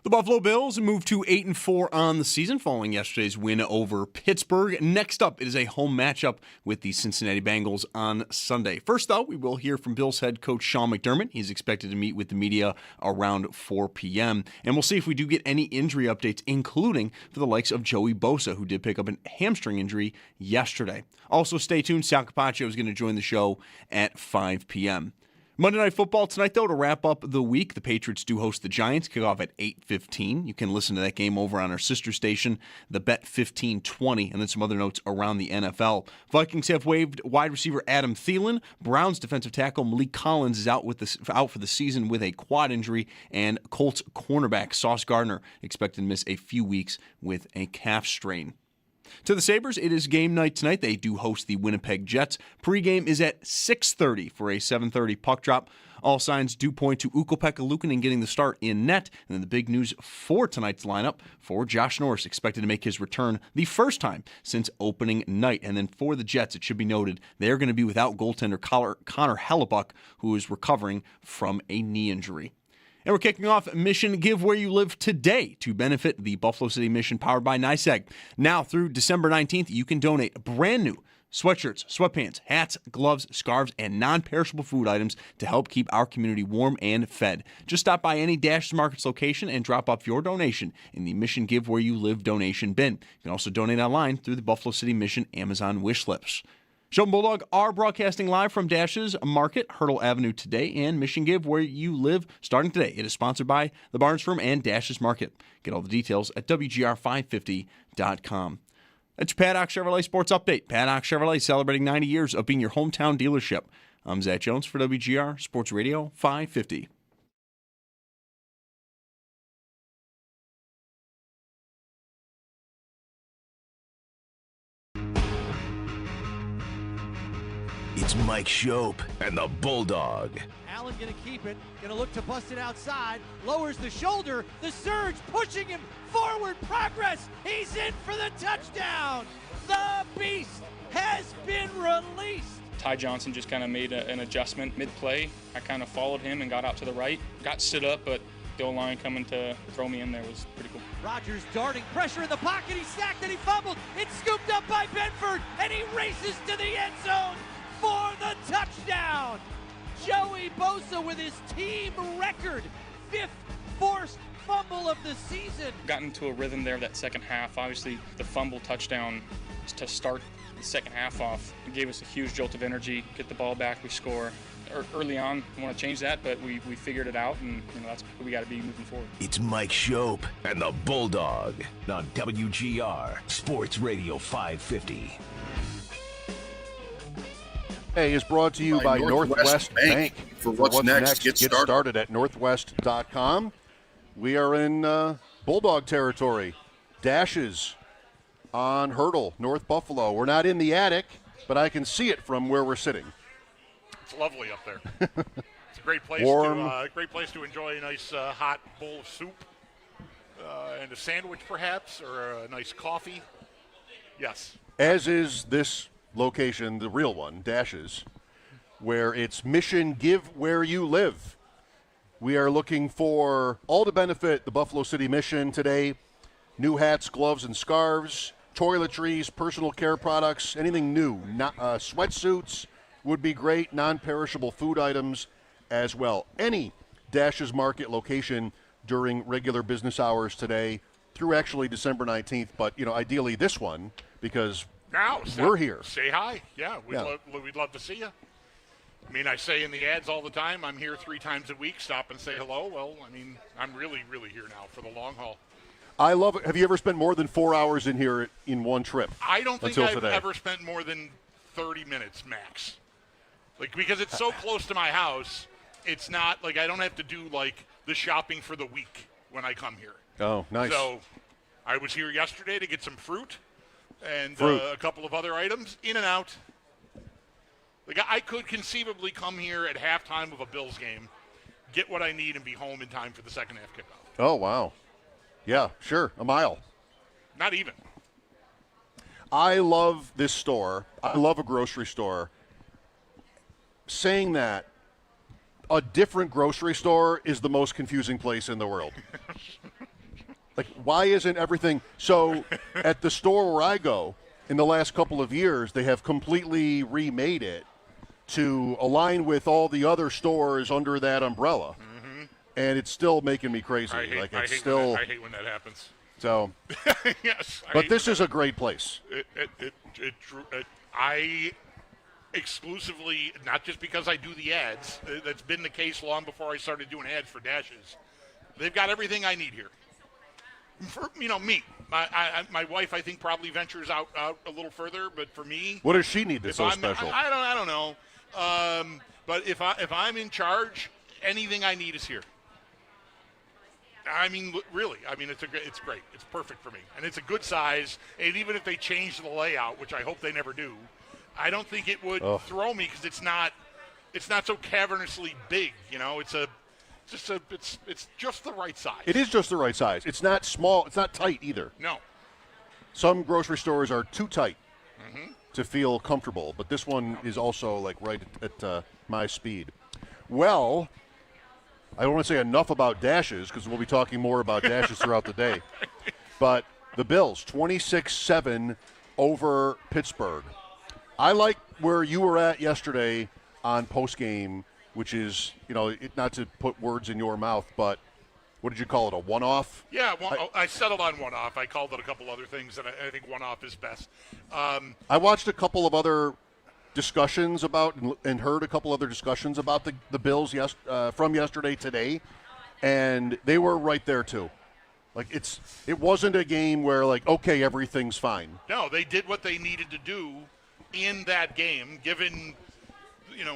The Buffalo Bills move to 8-4 on the season following yesterday's win over Pittsburgh. Next up, it is a home matchup with the Cincinnati Bengals on Sunday. First, though, we will hear from Bills head coach Sean McDermott. He's expected to meet with the media around 4 p.m. And we'll see if we do get any injury updates, including for the likes of Joey Bosa, who did pick up a hamstring injury yesterday. Also, stay tuned. Sal Capaccio is going to join the show at 5 p.m. Monday Night Football tonight, though, to wrap up the week. The Patriots do host the Giants, kick off at 8:15. You can listen to that game over on our sister station, the Bet 1520, and then some other notes around the NFL. Vikings have waived wide receiver Adam Thielen. Browns defensive tackle Malik Collins is out for the season with a quad injury, and Colts cornerback Sauce Gardner expected to miss a few weeks with a calf strain. To the Sabres, it is game night tonight. They do host the Winnipeg Jets. Pre-game is at 6:30 for a 7:30 puck drop. All signs do point to Ukko-Pekka Luukkonen getting the start in net. And then the big news for tonight's lineup for Josh Norris, expected to make his return the first time since opening night. And then for the Jets, it should be noted, they're going to be without goaltender Connor Hellebuyck, who is recovering from a knee injury. And we're kicking off Mission Give Where You Live today to benefit the Buffalo City Mission powered by NYSEG. Now through December 19th, you can donate brand new sweatshirts, sweatpants, hats, gloves, scarves, and non-perishable food items to help keep our community warm and fed. Just stop by any Dashes Markets location and drop off your donation in the Mission Give Where You Live donation bin. You can also donate online through the Buffalo City Mission Amazon wish lists. Schopp and Bulldog are broadcasting live from Dashes Market, Hurdle Avenue today, and Mission Give Where You Live starting today. It is sponsored by the Barnes Firm and Dashes Market. Get all the details at WGR550.com. That's your Paddock Chevrolet Sports Update. Paddock Chevrolet celebrating 90 years of being your hometown dealership. I'm Zach Jones for WGR Sports Radio 550. It's Mike Schopp and the Bulldog. Allen going to keep it, going to look to bust it outside, lowers the shoulder, the surge pushing him forward, progress, he's in for the touchdown. The beast has been released. Ty Johnson just kind of made an adjustment mid-play. I kind of followed him and got out to the right, got stood up, but the O-line coming to throw me in there was pretty cool. Rodgers darting, pressure in the pocket, he sacked and he fumbled. It's scooped up by Benford, and he races to the end zone for the touchdown. Joey Bosa with his team record, 5th forced fumble of the season. Got into a rhythm there that second half. Obviously, the fumble touchdown to start the second half off. It gave us a huge jolt of energy, get the ball back, we score. Early on, we want to change that, but we figured it out, and that's what we got to be moving forward. It's Mike Schopp and the Bulldog on WGR Sports Radio 550. Is brought to you by Northwest Bank. For what's next, get started at northwest.com. We are in Bulldog territory. Dashes on Hurdle, North Buffalo. We're not in the attic, but I can see it from where we're sitting. It's lovely up there. It's a great place. Warm. Great place to enjoy a nice hot bowl of soup and a sandwich, perhaps, or a nice coffee. Yes. As is this location, the real one, Dashes, where it's Mission Give Where You Live. We are looking for all to benefit the Buffalo City Mission today. New hats, gloves, and scarves, toiletries, personal care products, anything new. Sweatsuits would be great, non-perishable food items as well. Any Dashes Market location during regular business hours today through actually December 19th, but ideally this one because now, we're here. Say hi. Yeah, we'd love to see you. I mean, I say in the ads all the time, I'm here 3 times a week. Stop and say hello. Well, I mean, I'm really, really here now for the long haul. I love it. Have you ever spent more than 4 hours in here in one trip? I don't think I've ever spent more than 30 minutes max. Because it's so close to my house, it's not like I don't have to do the shopping for the week when I come here. Oh, nice. So I was here yesterday to get some fruit. And a couple of other items, in and out. I could conceivably come here at halftime of a Bills game, get what I need, and be home in time for the second half kickoff. Oh, wow. Yeah, sure, a mile. Not even. I love this store. I love a grocery store. Saying that, a different grocery store is the most confusing place in the world. Like, why isn't everything so? At the store where I go, in the last couple of years, they have completely remade it to align with all the other stores under that umbrella, and it's still making me crazy. I hate when that happens. So, yes, but this is a great place. I exclusively, not just because I do the ads, that's been the case long before I started doing ads for Dashes. They've got everything I need here. For, me. My wife, I think, probably ventures out a little further, but for me, what does she need that's so special? I don't know. But if I'm in charge, anything I need is here. I mean, really. I mean, it's great. It's perfect for me, and it's a good size. And even if they change the layout, which I hope they never do, I don't think it would throw me because it's not so cavernously big. It's just the right size. It is just the right size. It's not small. It's not tight either. No. Some grocery stores are too tight to feel comfortable, but this one is also like right at my speed. Well, I don't want to say enough about Dashes because we'll be talking more about Dashes throughout the day. But the Bills, 26-7 over Pittsburgh. I like where you were at yesterday on postgame, which is, not to put words in your mouth, but what did you call it, a one-off? Yeah, I settled on one-off. I called it a couple other things, and I think one-off is best. I watched a couple of other discussions about and heard a couple other discussions about the Bills from yesterday today, and they were right there too. Like it wasn't a game where okay, everything's fine. No, they did what they needed to do in that game, given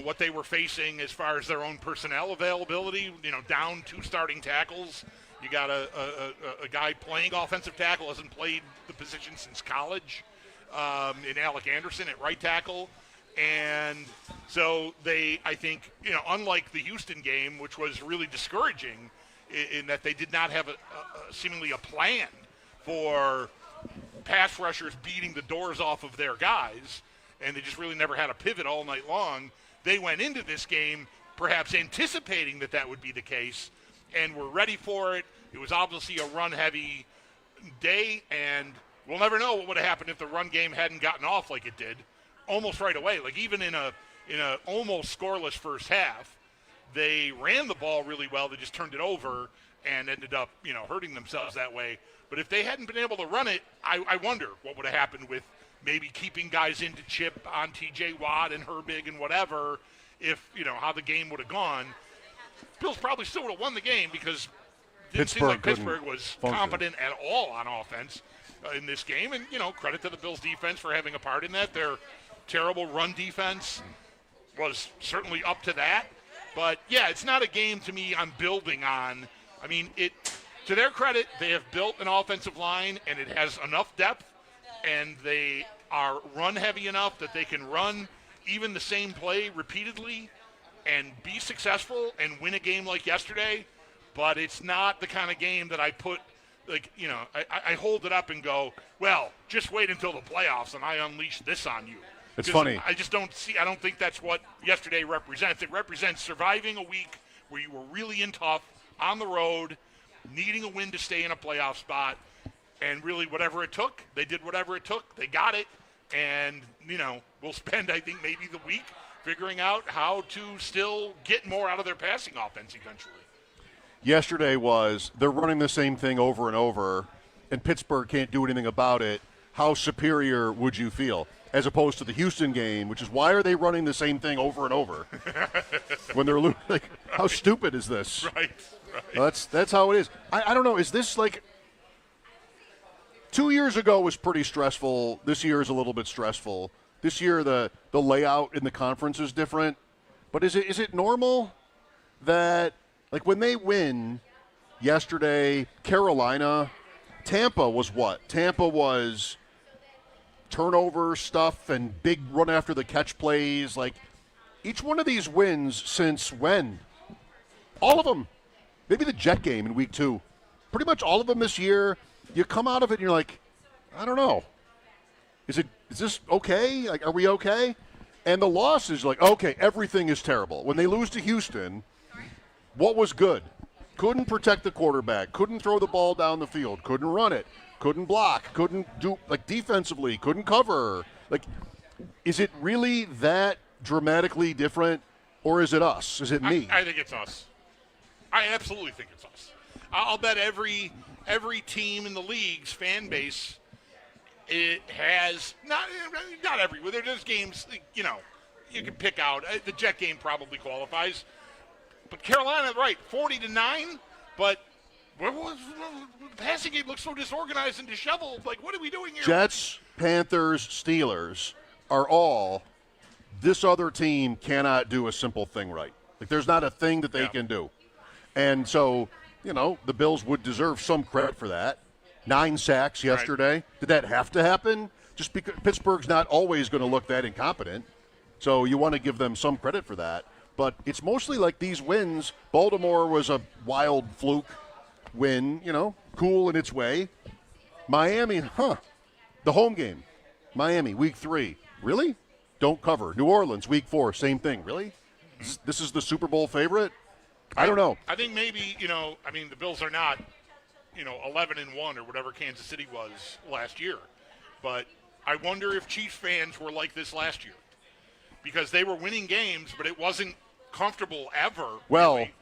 what they were facing as far as their own personnel availability. Down 2 starting tackles. You got a guy playing offensive tackle, hasn't played the position since college, in Alec Anderson at right tackle. And so I think, unlike the Houston game, which was really discouraging in that they did not have seemingly a plan for pass rushers beating the doors off of their guys, and they just really never had a pivot all night long. They went into this game perhaps anticipating that would be the case and were ready for it. It was obviously a run-heavy day, and we'll never know what would have happened if the run game hadn't gotten off like it did almost right away. Like even in a almost scoreless first half, they ran the ball really well. They just turned it over and ended up, hurting themselves that way. But if they hadn't been able to run it, I wonder what would have happened with maybe keeping guys in to chip on T.J. Watt and Herbig and whatever, if, how the game would have gone. Bills probably still would have won the game because it didn't seem like Pittsburgh was competent at all on offense in this game. And, credit to the Bills defense for having a part in that. Their terrible run defense was certainly up to that. But, yeah, it's not a game to me I'm building on. I mean, to their credit, they have built an offensive line, and it has enough depth, and they are run-heavy enough that they can run even the same play repeatedly and be successful and win a game like yesterday. But it's not the kind of game that I put, I hold it up and go, well, just wait until the playoffs and I unleash this on you. It's funny. I don't think that's what yesterday represents. It represents surviving a week where you were really in tough, on the road, needing a win to stay in a playoff spot, and really whatever it took, they did whatever it took. They got it, and, we'll spend, I think, maybe the week figuring out how to still get more out of their passing offense eventually. Yesterday they're running the same thing over and over, and Pittsburgh can't do anything about it. How superior would you feel? As opposed to the Houston game, which is why are they running the same thing over and over when they're losing? How stupid is this? Right. That's how it is. I don't know. Is this 2 years ago was pretty stressful. This year is a little bit stressful. This year the layout in the conference is different. But is it normal that when they win yesterday, Carolina, Tampa was what? Tampa was turnover stuff and big run after the catch plays. Each one of these wins since when? All of them. Maybe the Jet game in week 2. Pretty much all of them this year. You come out of it and you're like, I don't know. Is this okay? Are we okay? And the loss is okay, everything is terrible. When they lose to Houston, what was good? couldn't protect the quarterback, couldn't throw the ball down the field, couldn't run it, couldn't block, couldn't do, like, defensively, couldn't cover. Like, is it really that dramatically different, or is it us? Is it me? I think it's us. I absolutely think it's us. I'll bet every team in the league's fan base, it has not everywhere. There's games, you know, you can pick out. The Jet game probably qualifies, but Carolina, right, 40-9. But the passing game looks so disorganized and disheveled. Like, what are we doing here? Jets, Panthers, Steelers are all. This other team cannot do a simple thing right. Like, there's not a thing that they can do. And so, you know, the Bills would deserve some credit for that. 9 sacks yesterday. Right. Did that have to happen? Just because Pittsburgh's not always going to look that incompetent. So you want to give them some credit for that. But it's mostly like these wins. Baltimore was a wild fluke win, you know, cool in its way. Miami, the home game. Miami, week 3. Really? Don't cover. New Orleans, week 4, same thing. Really? This is the Super Bowl favorite? I don't know. I think maybe, you know, I mean, the Bills are not, you know, 11-1 or whatever Kansas City was last year. But I wonder if Chiefs fans were like this last year. Because they were winning games, but it wasn't comfortable ever. Well, really.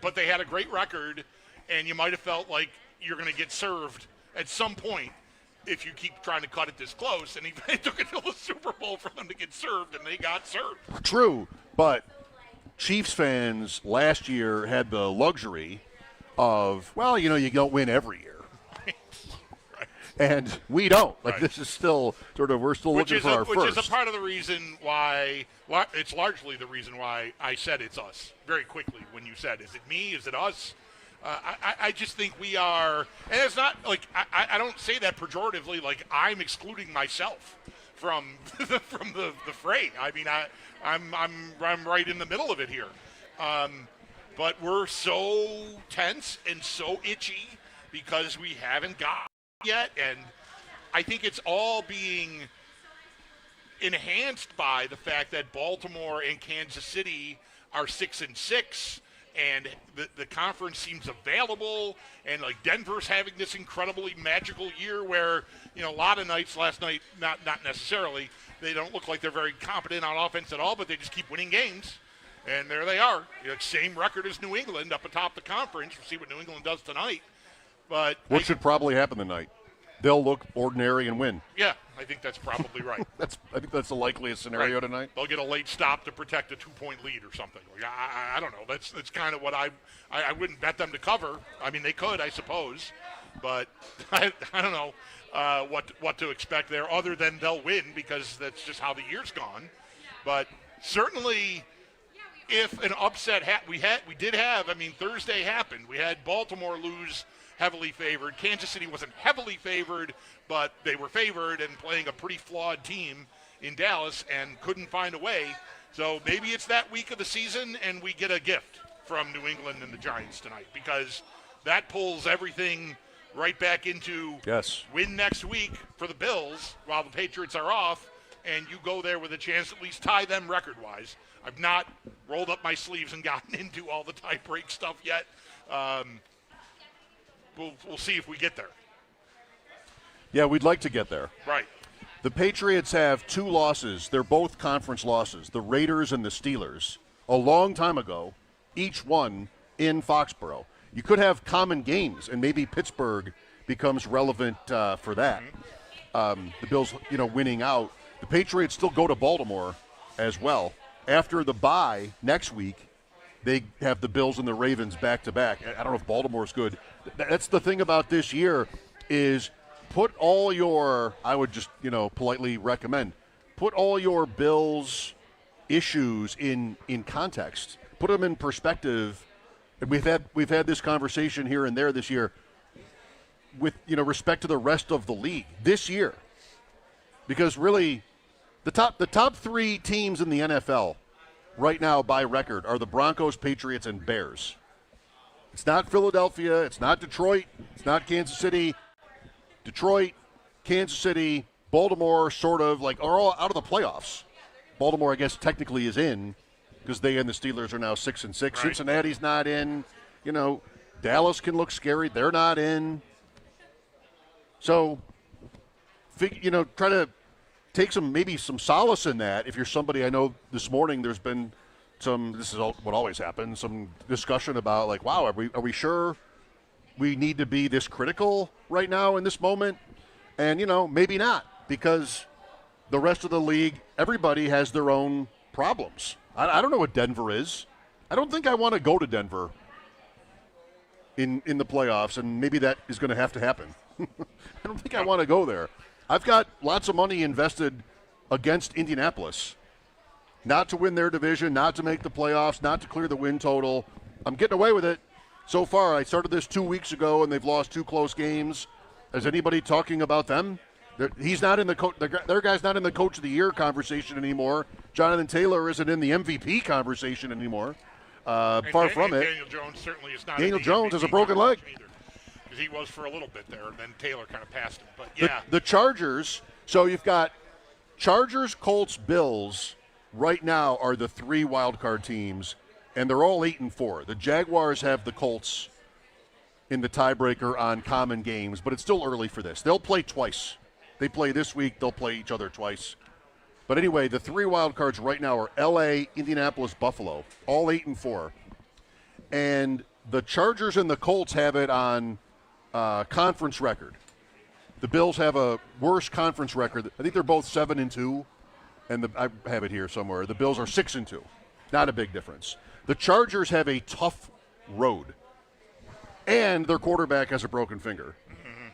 But they had a great record, and you might have felt like you're going to get served at some point if you keep trying to cut it this close. And it took until the Super Bowl for them to get served, and they got served. True, but Chiefs fans last year had the luxury of, well, you know, you don't win every year. Right. And we don't. Like, this is still sort of, we're still looking for our first. Which is a part of the reason why, it's largely the reason why I said it's us very quickly when you said, is it me? Is it us? I just think we are, and it's not like, I don't say that pejoratively, like I'm excluding myself from the fray. I mean, I'm right in the middle of it here. But we're so tense and so itchy because we haven't got yet, and I think it's all being enhanced by the fact that Baltimore and Kansas City are 6-6, and the conference seems available, and like Denver's having this incredibly magical year where, you know, a lot of nights last night, not necessarily, they don't look like they're very competent on offense at all, but they just keep winning games. And there they are. You know, same record as New England up atop the conference. We'll see what New England does tonight. But what should probably happen tonight? They'll look ordinary and win. Yeah, I think that's probably right. I think that's the likeliest scenario tonight. They'll get a late stop to protect a 2-point lead or something. Like, I don't know. That's kind of what I wouldn't bet them to cover. I mean, they could, I suppose, but I don't know what to expect there other than they'll win because that's just how the year's gone. But certainly, if an upset we did have, I mean, Thursday happened. We had Baltimore lose heavily favored. Kansas City wasn't heavily favored, but they were favored and playing a pretty flawed team in Dallas and couldn't find a way. So maybe it's that week of the season and we get a gift from New England and the Giants tonight because that pulls everything right back into win next week for the Bills while the Patriots are off, and you go there with a chance to at least tie them record-wise. I've not rolled up my sleeves and gotten into all the tie-break stuff yet. We'll see if we get there. Yeah, we'd like to get there. Right. The Patriots have 2 losses. They're both conference losses, the Raiders and the Steelers, a long time ago, each one in Foxborough. You could have common games, and maybe Pittsburgh becomes relevant for that. The Bills, you know, winning out. The Patriots still go to Baltimore as well. After the bye next week, they have the Bills and the Ravens back-to-back. I don't know if Baltimore's good. That's the thing about this year is put all your, I would just, you know, politely recommend, put all your Bills issues in context. Put them in perspective. And we've had this conversation here and there this year with, you know, respect to the rest of the league this year. Because really, the top 3 teams in the NFL right now by record are the Broncos, Patriots, and Bears. It's not Philadelphia. It's not Detroit. It's not Kansas City. Detroit, Kansas City, Baltimore sort of like are all out of the playoffs. Baltimore, I guess, technically is in because they and the Steelers are now 6-6. Right. Cincinnati's not in. You know, Dallas can look scary. They're not in. So, try to take maybe some solace in that. If you're somebody, I know this morning there's been this is what always happens, some discussion about like, wow, are we sure we need to be this critical right now in this moment? And, maybe not, because the rest of the league, everybody has their own problems. I don't know what Denver is. I don't think I want to go to Denver in the playoffs, and maybe that is going to happen. I don't think I want to go there. I've got lots of money invested against Indianapolis, not to win their division, not to make the playoffs, not to clear the win total. I'm getting away with it so far. I started this 2 weeks ago, and they've lost 2 close games. Is anybody talking about them? He's not in their guy's not in the Coach of the Year conversation anymore. Jonathan Taylor isn't in the MVP conversation anymore. Far from it. Daniel Jones certainly is not. Daniel Jones has a broken leg. Because he was for a little bit there, and then Taylor kind of passed him. But yeah, the Chargers. So you've got Chargers, Colts, Bills. Right now are the 3 wild card teams, and they're all 8-4. The Jaguars have the Colts in the tiebreaker on common games, but it's still early for this. They'll play twice. They play this week. They'll play each other twice. But anyway, the 3 wild cards right now are L.A., Indianapolis, Buffalo, all 8-4. And the Chargers and the Colts have it on conference record. The Bills have a worse conference record. I think they're both 7-2, and I have it here somewhere. The Bills are 6-2. Not a big difference. The Chargers have a tough road, and their quarterback has a broken finger. Mm-hmm.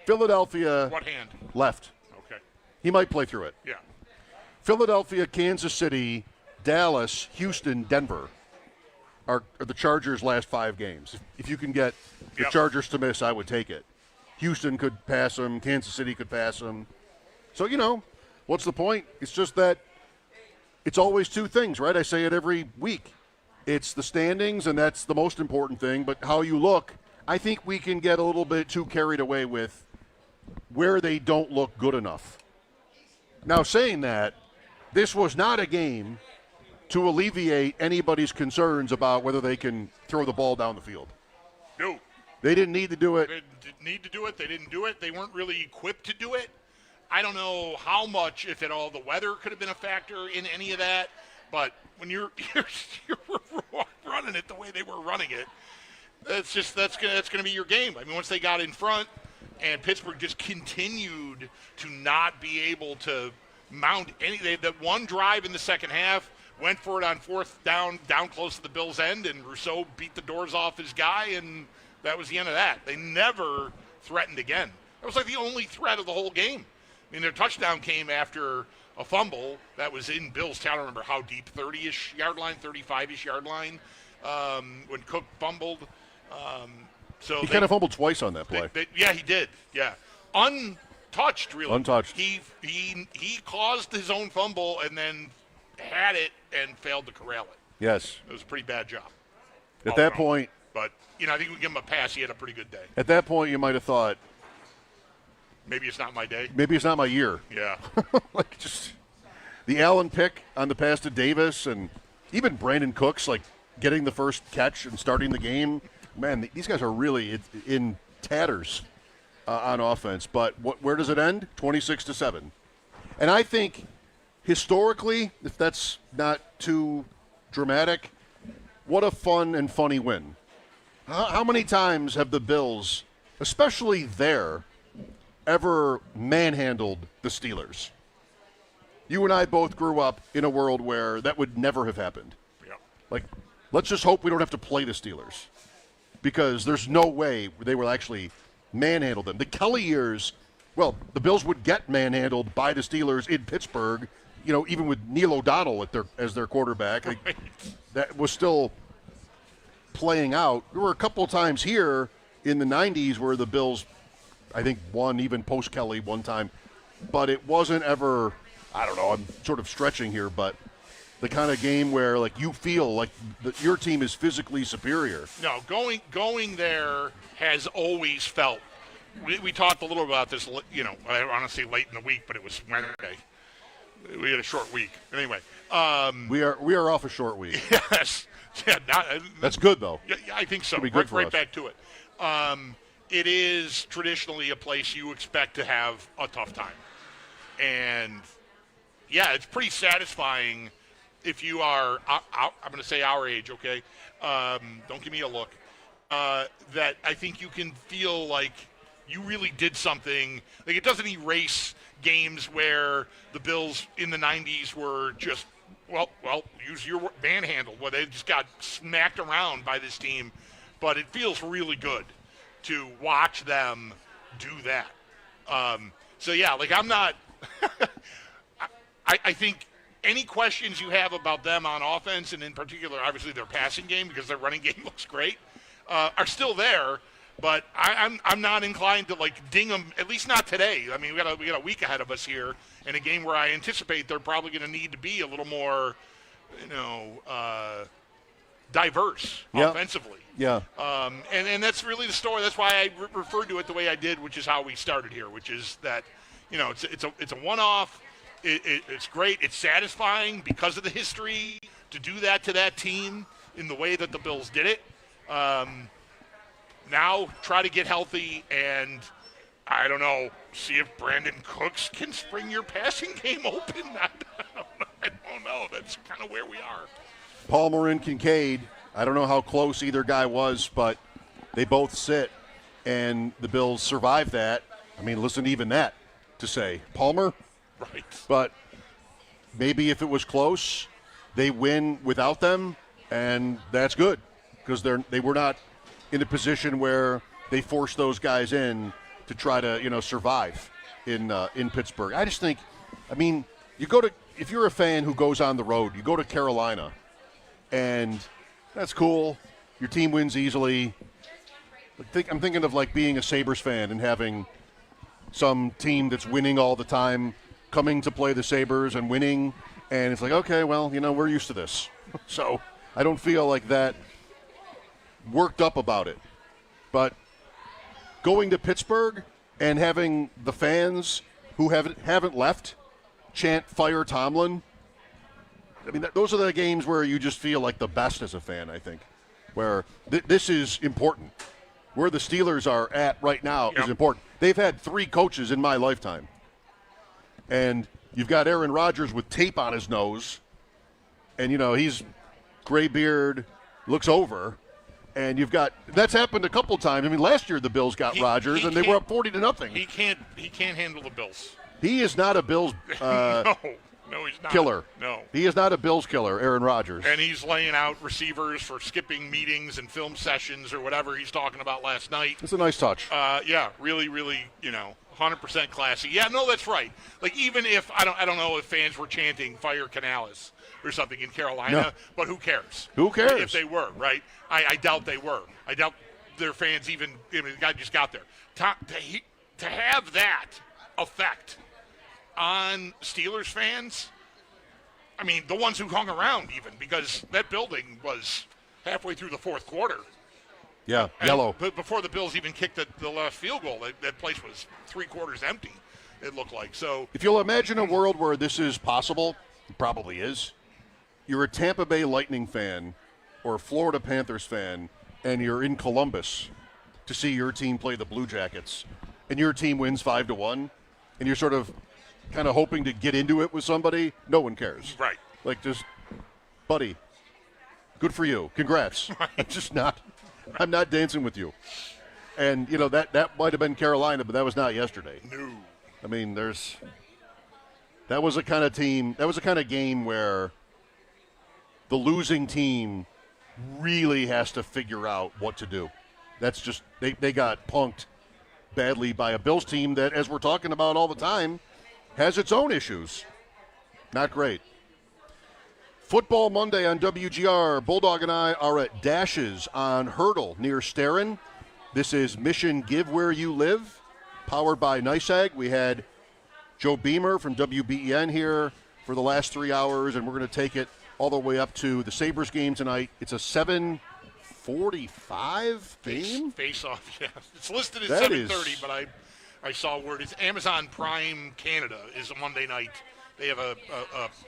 Philadelphia. What hand? Left. Okay. He might play through it. Yeah. Philadelphia, Kansas City, Dallas, Houston, Denver are the Chargers' last 5 games. If you can get the Chargers to miss, I would take it. Houston could pass them. Kansas City could pass them. So, what's the point? It's just that it's always 2 things, right? I say it every week. It's the standings, and that's the most important thing. But how you look, I think we can get a little bit too carried away with where they don't look good enough. Now, saying that, this was not a game to alleviate anybody's concerns about whether they can throw the ball down the field. No. They didn't need to do it. They didn't need to do it. They didn't do it. They weren't really equipped to do it. I don't know how much, if at all, the weather could have been a factor in any of that. But when you're running it the way they were running it, that's gonna be your game. I mean, once they got in front, and Pittsburgh just continued to not be able to mount any. That one drive in the second half went for it on 4th down close to the Bills' end, and Rousseau beat the doors off his guy, and that was the end of that. They never threatened again. That was like the only threat of the whole game. I mean, their touchdown came after a fumble that was in Bills' town. I don't remember how deep, 30-ish yard line, 35-ish yard line, when Cook fumbled. So he kind of fumbled twice on that play. Yeah, he did. Yeah, untouched, really. Untouched. He caused his own fumble and then had it and failed to corral it. Yes, it was a pretty bad job. At that point, but I think we give him a pass. He had a pretty good day. At that point, you might have thought, maybe it's not my day. Maybe it's not my year. Yeah. Like just the Allen pick on the pass to Davis, and even Brandon Cooks getting the first catch and starting the game. Man, these guys are really in tatters on offense. But where does it end? 26-7. And I think historically, if that's not too dramatic, what a fun and funny win. How many times have the Bills, especially there, ever manhandled the Steelers? You and I both grew up in a world where that would never have happened. Yeah. Let's just hope we don't have to play the Steelers, because there's no way they will actually manhandle them. The Kelly years, well, the Bills would get manhandled by the Steelers in Pittsburgh, even with Neil O'Donnell as their quarterback. Right. That was still playing out. There were a couple of times here in the 90s where the Bills, I think, won even post-Kelly one time. But it wasn't ever, I don't know, I'm sort of stretching here, but the kind of game where you feel like your team is physically superior. No, going there has always felt. We talked a little about this, I honestly late in the week, but it was Wednesday. We had a short week. Anyway. We are off a short week. Yes. Yeah, That's good, though. Yeah, I think so. It'll be good for right us. back to it. It is traditionally a place you expect to have a tough time. And, yeah, it's pretty satisfying if you are, I'm going to say our age, okay? Don't give me a look. That I think you can feel like you really did something. Like, it doesn't erase games where the Bills in the 90s were just, well, use your manhandled, where they just got smacked around by this team. But it feels really good to watch them do that. So, yeah, like I'm not – I think any questions you have about them on offense, and in particular, obviously, their passing game, because their running game looks great, are still there. But I'm not inclined to like ding them, at least not today. I mean, we got a week ahead of us here, in a game where I anticipate they're probably going to need to be a little more, diverse offensively. Yeah. And that's really the story. That's why I referred to it the way I did, which is how we started here, which is that, it's a one-off. It's great. It's satisfying because of the history to do that to that team in the way that the Bills did it. Now try to get healthy and, I don't know, see if Brandon Cooks can spring your passing game open. I don't know. That's kind of where we are. Palmer and Kincaid, I don't know how close either guy was, but they both sit, and the Bills survived that. I mean, listen, even that to say. Palmer? Right. But maybe if it was close, they win without them, and that's good because they were not in a position where they forced those guys in to try to, survive in Pittsburgh. I just think, if you're a fan who goes on the road, you go to Carolina, and that's cool. Your team wins easily. I'm thinking of like being a Sabres fan and having some team that's winning all the time coming to play the Sabres and winning, and it's like, okay, well, we're used to this. So I don't feel like that worked up about it. But going to Pittsburgh and having the fans who haven't left chant "Fire Tomlin," those are the games where you just feel like the best as a fan, I think, where this is important. Where the Steelers are at right now is important. They've had 3 coaches in my lifetime. And you've got Aaron Rodgers with tape on his nose, and, he's gray beard, looks over. And that's happened a couple times. Last year the Bills got Rodgers, and they were up 40-0. He can't handle the Bills. He is not a Bills No, he's not. Killer. No. He is not a Bills killer, Aaron Rodgers. And he's laying out receivers for skipping meetings and film sessions or whatever he's talking about last night. It's a nice touch. Yeah, really, really, 100% classy. Yeah, no, that's right. Like, even if, I don't know if fans were chanting "Fire Canales" or something in Carolina, but who cares? Who cares? If they were, right? I doubt they were. I doubt their fans even, the guy just got there. To have that effect on Steelers fans, the ones who hung around even, because that building was halfway through the fourth quarter. Yeah, and yellow. But before the Bills even kicked the last field goal, that place was 3/4 empty, it looked like. So if you'll imagine a world where this is possible, it probably is. You're a Tampa Bay Lightning fan or a Florida Panthers fan, and you're in Columbus to see your team play the Blue Jackets, and your team wins 5-1, and you're sort of kind of hoping to get into it with somebody, no one cares. Right. Like, just, buddy, good for you. Congrats. Right. I'm not dancing with you. And, that might have been Carolina, but that was not yesterday. No. That was a kind of game where the losing team really has to figure out what to do. That's just, they got punked badly by a Bills team that, as we're talking about all the time, has its own issues. Not great. Football Monday on WGR. Bulldog and I are at Dashes on Hurdle near Starin. This is Mission Give Where You Live, powered by NYSEG. We had Joe Beamer from WBEN here for the last 3 hours, and we're going to take it all the way up to the Sabres game tonight. It's a 7:45 game? Face-off, yeah. It's listed as That 7:30, but I saw word. It's Amazon Prime Canada is a Monday night. They have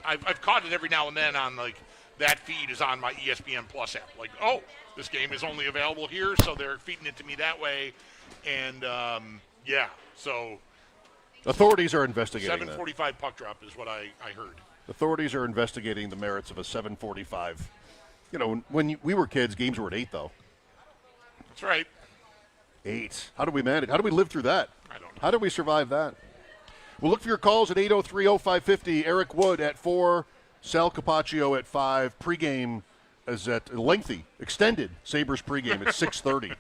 I've caught it every now and then on like that feed is on my ESPN Plus app. Like, oh, this game is only available here, so they're feeding it to me that way. And, so authorities are investigating 7:45 puck drop is what I heard. Authorities are investigating the merits of a 7:45. You know, when we were kids, games were at 8, though. That's right. 8. How do we manage? How do we live through that? I don't know. How do we survive that? We'll look for your calls at 803-0550. Eric Wood at 4. Sal Capaccio at 5. Pregame is at lengthy, extended Sabres pregame at 6:30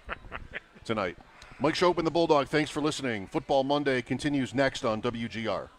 tonight. Mike Schopp and the Bulldog, thanks for listening. Football Monday continues next on WGR.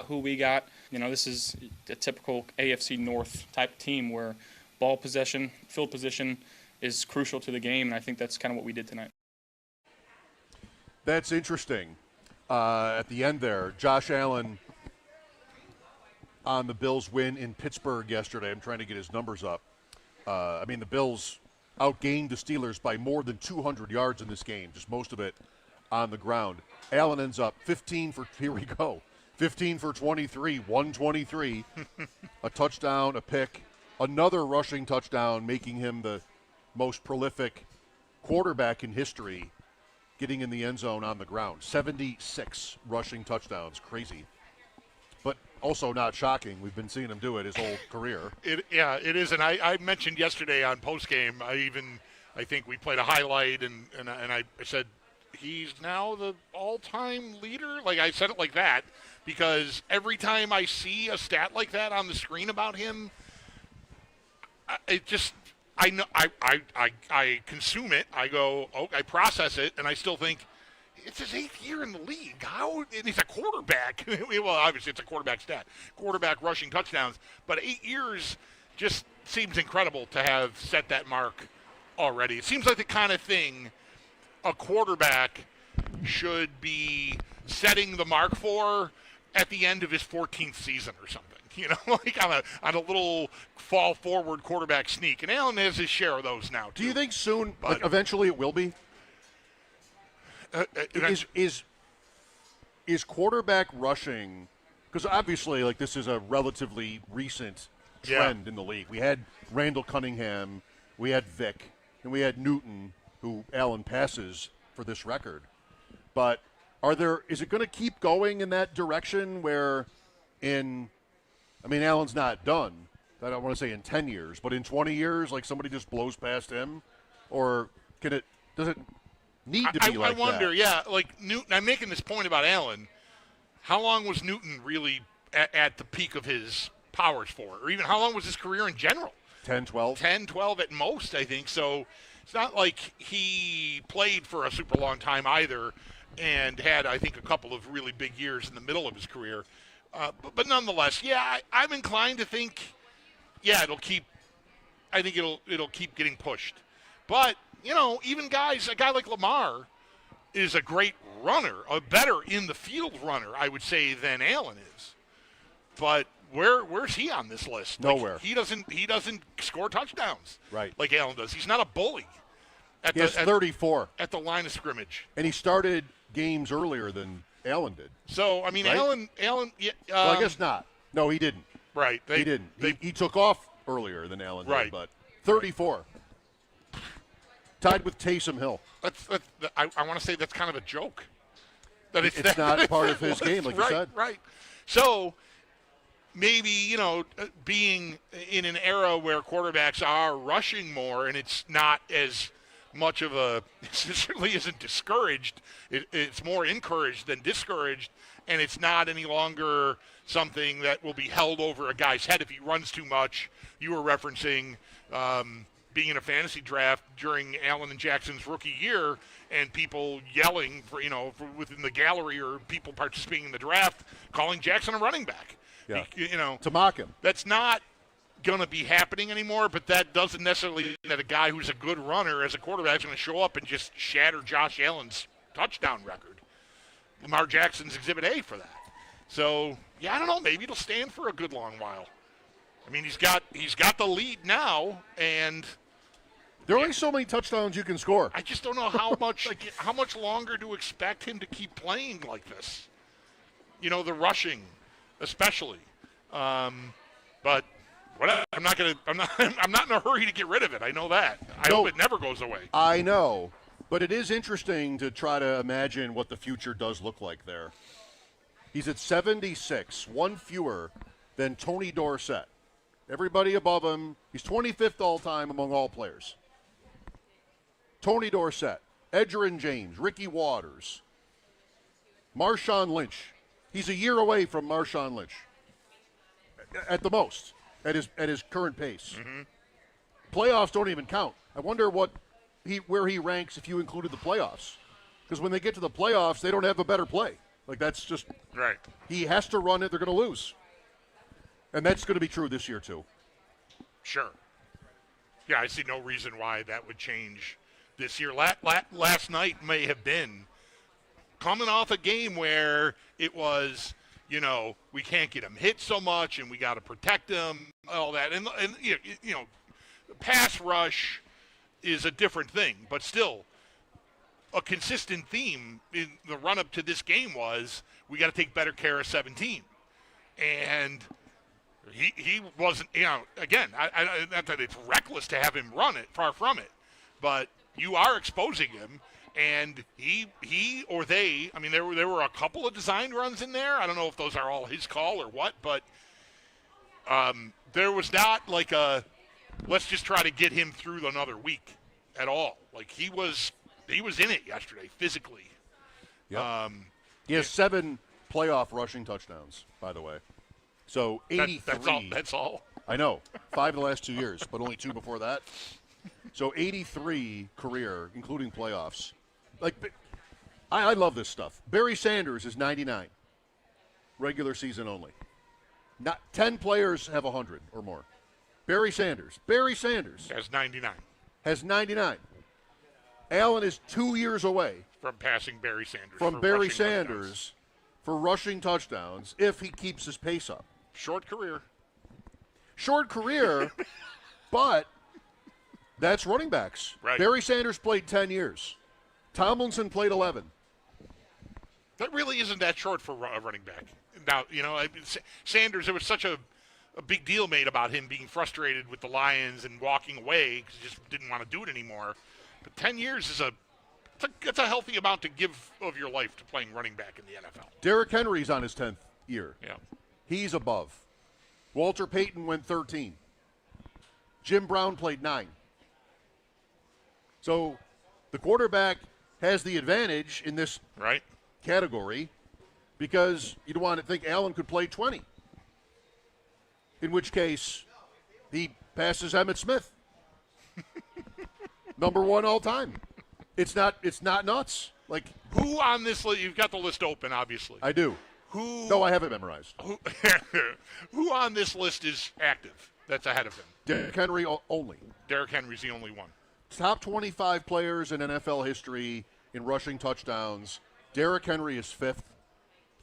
who we got. This is a typical AFC North type team where ball possession, field position is crucial to the game, and I think that's kind of what we did tonight. That's interesting. At the end there, Josh Allen on the Bills' win in Pittsburgh yesterday. I'm trying to get his numbers up. The Bills outgained the Steelers by more than 200 yards in this game, just most of it on the ground. Allen ends up 15 for 23, 123, a touchdown, a pick, another rushing touchdown, making him the most prolific quarterback in history getting in the end zone on the ground. 76 rushing touchdowns. Crazy. But also not shocking. We've been seeing him do it his whole career. It is. And I mentioned yesterday on postgame, I think we played a highlight, and I said he's now the all-time leader. Like, I said it like that because every time I see a stat like that on the screen about him, I know I consume it. I go, I process it, and I still think it's his 8th year in the league. How? And he's a quarterback. Well, obviously it's a quarterback stat, quarterback rushing touchdowns. But 8 years just seems incredible to have set that mark already. It seems like the kind of thing a quarterback should be setting the mark for at the end of his 14th season or something. Like on a little fall forward quarterback sneak. And Allen has his share of those now, too. Do you think soon, eventually it will be? Is quarterback rushing, because obviously this is a relatively recent trend in the league. We had Randall Cunningham, we had Vic, and we had Newton, who Allen passes for this record. But is it going to keep going in that direction where Allen's not done. I don't want to say in 10 years, but in 20 years, somebody just blows past him? Or does it need to be like that? I wonder, Newton, I'm making this point about Allen. How long was Newton really at the peak of his powers for? Or even how long was his career in general? 10, 12? 10, 12 at most, I think. So it's not like he played for a super long time either and had, I think, a couple of really big years in the middle of his career. But nonetheless, I'm inclined to think, it'll keep getting pushed. But, even a guy like Lamar is a great runner, a better in the field runner, I would say, than Allen is. But where's he on this list? Nowhere. He doesn't score touchdowns. Right. Like Allen does. He's not a bully. He has 34. At the line of scrimmage. And he started games earlier than Allen did. So, right? Allen. Yeah, well, I guess not. No, he didn't. Right. He didn't. He took off earlier than Allen did, but 34. Tied with Taysom Hill. I want to say that's kind of a joke. That it's not part of his game, like you said. Right. So, maybe, being in an era where quarterbacks are rushing more and it's not as much of it certainly isn't discouraged. It's more encouraged than discouraged, and it's not any longer something that will be held over a guy's head if he runs too much. You were referencing being in a fantasy draft during Allen and Jackson's rookie year and people yelling for within the gallery or people participating in the draft calling Jackson a running back. Yeah. To mock him. That's not going to be happening anymore, but that doesn't necessarily mean that a guy who's a good runner as a quarterback is going to show up and just shatter Josh Allen's touchdown record. Lamar Jackson's Exhibit A for that. So, I don't know. Maybe it'll stand for a good long while. He's got the lead now, and there are only so many touchdowns you can score. I just don't know how much longer to expect him to keep playing like this. The rushing, especially. But whatever. I'm not in a hurry to get rid of it. I know that. I hope it never goes away. I know, but it is interesting to try to imagine what the future does look like there. He's at 76, one fewer than Tony Dorsett. Everybody above him, he's 25th all-time among all players. Tony Dorsett, Edgerrin James, Ricky Waters, Marshawn Lynch. He's a year away from Marshawn Lynch, at the most, at his current pace. Mm-hmm. Playoffs don't even count. I wonder where he ranks if you included the playoffs. Because when they get to the playoffs, they don't have a better play. Like, that's just Right. he has to run it. They're going to lose. And that's going to be true this year, too. Sure. Yeah, I see no reason why that would change this year. Last night may have been coming off a game where it was, we can't get him hit so much and we got to protect him, all that. And pass rush is a different thing, but still a consistent theme in the run-up to this game was we got to take better care of 17. And he wasn't, again, not that it's reckless to have him run it, far from it, but you are exposing him. And he or they, I mean, there were a couple of designed runs in there. I don't know if those are all his call or what, but there was not like let's just try to get him through another week at all. Like he was in it yesterday physically. Yep. He has 7 playoff rushing touchdowns, by the way. So 83. That's all. I know. 5 in the last 2 years, but only 2 before that. So 83 career, including playoffs. Like, I love this stuff. Barry Sanders is 99. Regular season only. Not 10 players have 100 or more. Barry Sanders Has 99. has 99. Allen is 2 years away From passing Barry Sanders. from for Barry rushing Sanders touchdowns. for rushing touchdowns if he keeps his pace up. Short career. Short career, but that's running backs. Right. Barry Sanders played 10 years. Tomlinson played 11. That really isn't that short for a running back. Now, Sanders, there was such a big deal made about him being frustrated with the Lions and walking away because he just didn't want to do it anymore. But 10 years is it's a healthy amount to give of your life to playing running back in the NFL. Derrick Henry's on his 10th year. Yeah. He's above. Walter Payton went 13. Jim Brown played 9. So the quarterback has the advantage in this Right. category because you don't want to think Allen could play 20. In which case, he passes Emmitt Smith. Number 1 all time. It's not nuts. Like, Who on this list? You've got the list open, obviously. I do. Who? No, I have it memorized. Who on this list is active? That's ahead of him. Derrick Henry only. Derrick Henry's the only one. Top 25 players in NFL history in rushing touchdowns. Derrick Henry is 5th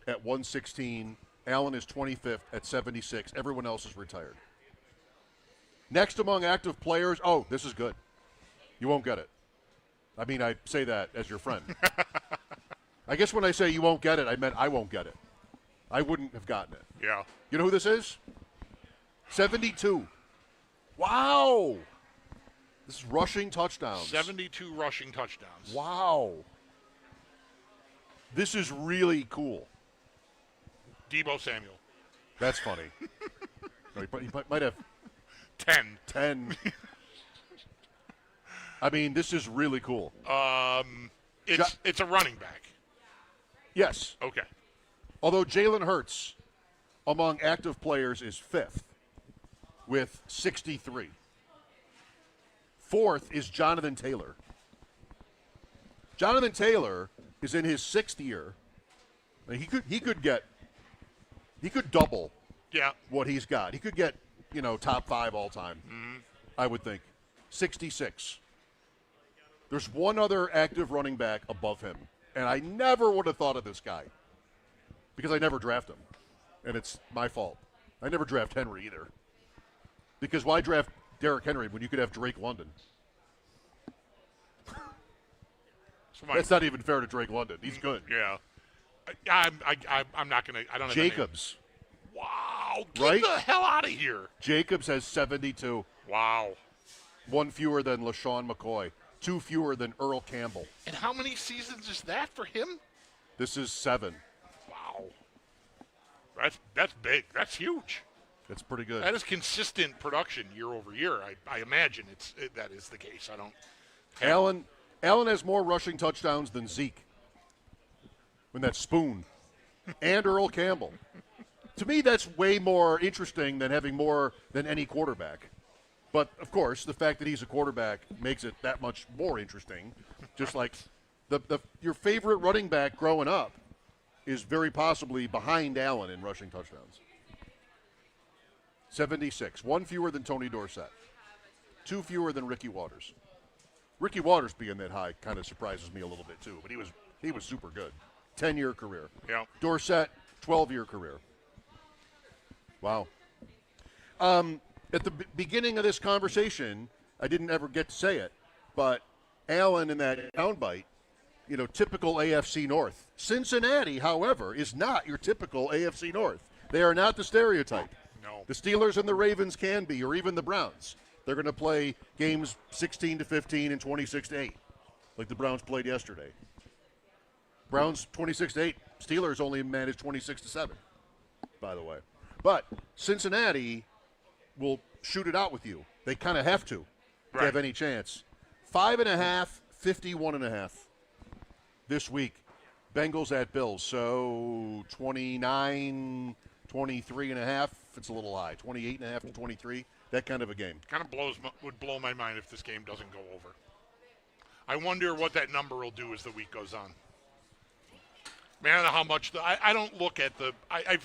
at 116. Allen is 25th at 76. Everyone else is retired. Next among active players, this is good. You won't get it. I mean, I say that as your friend. I guess when I say you won't get it, I meant I won't get it. I wouldn't have gotten it. Yeah. You know who this is? 72. Wow. This is rushing touchdowns. 72 rushing touchdowns. Wow. This is really cool. Deebo Samuel. That's funny. He might have 10. I mean, this is really cool. It's a running back. Yes. Okay. Although Jalen Hurts, among active players, is 5th with 63. 4th is Jonathan Taylor. Jonathan Taylor is in his 6th year. I mean, he could double what he's got. He could get, top 5 all time, I would think. 66. There's one other active running back above him, and I never would have thought of this guy because I never draft him, and it's my fault. I never draft Henry either because why draft Derrick Henry when you could have Drake London? That's not even fair to Drake London. He's good. Yeah. I'm not going to – I don't have Jacobs. Wow. Get Right? the hell out of here. Jacobs has 72. Wow. 1 fewer than LaShawn McCoy. 2 fewer than Earl Campbell. And how many seasons is that for him? This is 7. Wow. That's big. That's huge. That's pretty good. That is consistent production year over year. I imagine that is the case. I don't. Allen has more rushing touchdowns than Zeke. When that's Spoon and Earl Campbell. To me, that's way more interesting than having more than any quarterback. But, of course, the fact that he's a quarterback makes it that much more interesting. Just like your favorite running back growing up is very possibly behind Allen in rushing touchdowns. 76. One fewer than Tony Dorsett. Two fewer than Ricky Waters. Ricky Waters being that high kind of surprises me a little bit too, but he was super good. 10-year career. Yeah. Dorsett, 12-year career. Wow. At the beginning of this conversation, I didn't ever get to say it, but Allen in that downbite, typical AFC North. Cincinnati, however, is not your typical AFC North. They are not the stereotype. No. The Steelers and the Ravens can be, or even the Browns. They're going to play games 16-15 and 26-8, like the Browns played yesterday. Browns 26-8. Steelers only managed 26-7, by the way. But Cincinnati will shoot it out with you. They kind of have to have any chance. 5.5, 51.5 this week. Bengals at Bills. So 29, 23.5. It's a little high. 28.5 to 23. That kind of a game. Kind of would blow my mind if this game doesn't go over. I wonder what that number will do as the week goes on. Man, I don't know how much. I don't look at the. I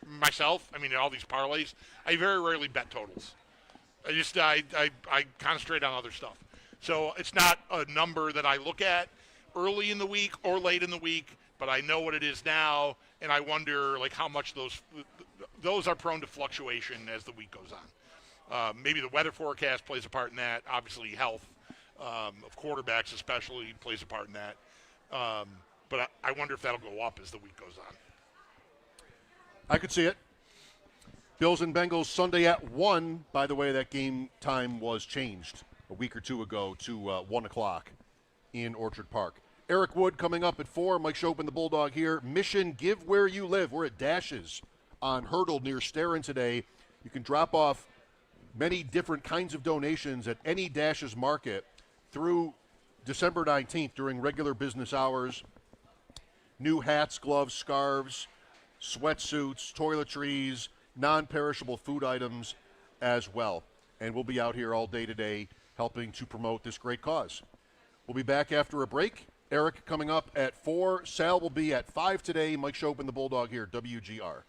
myself. I mean, all these parlays. I very rarely bet totals. I concentrate on other stuff. So it's not a number that I look at early in the week or late in the week, but I know what it is now, and I wonder how much those are prone to fluctuation as the week goes on. Maybe the weather forecast plays a part in that. Obviously, health of quarterbacks especially plays a part in that. But I wonder if that'll go up as the week goes on. I could see it. Bills and Bengals Sunday at 1. By the way, that game time was changed a week or two ago to 1 o'clock in Orchard Park. Eric Wood coming up at 4. Mike Schopp and the Bulldog here. Mission, give where you live. We're at Dashes on Hurdle near Starin today. You can drop off many different kinds of donations at any Dashes market through December 19th during regular business hours. New hats, gloves, scarves, sweatsuits, toiletries, non-perishable food items as well. And we'll be out here all day today helping to promote this great cause. We'll be back after a break. Eric coming up at 4. Sal will be at 5 today. Mike Schopp and the Bulldog here, WGR.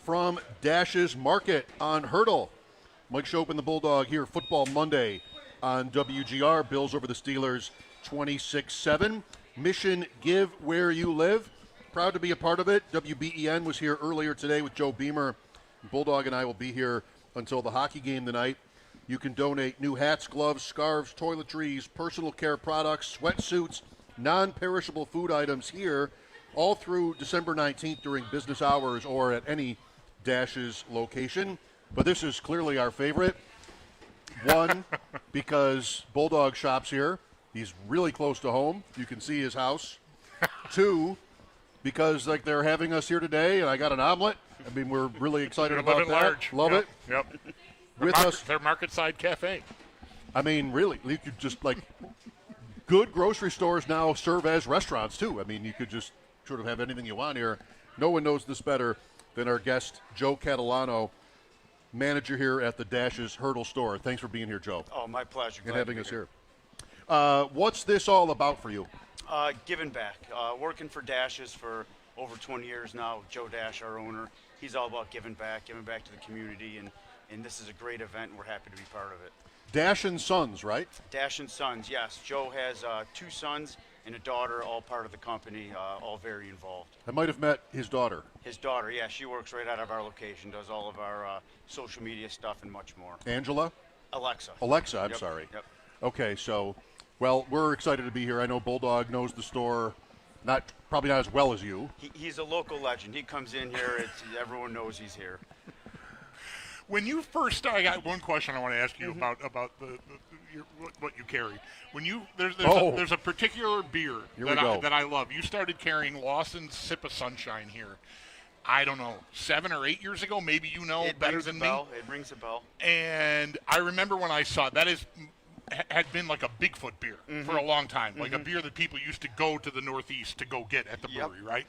from Dash's Market on Hurdle. Mike Schopp and the Bulldog here, Football Monday on WGR. Bills over the Steelers 26-7. Mission, give where you live. Proud to be a part of it. WBEN was here earlier today with Joe Beamer. Bulldog and I will be here until the hockey game tonight. You can donate new hats, gloves, scarves, toiletries, personal care products, sweatsuits, non-perishable food items here all through December 19th during business hours or at any Dash's location. But this is clearly our favorite. One, because Bulldog shops here. He's really close to home. You can see his house. Two, because like they're having us here today, and I got an omelet. I mean, we're really excited about that. Large. Love it. Yep. With us, their market side cafe. I mean, really, you could just like good grocery stores now serve as restaurants too. I mean, you could just sort of have anything you want here. No one knows this better than our guest Joe Catalano, manager here at the Dash's Hurdle store. Thanks for being here, Joe. Oh, my pleasure. And having us here. What's this all about for you? Giving back. Working for Dash's for over 20 years now. Joe Dash, our owner, he's all about giving back to the community, and this is a great event, and we're happy to be part of it. Dash and Sons, right? Dash and Sons, yes. Joe has 2 sons and a daughter, all part of the company, all very involved. I might have met his daughter. His daughter, yeah, she works right out of our location, does all of our social media stuff and much more. Angela? Alexa, I'm Yep, sorry. Yep. Okay, so, well, we're excited to be here. I know Bulldog knows the store, probably not as well as you. He's a local legend. He comes in here, everyone knows he's here. When you first started, I got one question I want to ask you about what you carry. When you there's a particular beer that I love. You started carrying Lawson's Sip of Sunshine here. I don't know, 7 or 8 years ago. Maybe you know better than me. It rings a bell. And I remember when I saw that had been like a Bigfoot beer for a long time, like a beer that people used to go to the Northeast to go get at the brewery, right?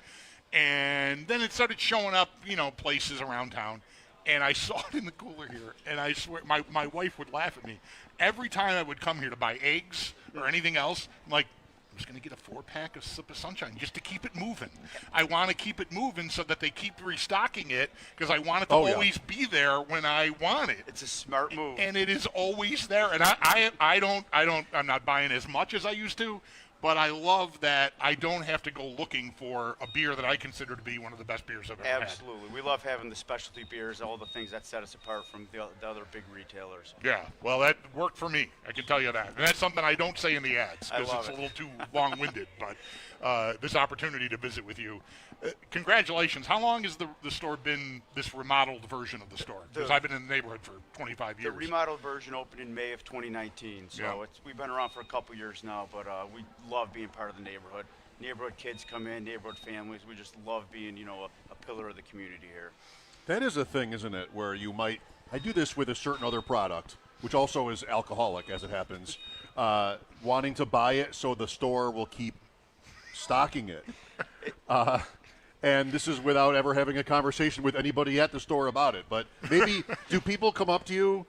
And then it started showing up, places around town. And I saw it in the cooler here, and I swear, my wife would laugh at me. Every time I would come here to buy eggs or anything else, I'm like, I'm just going to get a 4-pack of Sip of Sunshine just to keep it moving. I want to keep it moving so that they keep restocking it because I want it to always be there when I want it. It's a smart move. And it is always there. And I'm not buying as much as I used to, but I love that I don't have to go looking for a beer that I consider to be one of the best beers I've ever had. Absolutely. We love having the specialty beers, all the things that set us apart from the other big retailers. Yeah, well, that worked for me. I can tell you that. And that's something I don't say in the ads because it's a little too long-winded. But this opportunity to visit with you. Congratulations. How long has the store been this remodeled version of the store? Because I've been in the neighborhood for 25 years. The remodeled version opened in May of 2019. So we've been around for a couple years now, but we love being part of the neighborhood. Neighborhood kids come in, neighborhood families. We just love being, a pillar of the community here. That is a thing, isn't it, where I do this with a certain other product, which also is alcoholic, as it happens, wanting to buy it so the store will keep stocking it. And this is without ever having a conversation with anybody at the store about it. But maybe, do people come up to you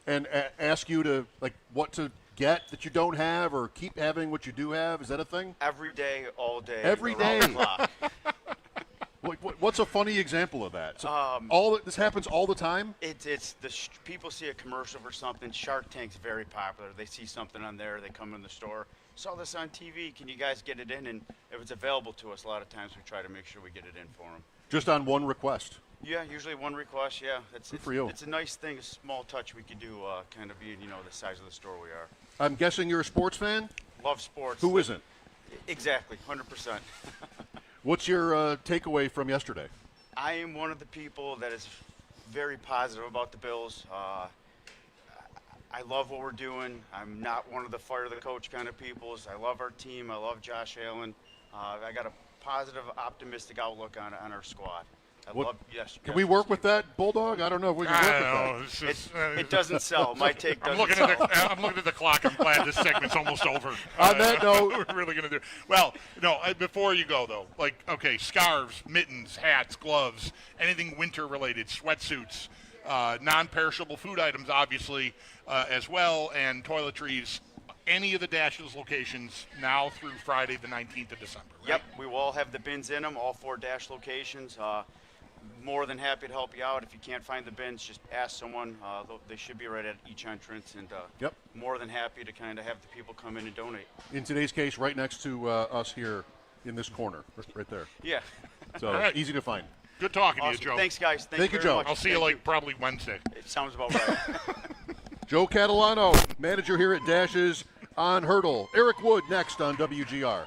and ask you to, what to get that you don't have or keep having what you do have? Is that a thing? Every day, all day. Every day. Around the clock. What's a funny example of that? This happens all the time? It's people see a commercial for something. Shark Tank's very popular. They see something on there. They come in the store. Saw this on TV. Can you guys get it in? And if it's available to us, a lot of times we try to make sure we get it in for them. Just on one request? Yeah, usually one request, yeah. Good for you. It's a nice thing, a small touch we could do, kind of being, the size of the store we are. I'm guessing you're a sports fan? Love sports. Who isn't? Exactly, 100%. What's your takeaway from yesterday? I am one of the people that is very positive about the Bills. I love what we're doing. I'm not one of the fire the coach kind of people. I love our team. I love Josh Allen. I got a positive, optimistic outlook on our squad. Can we work with that, Bulldog? I don't know if we can work with that. It doesn't sell. My take doesn't I'm looking at the clock. I'm glad this segment's almost over. On that note. We're really going to do. Well, no, before you go, though, scarves, mittens, hats, gloves, anything winter-related, sweatsuits, non-perishable food items, obviously, as well, and toiletries. Any of the Dash's locations now through Friday the 19th of December, right? Yep, we will all have the bins in them, all 4 Dash locations. more than happy to help you out. If you can't find the bins, just ask someone. They should be right at each entrance, and more than happy to kind of have the people come in and donate. In today's case, right next to us here in this corner, right there. Yeah. So right. easy to find. Good talking Awesome. to you, Joe. Thanks, guys. Thank you, very Joe. much. I'll see you Thank probably Wednesday. It sounds about right. Joe Catalano, manager here at Dashes on Hurdle. Eric Wood next on WGR.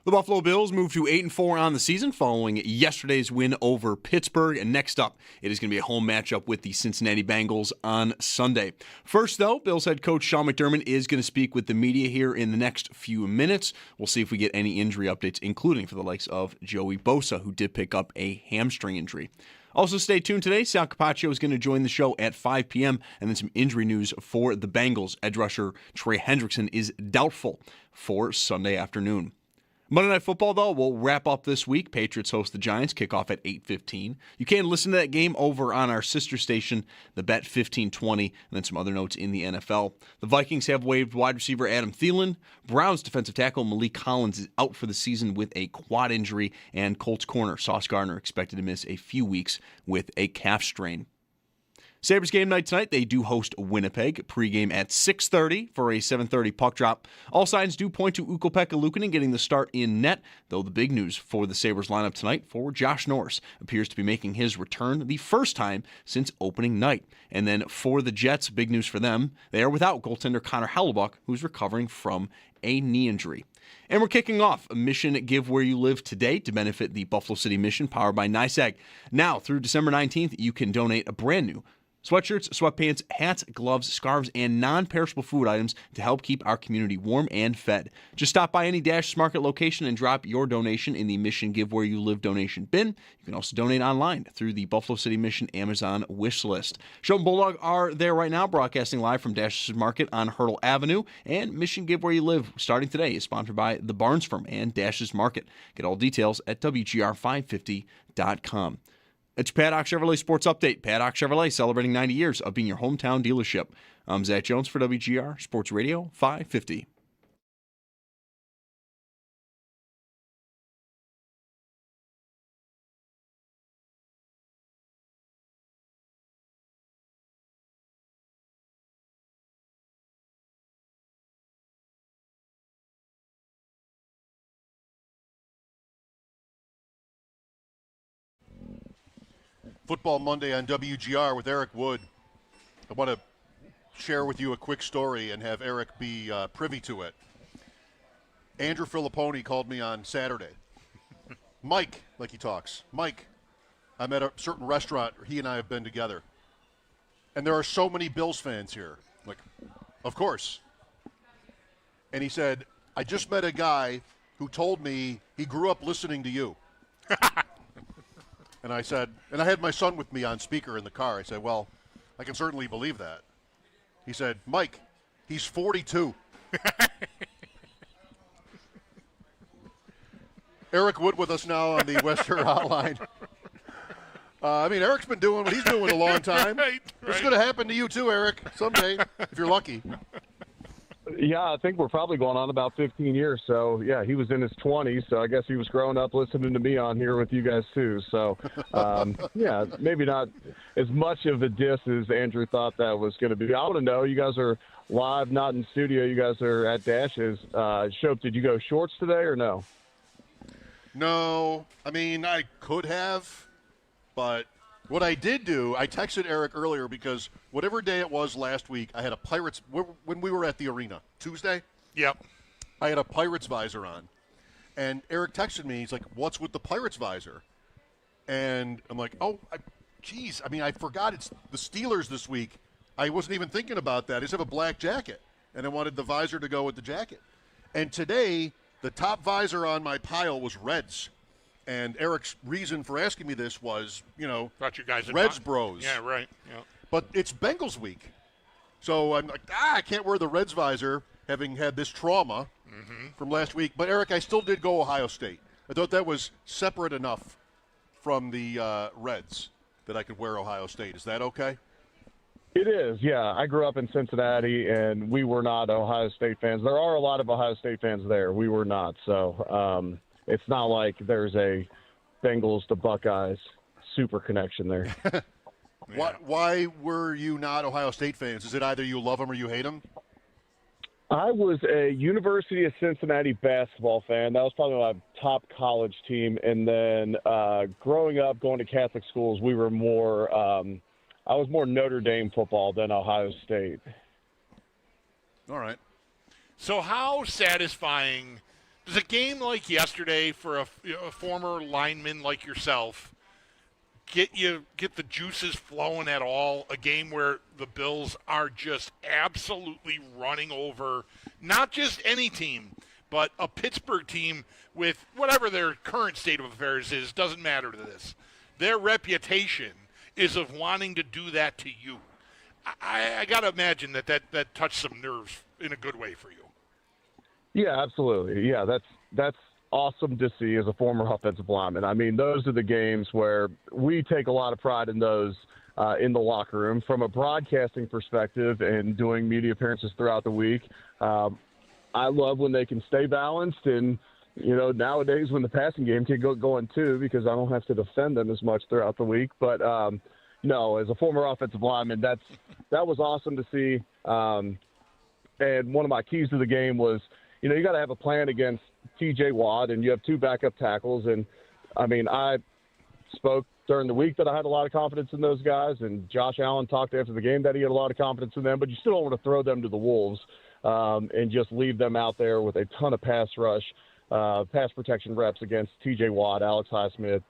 The Buffalo Bills move to 8-4 on the season following yesterday's win over Pittsburgh. And next up, it is going to be a home matchup with the Cincinnati Bengals on Sunday. First, though, Bills head coach Sean McDermott is going to speak with the media here in the next few minutes. We'll see if we get any injury updates, including for the likes of Joey Bosa, who did pick up a hamstring injury. Also, stay tuned today. Sal Capaccio is going to join the show at 5 p.m. And then some injury news for the Bengals. Edge rusher Trey Hendrickson is doubtful for Sunday afternoon. Monday Night Football, though, will wrap up this week. Patriots host the Giants, kickoff at 8:15. You can listen to that game over on our sister station, the Bet 1520, and then some other notes in the NFL. The Vikings have waived wide receiver Adam Thielen. Browns defensive tackle Malik Collins is out for the season with a quad injury, and Colts corner Sauce Gardner expected to miss a few weeks with a calf strain. Sabres game night tonight. They do host Winnipeg. Pregame at 6:30 for a 7:30 puck drop. All signs do point to Ukko-Pekka Luukkonen getting the start in net, though the big news for the Sabres lineup tonight for Josh Norris appears to be making his return the first time since opening night. And then for the Jets, big news for them, they are without goaltender Connor Hellebuyck, who's recovering from a knee injury. And we're kicking off a Mission Give Where You Live today to benefit the Buffalo City Mission powered by NYSEG. Now, through December 19th, you can donate a brand new sweatshirts, sweatpants, hats, gloves, scarves, and non-perishable food items to help keep our community warm and fed. Just stop by any Dash Market location and drop your donation in the Mission Give Where You Live donation bin. You can also donate online through the Buffalo City Mission Amazon wish list. Schopp and Bulldog are there right now, broadcasting live from Dash Market on Hurdle Avenue. And Mission Give Where You Live, starting today, is sponsored by the Barnes Firm and Dash's Market. Get all details at WGR550.com. It's your Paddock Chevrolet Sports Update. Paddock Chevrolet celebrating 90 years of being your hometown dealership. I'm Zach Jones for WGR Sports Radio 550. Football Monday on WGR with Eric Wood. I want to share with you a quick story and have Eric be privy to it. Andrew Filipponi called me on Saturday. Mike, like he talks. Mike, I'm at a certain restaurant. He and I have been together. And there are so many Bills fans here. I'm like, of course. And he said, I just met a guy who told me he grew up listening to you. And I said, and I had my son with me on speaker in the car. I said, well, I can certainly believe that. He said, Mike, he's 42. Eric Wood with us now on the Western Hotline. Eric's been doing what he's doing a long time. Right. This is going to happen to you too, Eric, someday, if you're lucky. Yeah, I think we're probably going on about 15 years. So, yeah, he was in his 20s, so I guess he was growing up listening to me on here with you guys too. So, yeah, maybe not as much of a diss as Andrew thought that was going to be. I want to know, you guys are live, not in studio. You guys are at Dashes. Schopp, did you go shorts today or no? No. I could have, but what I did do, I texted Eric earlier because whatever day it was last week, I had a Pirates, when we were at the arena, Tuesday? Yep. I had a Pirates visor on. And Eric texted me, he's like, what's with the Pirates visor? And I'm like, I forgot it's the Steelers this week. I wasn't even thinking about that. I just have a black jacket. And I wanted the visor to go with the jacket. And today, the top visor on my pile was Reds. And Eric's reason for asking me this was, brought you guys Reds bros. Yeah, right. Yeah. But it's Bengals week. So I'm like, I can't wear the Reds visor having had this trauma from last week. But, Eric, I still did go Ohio State. I thought that was separate enough from the Reds that I could wear Ohio State. Is that okay? It is, yeah. I grew up in Cincinnati, and we were not Ohio State fans. There are a lot of Ohio State fans there. We were not. So it's not like there's a Bengals to Buckeyes super connection there. Yeah. Why were you not Ohio State fans? Is it either you love them or you hate them? I was a University of Cincinnati basketball fan. That was probably my top college team. And then growing up, going to Catholic schools, we were more I was more Notre Dame football than Ohio State. All right. So how satisfying Does a game like yesterday for a former lineman like yourself get the juices flowing at all? A game where the Bills are just absolutely running over not just any team, but a Pittsburgh team with whatever their current state of affairs is, doesn't matter to this. Their reputation is of wanting to do that to you. I got to imagine that touched some nerves in a good way for you. Yeah, absolutely. Yeah, that's awesome to see as a former offensive lineman. I mean, those are the games where we take a lot of pride in those in the locker room. From a broadcasting perspective and doing media appearances throughout the week, I love when they can stay balanced. And, nowadays when the passing game can go going too, because I don't have to defend them as much throughout the week. But, no, as a former offensive lineman, that was awesome to see. And one of my keys to the game was, you got to have a plan against TJ Watt, and you have two backup tackles. And, I mean, I spoke during the week that I had a lot of confidence in those guys, and Josh Allen talked after the game that he had a lot of confidence in them, but you still don't want to throw them to the wolves and just leave them out there with a ton of pass protection reps against TJ Watt, Alex Highsmith,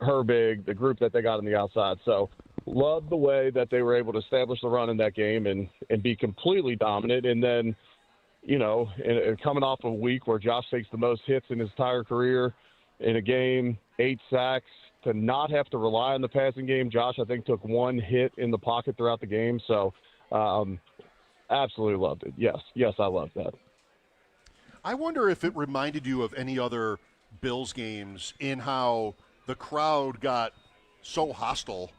Herbig, the group that they got on the outside. So love the way that they were able to establish the run in that game and be completely dominant. And then, coming off a week where Josh takes the most hits in his entire career in a game, 8 sacks, to not have to rely on the passing game. Josh, I think, took 1 hit in the pocket throughout the game. So absolutely loved it. Yes, I loved that. I wonder if it reminded you of any other Bills games in how the crowd got so hostile,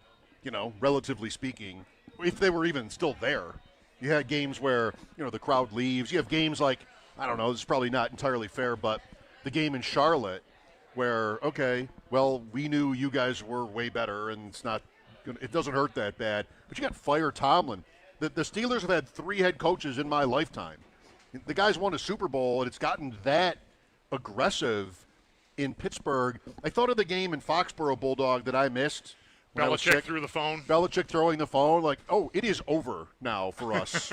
relatively speaking, if they were even still there. You had games where, the crowd leaves. You have games like, I don't know, this is probably not entirely fair, but the game in Charlotte where, okay, well, we knew you guys were way better and it doesn't hurt that bad. But you got Fire Tomlin. The Steelers have had 3 head coaches in my lifetime. The guy's won a Super Bowl, and it's gotten that aggressive in Pittsburgh. I thought of the game in Foxborough, Bulldog, that I missed. Belichick threw the phone. Belichick throwing the phone, like, oh, it is over now for us.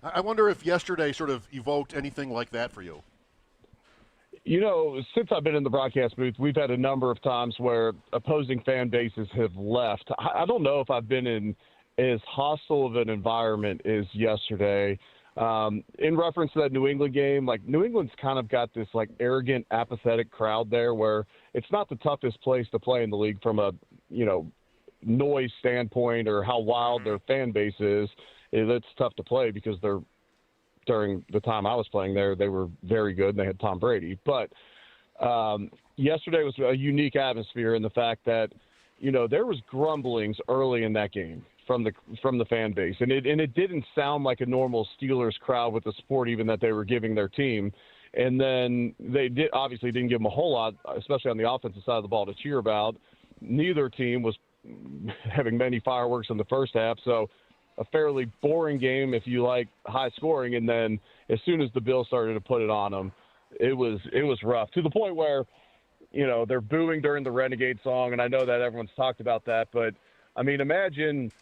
I wonder if yesterday sort of evoked anything like that for you. Since I've been in the broadcast booth, we've had a number of times where opposing fan bases have left. I don't know if I've been in as hostile of an environment as yesterday. In reference to that New England game, like, New England's kind of got this, like, arrogant, apathetic crowd there where it's not the toughest place to play in the league from a, noise standpoint or how wild their fan base is. It's tough to play because during the time I was playing there, they were very good and they had Tom Brady. But yesterday was a unique atmosphere in the fact that, there was grumblings early in that game from the fan base. And it didn't sound like a normal Steelers crowd with the support even that they were giving their team. And then they obviously didn't give them a whole lot, especially on the offensive side of the ball, to cheer about. Neither team was having many fireworks in the first half, so a fairly boring game if you like high scoring. And then as soon as the Bills started to put it on them, it was rough, to the point where, they're booing during the Renegade song, and I know that everyone's talked about that, but, I mean, imagine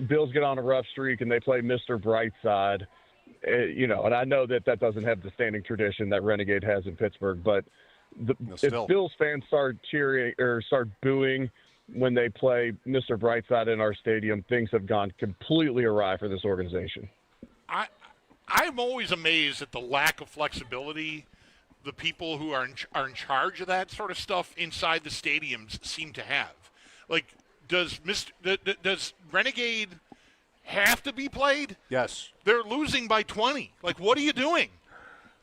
Bills get on a rough streak and they play Mr. Brightside, and I know that doesn't have the standing tradition that Renegade has in Pittsburgh, but if Bills fans start cheering or start booing when they play Mr. Brightside in our stadium, things have gone completely awry for this organization. I'm always amazed at the lack of flexibility the people who are in charge of that sort of stuff inside the stadiums seem to have. Like, does Renegade have to be played? Yes. They're losing by 20. Like, what are you doing?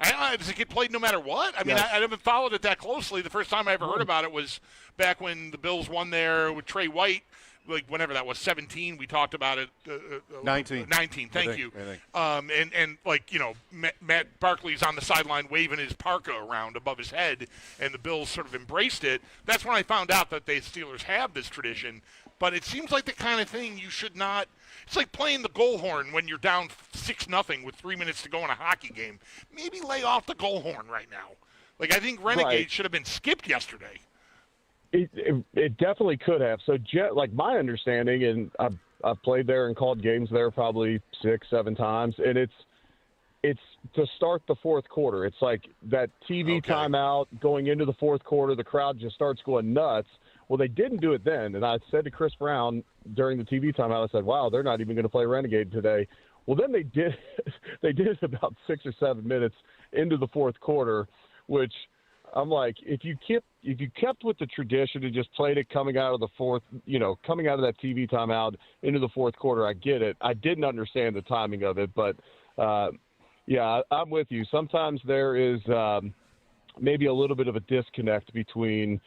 Does it get played no matter what? I mean, yes. I haven't followed it that closely. The first time I ever heard about it was back when the Bills won there with Trey White, like whenever that was, 17. We talked about it. 19. 19, thank you. I think. And like, Matt Barkley's on the sideline waving his parka around above his head, and the Bills sort of embraced it. That's when I found out that the Steelers have this tradition. But it seems like the kind of thing you should not – it's like playing the goal horn when you're down 6-0 with 3 minutes to go in a hockey game. Maybe lay off the goal horn right now. Like, I think Renegade should have been skipped yesterday. It definitely could have. So, like, my understanding, and I've played there and called games there probably 6-7 times, and it's to start the fourth quarter. It's like that TV timeout going into the fourth quarter. The crowd just starts going nuts. Well, they didn't do it then. And I said to Chris Brown during the TV timeout, I said, wow, they're not even going to play Renegade today. Well, then they did. They did it about 6 or 7 minutes into the fourth quarter, which I'm like, if you kept with the tradition and just played it coming out of the fourth, coming out of that TV timeout into the fourth quarter, I get it. I didn't understand the timing of it, but yeah, I'm with you. Sometimes there is maybe a little bit of a disconnect between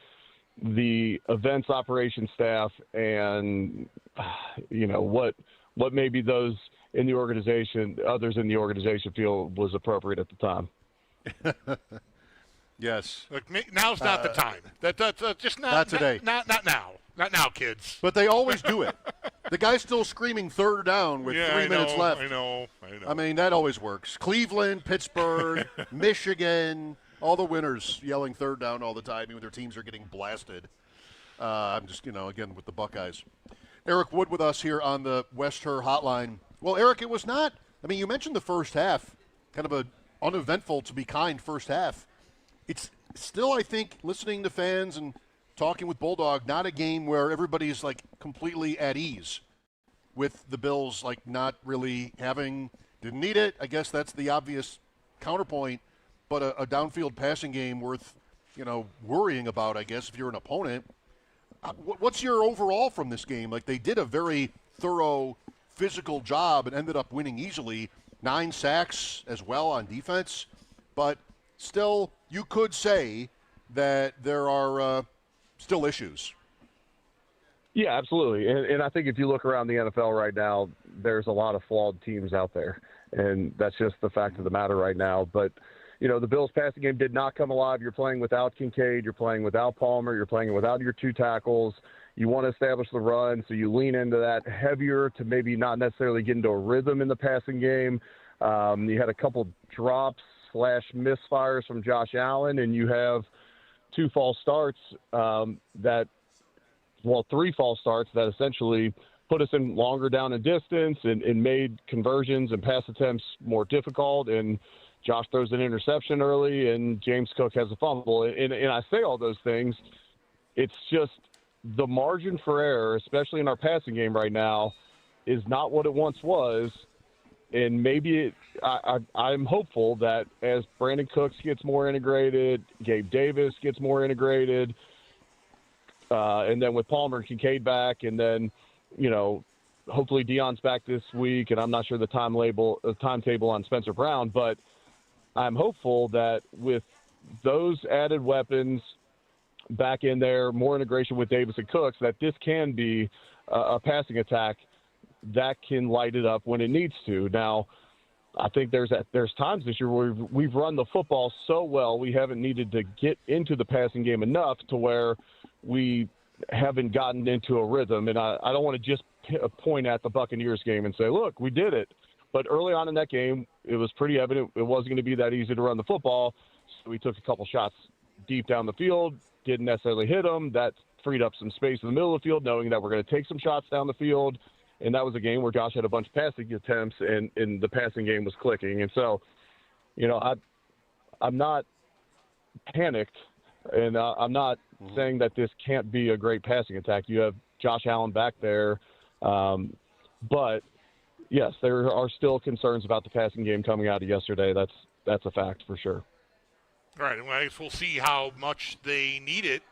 the events operation staff and what maybe those in the organization, others in the organization feel was appropriate at the time. Yes. Look, now's not the time. That's just not today. Not now. Not now, kids. But they always do it. The guy's still screaming third down with 3 minutes left. I know. I mean, that always works. Cleveland, Pittsburgh, Michigan, all the winners yelling third down all the time, even when their teams are getting blasted. I'm just, again, with the Buckeyes. Eric Wood with us here on the West Her Hotline. Well, Eric, it was not. I mean, you mentioned the first half, kind of a uneventful, to be kind, first half. It's still, I think, listening to fans and talking with Bulldog, not a game where everybody's, like, completely at ease with the Bills, like, not really didn't need it. I guess that's the obvious counterpoint. But a downfield passing game worth, worrying about, I guess, if you're an opponent. What's your overall from this game? Like, they did a very thorough physical job and ended up winning easily. 9 sacks as well on defense. But still, you could say that there are still issues. Yeah, absolutely. And I think if you look around the NFL right now, there's a lot of flawed teams out there. And that's just the fact of the matter right now. But, the Bills passing game did not come alive. You're playing without Kincaid. You're playing without Palmer. You're playing without your 2 tackles. You want to establish the run, so you lean into that heavier to maybe not necessarily get into a rhythm in the passing game. You had a couple drops / misfires from Josh Allen, and you have 2 false starts 3 false starts that essentially put us in longer down and distance and made conversions and pass attempts more difficult. And Josh throws an interception early, and James Cook has a fumble. And I say all those things. It's just the margin for error, especially in our passing game right now, is not what it once was. And maybe I'm hopeful that as Brandon Cooks gets more integrated, Gabe Davis gets more integrated, and then with Palmer and Kincaid back, and then, hopefully Deion's back this week, and I'm not sure the timetable on Spencer Brown, but I'm hopeful that with those added weapons back in there, more integration with Davis and Cooks, that this can be a passing attack that can light it up when it needs to. Now, I think there's times this year where we've run the football so well, we haven't needed to get into the passing game enough to where we haven't gotten into a rhythm. And I don't want to just point at the Buccaneers game and say, look, we did it. But early on in that game, it was pretty evident it wasn't going to be that easy to run the football. So we took a couple shots deep down the field, didn't necessarily hit them. That freed up some space in the middle of the field, knowing that we're going to take some shots down the field. And that was a game where Josh had a bunch of passing attempts, and the passing game was clicking. And so, I'm not panicked, and I'm not saying that this can't be a great passing attack. You have Josh Allen back there. But, yes, there are still concerns about the passing game coming out of yesterday. That's a fact for sure. All right, well, I guess we'll see how much they need it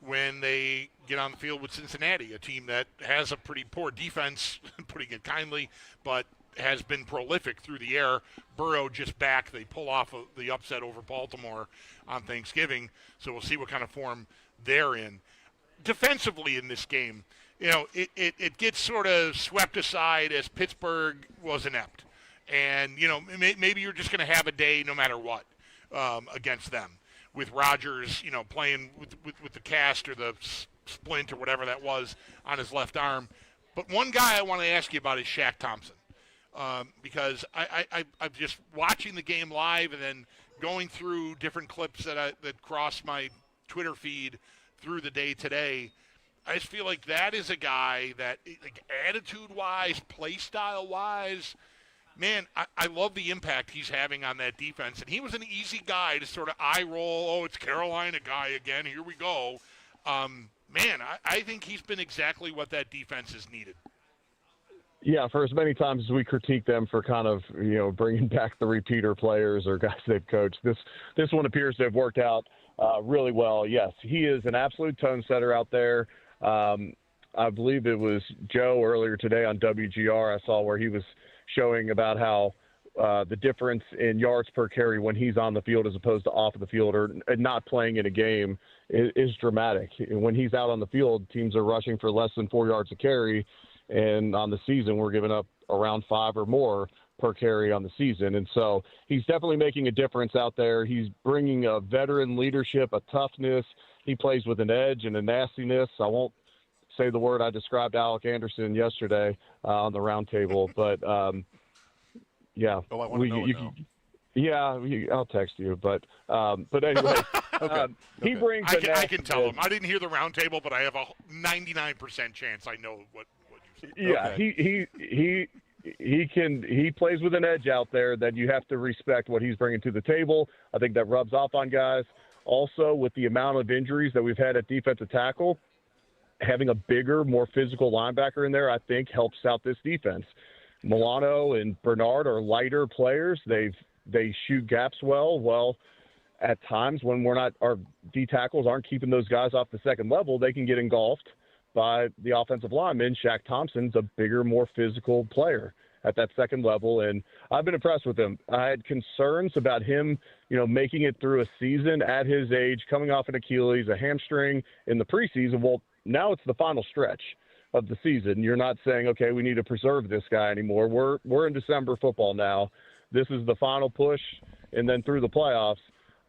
when they get on the field with Cincinnati, a team that has a pretty poor defense, putting it kindly, but has been prolific through the air. Burrow just back. They pull off the upset over Baltimore on Thanksgiving, so we'll see what kind of form they're in. Defensively in this game, it gets sort of swept aside as Pittsburgh was inept. And, maybe you're just going to have a day no matter what against them, with Rodgers, playing with the cast or the splint or whatever that was on his left arm. But one guy I want to ask you about is Shaq Thompson, because I'm just watching the game live and then going through different clips that cross my Twitter feed through the day today. I just feel like that is a guy that, like, attitude-wise, play style-wise, man, I love the impact he's having on that defense. And he was an easy guy to sort of eye roll. Oh, it's Carolina guy again. Here we go. Man, I think he's been exactly what that defense has needed. Yeah, for as many times as we critique them for kind of, bringing back the repeater players or guys they've coached, this one appears to have worked out really well. Yes, he is an absolute tone setter out there. I believe it was Joe earlier today on WGR I saw where he was showing about how the difference in yards per carry when he's on the field as opposed to off of the field or not playing in a game is dramatic. When he's out on the field, teams are rushing for less than 4 yards a carry, and on the season we're giving up around 5 or more per carry on the season. And so he's definitely making a difference out there. He's bringing a veteran leadership, a toughness. He plays with an edge and a nastiness. I won't say the word I described Alec Anderson yesterday on the roundtable, but yeah. Oh, I want to know it now. Yeah, I'll text you, but anyway, Okay. He brings. I can tell him. I didn't hear the roundtable, but I have a 99% chance I know what you said. Yeah, Okay. he plays with an edge out there that you have to respect what he's bringing to the table. I think that rubs off on guys. Also, with the amount of injuries that we've had at defensive tackle, having a bigger, more physical linebacker in there, I think, helps out this defense. Milano and Bernard are lighter players. They shoot gaps well. Well, at times when our D tackles aren't keeping those guys off the second level, they can get engulfed by the offensive lineman. Shaq Thompson's a bigger, more physical player at that second level, and I've been impressed with him. I had concerns about him, making it through a season at his age, coming off an Achilles, a hamstring in the preseason. Well, now it's the final stretch of the season. You're not saying, okay, we need to preserve this guy anymore. We're in December football now. This is the final push, and then through the playoffs,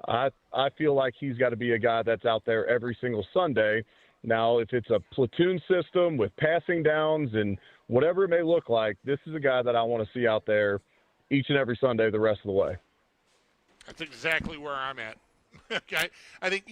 I feel like he's got to be a guy that's out there every single Sunday. Now, if it's a platoon system with passing downs and whatever it may look like, this is a guy that I want to see out there each and every Sunday the rest of the way. That's exactly where I'm at. Okay, I think,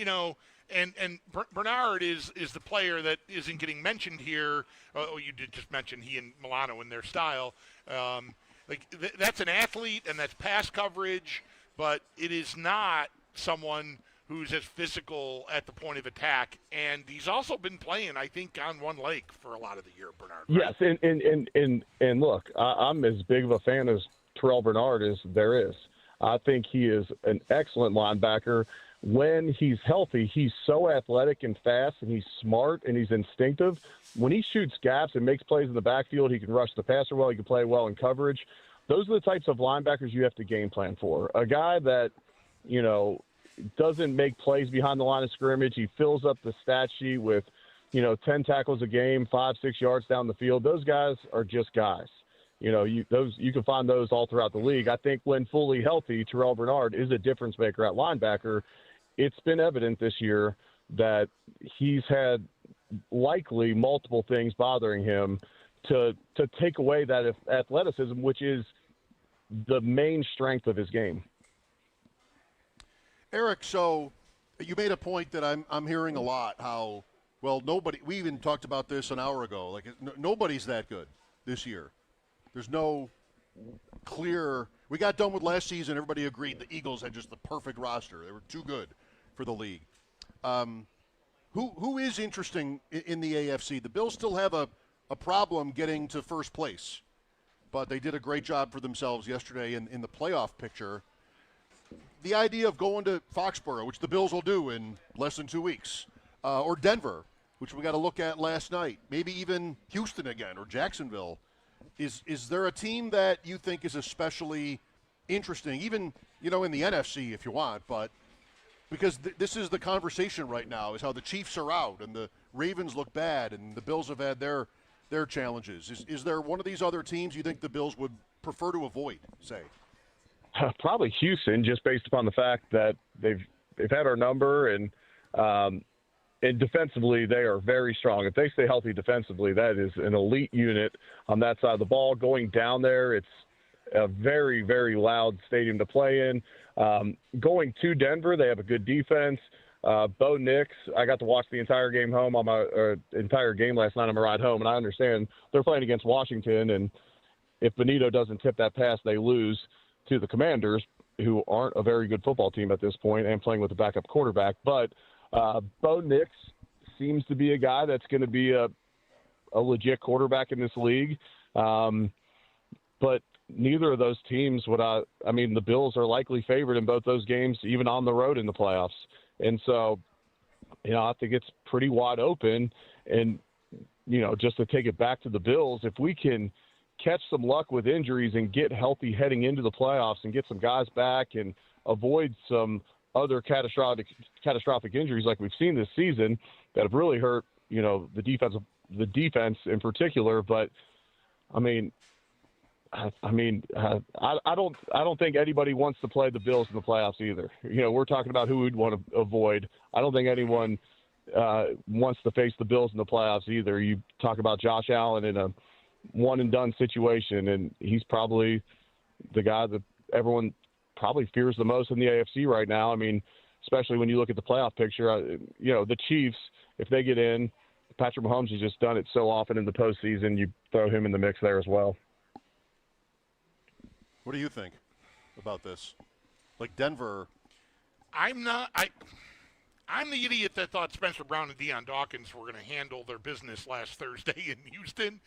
and Bernard is the player that isn't getting mentioned here. Oh, you did just mention he and Milano in their style. That's an athlete, and that's pass coverage, but it is not someone who's as physical at the point of attack. And he's also been playing, I think, on one leg for a lot of the year, Bernard. Right? Yes, and look, I'm as big of a fan as Terrell Bernard as there is. I think he is an excellent linebacker. When he's healthy, he's so athletic and fast, and he's smart, and he's instinctive. When he shoots gaps and makes plays in the backfield, he can rush the passer well, he can play well in coverage. Those are the types of linebackers you have to game plan for. A guy that, doesn't make plays behind the line of scrimmage. He fills up the stat sheet with, 10 tackles a game, 5-6 yards down the field. Those guys are just guys. You can find those all throughout the league. I think when fully healthy, Terrell Bernard is a difference maker at linebacker. It's been evident this year that he's had likely multiple things bothering him to take away that athleticism, which is the main strength of his game. Eric, so you made a point that I'm hearing a lot, how, nobody – we even talked about this an hour ago. Nobody's that good this year. There's no clear – we got done with last season. Everybody agreed the Eagles had just the perfect roster. They were too good for the league. Who is interesting in the AFC? The Bills still have a problem getting to first place, but they did a great job for themselves yesterday in the playoff picture. The idea of going to Foxborough, which the Bills will do in less than 2 weeks, or Denver, which we got to look at last night, maybe even Houston again or Jacksonville. Is there a team that you think is especially interesting, even, in the NFC if you want, but because this is the conversation right now, is how the Chiefs are out and the Ravens look bad and the Bills have had their challenges. Is there one of these other teams you think the Bills would prefer to avoid, say? Probably Houston, just based upon the fact that they've had our number, and defensively they are very strong. If they stay healthy defensively, that is an elite unit on that side of the ball. Going down there, it's a very, very loud stadium to play in. Going to Denver, they have a good defense. Bo Nix, I got to watch the entire game entire game last night on my ride home, and I understand they're playing against Washington, and if Benito doesn't tip that pass, they lose to the Commanders, who aren't a very good football team at this point and playing with a backup quarterback. But Bo Nix seems to be a guy that's going to be a legit quarterback in this league. But neither of those teams the Bills are likely favored in both those games, even on the road in the playoffs. And so, I think it's pretty wide open. And, just to take it back to the Bills, if we can catch some luck with injuries and get healthy heading into the playoffs and get some guys back and avoid some other catastrophic injuries like we've seen this season that have really hurt, the defense in particular. But I don't think anybody wants to play the Bills in the playoffs either. We're talking about who we'd want to avoid. I don't think anyone wants to face the Bills in the playoffs either. You talk about Josh Allen in a one-and-done situation, and he's probably the guy that everyone probably fears the most in the AFC right now. I mean, especially when you look at the playoff picture, the Chiefs, if they get in, Patrick Mahomes has just done it so often in the postseason, you throw him in the mix there as well. What do you think about this? Like Denver. I'm the idiot that thought Spencer Brown and Deion Dawkins were going to handle their business last Thursday in Houston.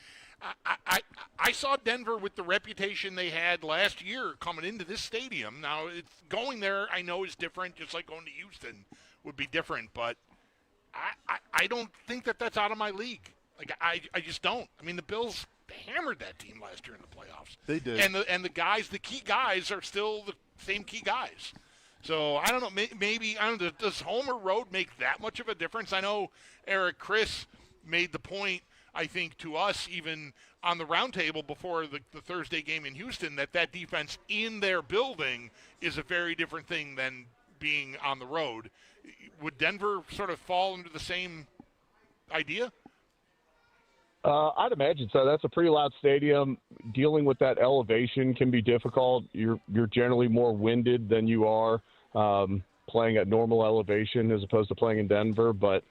I saw Denver with the reputation they had last year coming into this stadium. Now, going there I know is different, just like going to Houston would be different, but I don't think that's out of my league. Like, I just don't. I mean, the Bills hammered that team last year in the playoffs. They did. And the key guys are still the same key guys. So, I don't know, maybe, does home or road make that much of a difference? I know Eric Chris made the point, I think, to us even on the roundtable before the Thursday game in Houston, that defense in their building is a very different thing than being on the road. Would Denver sort of fall into the same idea? I'd imagine so. That's a pretty loud stadium. Dealing with that elevation can be difficult. You're generally more winded than you are playing at normal elevation as opposed to playing in Denver. But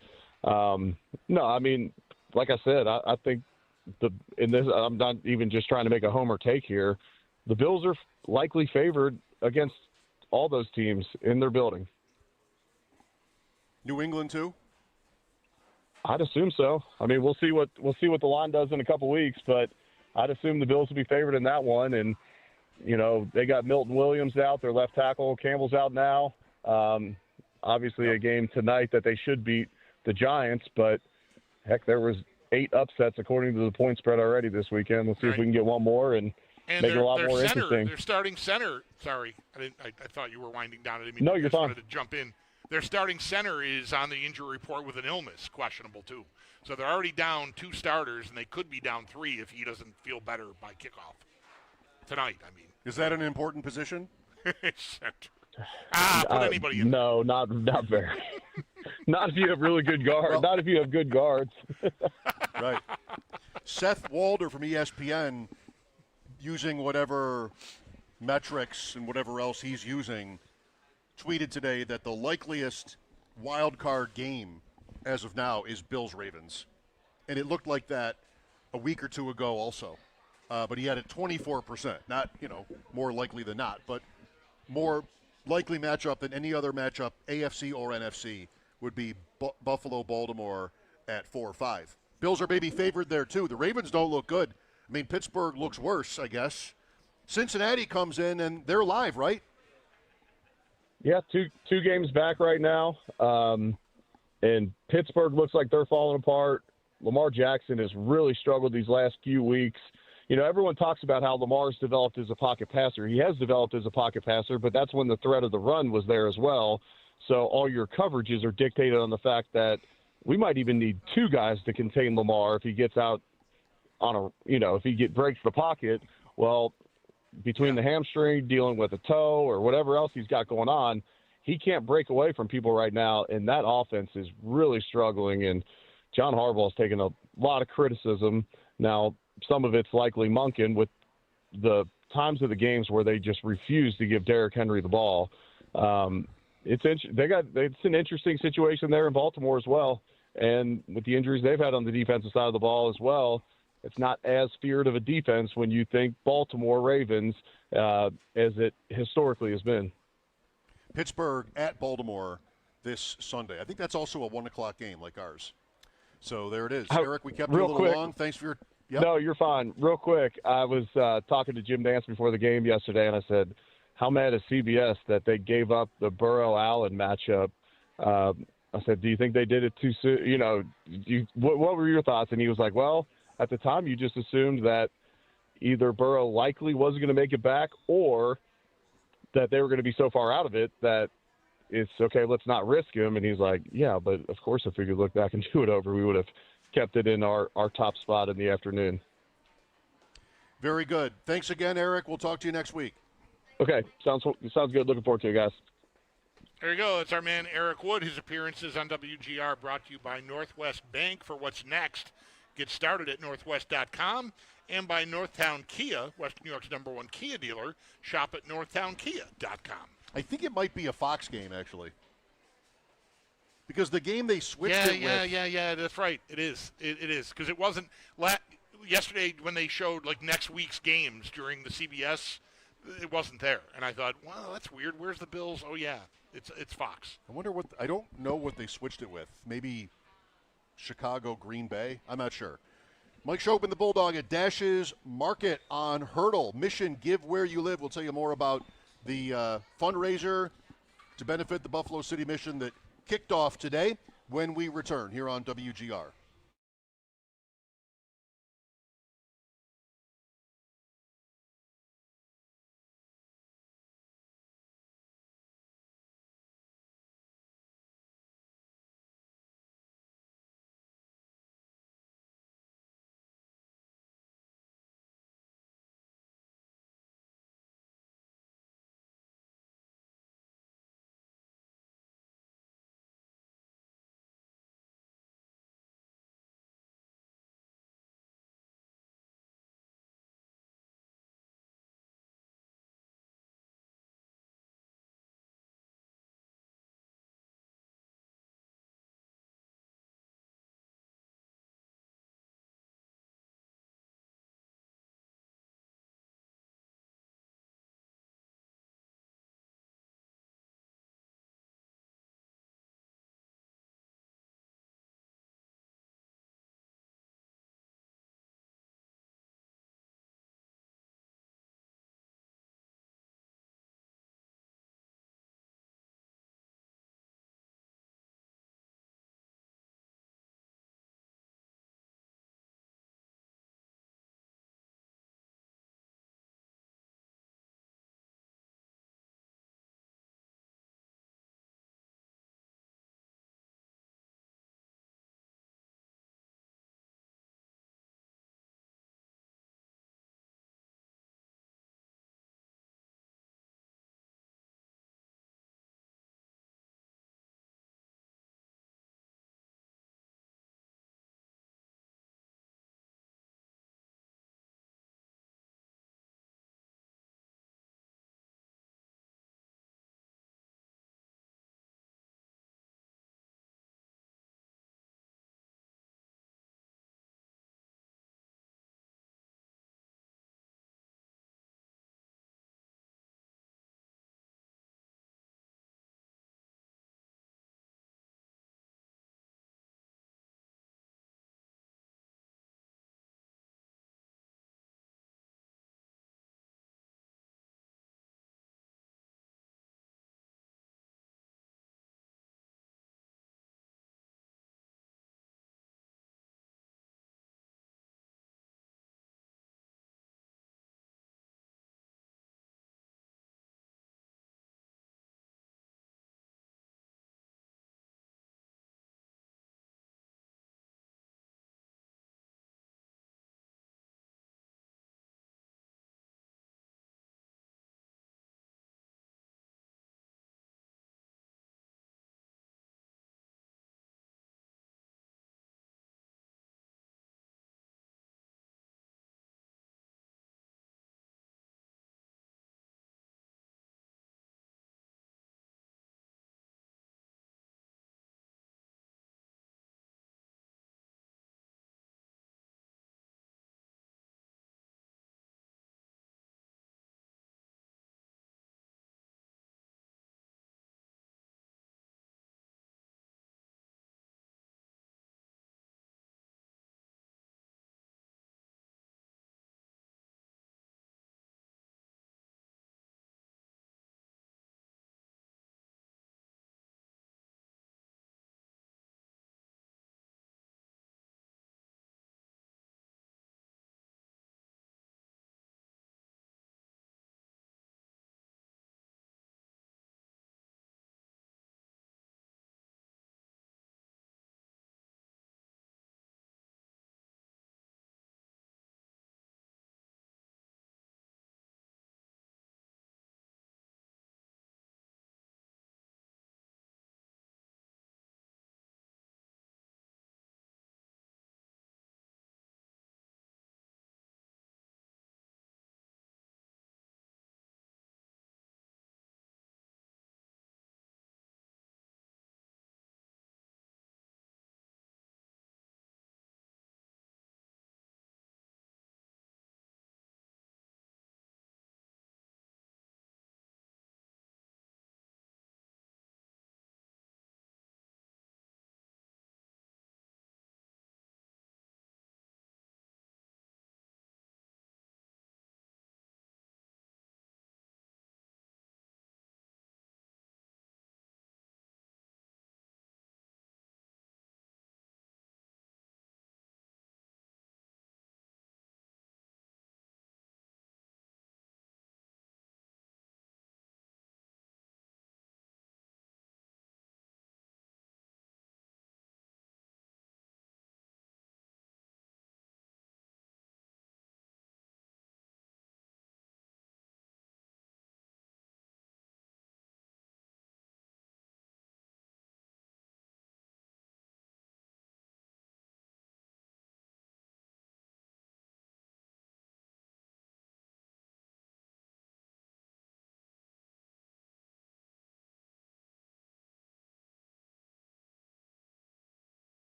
no, I mean, like I said, I think I'm not even just trying to make a homer take here. The Bills are likely favored against all those teams in their building. New England too? I'd assume so. I mean, we'll see what the line does in a couple weeks, but I'd assume the Bills will be favored in that one. And they got Milton Williams out, their left tackle. Campbell's out now. Obviously, a game tonight that they should beat the Giants, but heck, there was 8 upsets according to the point spread already this weekend. Let's see if we can get one more and make it a lot more interesting. Their starting center. Sorry, I thought you were winding down. I didn't mean no, you're fine. To jump in. Their starting center is on the injury report with an illness, questionable too. So they're already down 2 starters, and they could be down 3 if he doesn't feel better by kickoff tonight. I mean, is that an important position? Center. Put anybody in. No, not very. Not if you have really good guards. Well, not if you have good guards. Right. Seth Walder from ESPN, using whatever metrics and whatever else he's using, tweeted today that the likeliest wild card game as of now is Bills-Ravens. And it looked like that a week or 2 ago also. But he had it 24%. Not, more likely than not, but more likely matchup than any other matchup, AFC or NFC, would be Buffalo-Baltimore at 4-5. Bills are maybe favored there too. The Ravens don't look good. I mean, Pittsburgh looks worse, I guess. Cincinnati comes in, and they're live, right? Yeah, two games back right now. And Pittsburgh looks like they're falling apart. Lamar Jackson has really struggled these last few weeks. Everyone talks about how Lamar's developed as a pocket passer. He has developed as a pocket passer, but that's when the threat of the run was there as well. So all your coverages are dictated on the fact that we might even need 2 guys to contain Lamar if he gets out on if he breaks the pocket. Well, between the hamstring, dealing with a toe, or whatever else he's got going on, he can't break away from people right now, and that offense is really struggling. And John Harbaugh's taken a lot of criticism. Now, some of it's likely Monken with the times of the games where they just refuse to give Derrick Henry the ball. It's an interesting situation there in Baltimore as well. And with the injuries they've had on the defensive side of the ball as well, it's not as feared of a defense when you think Baltimore Ravens as it historically has been. Pittsburgh at Baltimore this Sunday. I think that's also a 1 o'clock game like ours. So there it is. Eric, we kept you a little long. Thanks for your – No, you're fine. Real quick, I was talking to Jim Nance before the game yesterday, and I said, how mad is CBS that they gave up the Burrow-Allen matchup? I said, do you think they did it too soon? You know, what were your thoughts? And he was like, well, at the time you just assumed that either Burrow likely wasn't going to make it back or that they were going to be so far out of it that it's okay, let's not risk him. And he's like, yeah, but of course if we could look back and do it over, we would have kept it in our top spot in the afternoon. Very good. Thanks again, Eric. We'll talk to you next week. Okay, sounds good. Looking forward to it, guys. There you go. It's our man Eric Wood. His appearances on WGR brought to you by Northwest Bank. For what's next, get started at northwest.com, and by Northtown Kia, West New York's #1 Kia dealer. Shop at northtownkia.com. I think it might be a Fox game, actually. Because the game they switched it with. Yeah, that's right. It is. It is. Because it wasn't yesterday when they showed like next week's games during the CBS, it wasn't there. And I thought, wow, that's weird. Where's the Bills? Oh, yeah. It's Fox. I wonder I don't know what they switched it with. Maybe Chicago, Green Bay? I'm not sure. Mike Schopp and the Bulldog at Dash's Market on Hurdle. Mission Give Where You Live. We'll tell you more about the fundraiser to benefit the Buffalo City Mission that kicked off today when we return here on WGR.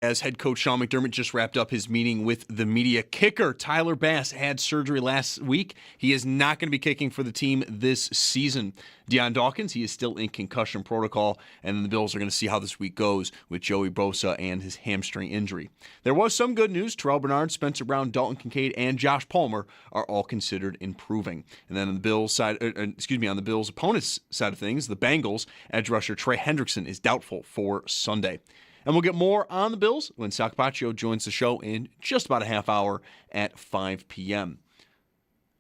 As head coach Sean McDermott just wrapped up his meeting with the media, kicker Tyler Bass had surgery last week. He is not going to be kicking for the team this season. Deion Dawkins, he is still in concussion protocol, and then the Bills are going to see how this week goes with Joey Bosa and his hamstring injury. There was some good news. Terrell Bernard, Spencer Brown, Dalton Kincaid, and Josh Palmer are all considered improving. And then on the Bills side, on the Bills' opponents' side of things, the Bengals edge rusher Trey Hendrickson is doubtful for Sunday. And we'll get more on the Bills when Sal Capaccio joins the show in just about a half hour at 5 p.m.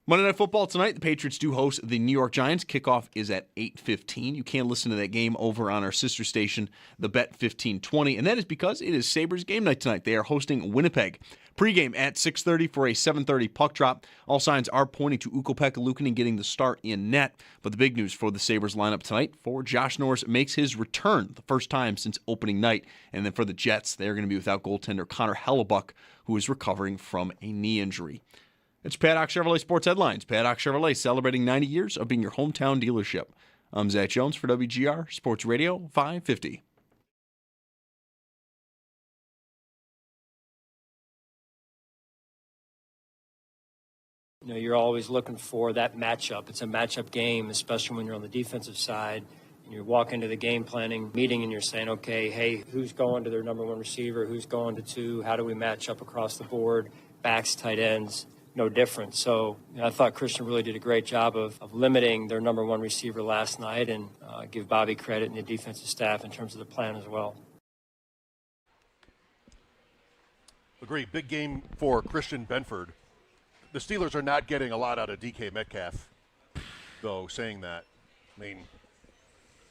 Monday Night Football tonight, the Patriots do host the New York Giants. Kickoff is at 8:15. You can listen to that game over on our sister station, the Bet 1520, and that is because it is Sabres game night tonight. They are hosting Winnipeg. Pre-game at 6:30 for a 7:30 puck drop. All signs are pointing to Ukko-Pekka Luukkonen getting the start in net, but the big news for the Sabres lineup tonight, for Josh Norris makes his return the first time since opening night, and then for the Jets, they're going to be without goaltender Connor Hellebuck, who is recovering from a knee injury. It's Paddock Chevrolet Sports Headlines. Paddock Chevrolet celebrating 90 years of being your hometown dealership. I'm Zach Jones for WGR Sports Radio 550. You know, you're always looking for that matchup. It's a matchup game, especially when you're on the defensive side. And you walk into the game planning meeting and you're saying, okay, hey, who's going to their number one receiver? Who's going to two? How do we match up across the board? Backs, tight ends. No different. So I thought Christian really did a great job of limiting their number one receiver last night, and give Bobby credit and the defensive staff in terms of the plan as well. Agree. Big game for Christian Benford. The Steelers are not getting a lot out of DK Metcalf, though, saying that. I mean,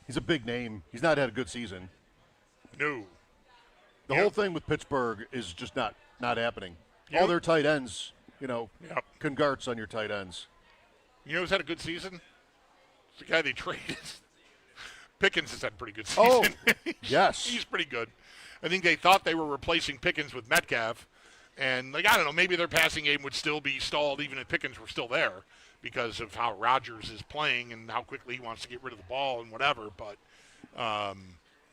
he's a big name. He's not had a good season. No. The whole thing with Pittsburgh is just not happening. All their tight ends, congrats on your tight ends. You know who's had a good season? It's the guy they traded. Pickens has had a pretty good season. Oh, yes. He's pretty good. I think they thought they were replacing Pickens with Metcalf. And, I don't know, maybe their passing game would still be stalled even if Pickens were still there because of how Rodgers is playing and how quickly he wants to get rid of the ball and whatever. But,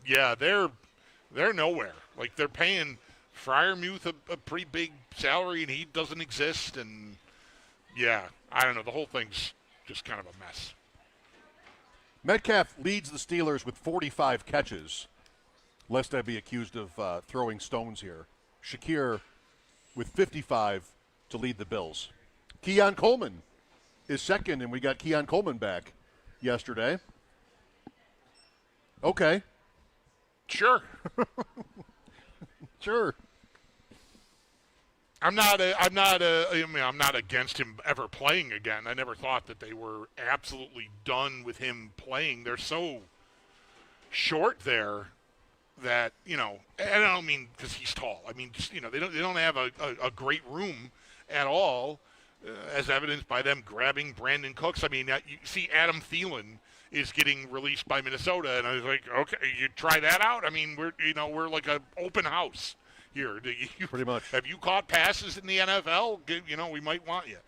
they're nowhere. Like, they're paying Freiermuth a pretty big salary, and he doesn't exist. And, I don't know. The whole thing's just kind of a mess. Metcalf leads the Steelers with 45 catches, lest I be accused of throwing stones here. Shakir with 55 to lead the Bills. Keon Coleman is second, and we got Keon Coleman back yesterday. Okay. Sure. Sure. I'm not against him ever playing again. I never thought that they were absolutely done with him playing. They're so short there that, and I don't mean because he's tall. I mean, just, they don't have a great room at all, as evidenced by them grabbing Brandon Cooks. I mean, you see Adam Thielen is getting released by Minnesota, and I was like, okay, you try that out? I mean, we're like an open house here. Pretty much. Have you caught passes in the NFL? We might want you.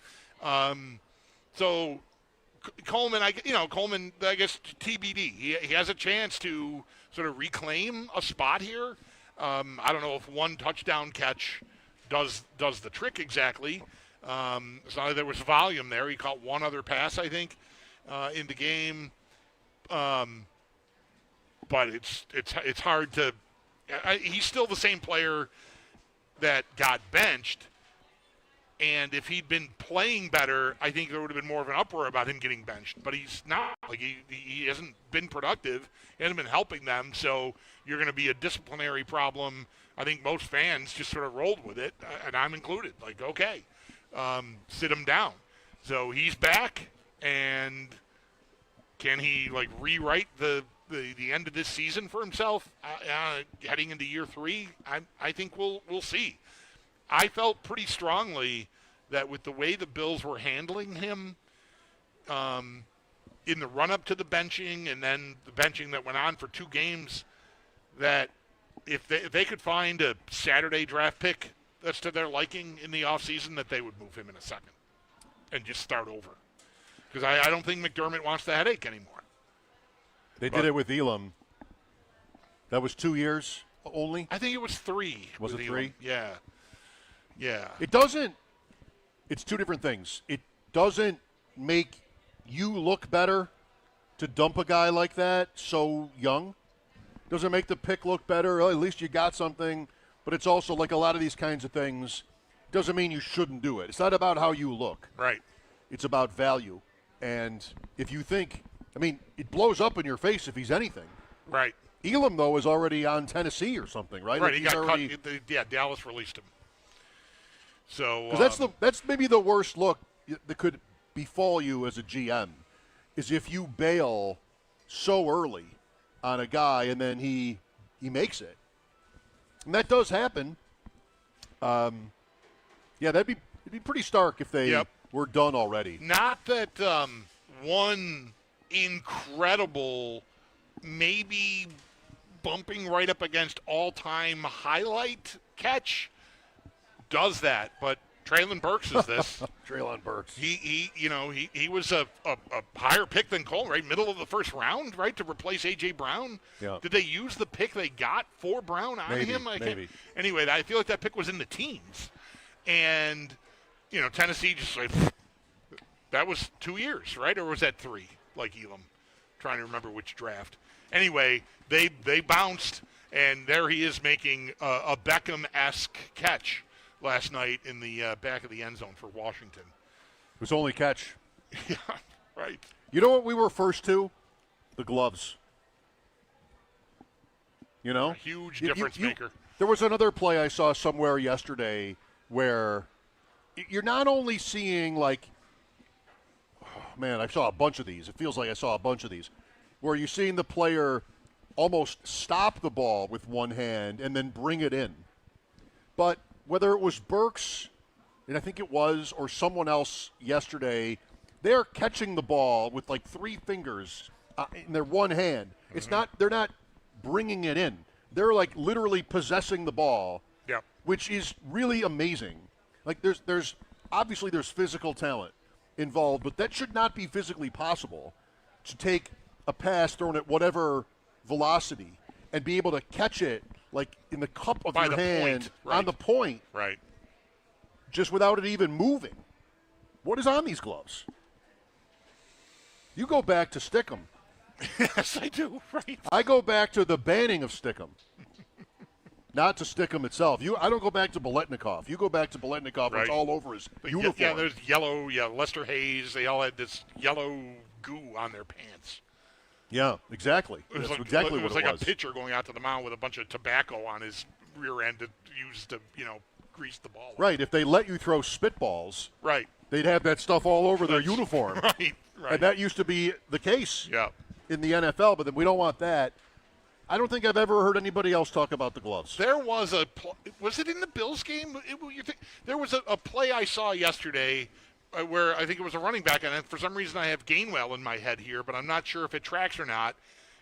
So Coleman, I guess TBD. He has a chance to sort of reclaim a spot here. I don't know if one touchdown catch does the trick exactly. So there was volume there. He caught one other pass, I think, in the game. But it's hard to. He's still the same player that got benched. And if he'd been playing better, I think there would have been more of an uproar about him getting benched. But he's not. Like he hasn't been productive. He hasn't been helping them. So you're going to be a disciplinary problem. I think most fans just sort of rolled with it, and I'm included. Like, okay, sit him down. So he's back, and can he rewrite the end of this season for himself heading into year 3? I think we'll see. I felt pretty strongly that with the way the Bills were handling him in the run-up to the benching and then the benching that went on for 2 games, that if they could find a Saturday draft pick that's to their liking in the offseason, that they would move him in a second and just start over. Because I don't think McDermott wants the headache anymore. They did it with Elam. That was 2 years. only? I think it was 3. Was it with 3? Elam. Yeah. Yeah. It doesn't. It's two different things. It doesn't make you look better to dump a guy like that so young. Doesn't make the pick look better. Oh, at least you got something. But it's also like a lot of these kinds of things. Doesn't mean you shouldn't do it. It's not about how you look. Right. It's about value. And if you think, I mean, it blows up in your face if he's anything. Right. Elam, though, is already on Tennessee or something, right? Right. Like He got already, cut. Yeah, Dallas released him. So because that's maybe the worst look that could befall you as a GM, is if you bail so early on a guy and then he makes it, and that does happen. Yeah, it'd be pretty stark if they were done already. Not that one incredible, maybe bumping right up against all-time highlight catch does that, but Traylon Burks is this. Traylon Burks. He was a higher pick than Cole, right? Middle of the first round, right, to replace A.J. Brown. Yeah. Did they use the pick they got for Brown on him? Maybe. Anyway, I feel like that pick was in the teens. And, Tennessee just like, that was 2 years, right? Or was that 3, like Elam? Trying to remember which draft. Anyway, they bounced, and there he is making a Beckham-esque catch last night in the back of the end zone for Washington. It was only catch. Yeah, right. You know what we were first to? The gloves. A huge difference maker. There was another play I saw somewhere yesterday where you're not only seeing I saw a bunch of these. It feels like I saw a bunch of these. Where you're seeing the player almost stop the ball with one hand and then bring it in. But whether it was Burks, and I think it was, or someone else yesterday, they're catching the ball with 3 fingers in their one hand. Mm-hmm. It's not, they're not bringing it in. They're literally possessing the ball, which is really amazing. There's obviously there's physical talent involved, but that should not be physically possible to take a pass thrown at whatever velocity and be able to catch it in the cup of your hand on the point, right? Just without it even moving. What is on these gloves? You go back to Stickum. Yes, I do. Right. I go back to the banning of Stickum, not to Stickum itself. I don't go back to Biletnikoff. You go back to Biletnikoff. Right. It's all over his uniform. Yeah, there's yellow. Yeah, Lester Hayes. They all had this yellow goo on their pants. Yeah, exactly. That's exactly what it was. It was like a pitcher going out to the mound with a bunch of tobacco on his rear end to use to, grease the ball. Right. If they let you throw spitballs, right, they'd have that stuff all over their uniform. Right. And that used to be the case in the NFL, but then we don't want that. I don't think I've ever heard anybody else talk about the gloves. There was was it in the Bills game? There was a play I saw yesterday where I think it was a running back, and for some reason I have Gainwell in my head here, but I'm not sure if it tracks or not,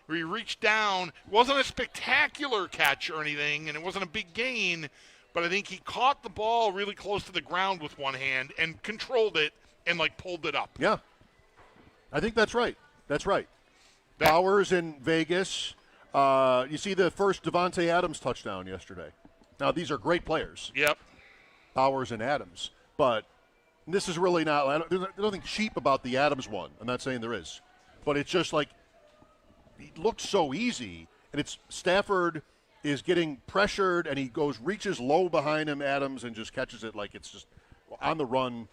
where he reached down. It wasn't a spectacular catch or anything, and it wasn't a big gain, but I think he caught the ball really close to the ground with one hand and controlled it and, pulled it up. Yeah. I think that's right. That's right. Powers in Vegas. You see the first Devontae Adams touchdown yesterday. Now, these are great players. Yep. Powers and Adams. But this is really not – there's nothing cheap about the Adams one. I'm not saying there is. But it's just it looks so easy. And it's Stafford is getting pressured, and he reaches low behind him, Adams, and just catches it like it's just on the run,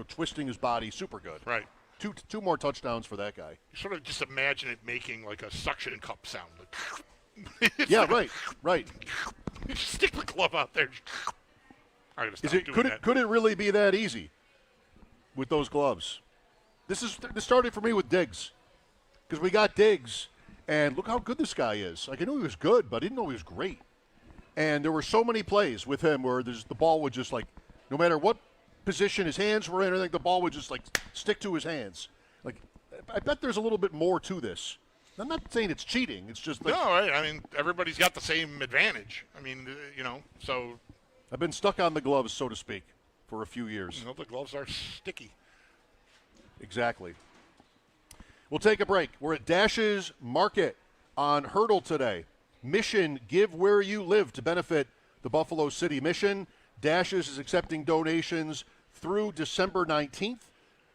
twisting his body. Super good. Right. Two more touchdowns for that guy. You sort of just imagine it making a suction cup sound. Yeah, right. You just stick the glove out there. Could it really be that easy with those gloves? This started for me with Diggs, because we got Diggs, and look how good this guy is. I knew he was good, but I didn't know he was great. And there were so many plays with him where the ball would just no matter what position his hands were in, I think the ball would just stick to his hands. I bet there's a little bit more to this. I'm not saying it's cheating. It's just no, right? I mean, everybody's got the same advantage. I mean, so I've been stuck on the gloves, so to speak, for a few years. The gloves are sticky. Exactly. We'll take a break. We're at Dash's Market on Hurdle today. Mission Give Where You Live to benefit the Buffalo City Mission. Dashes is accepting donations through December 19th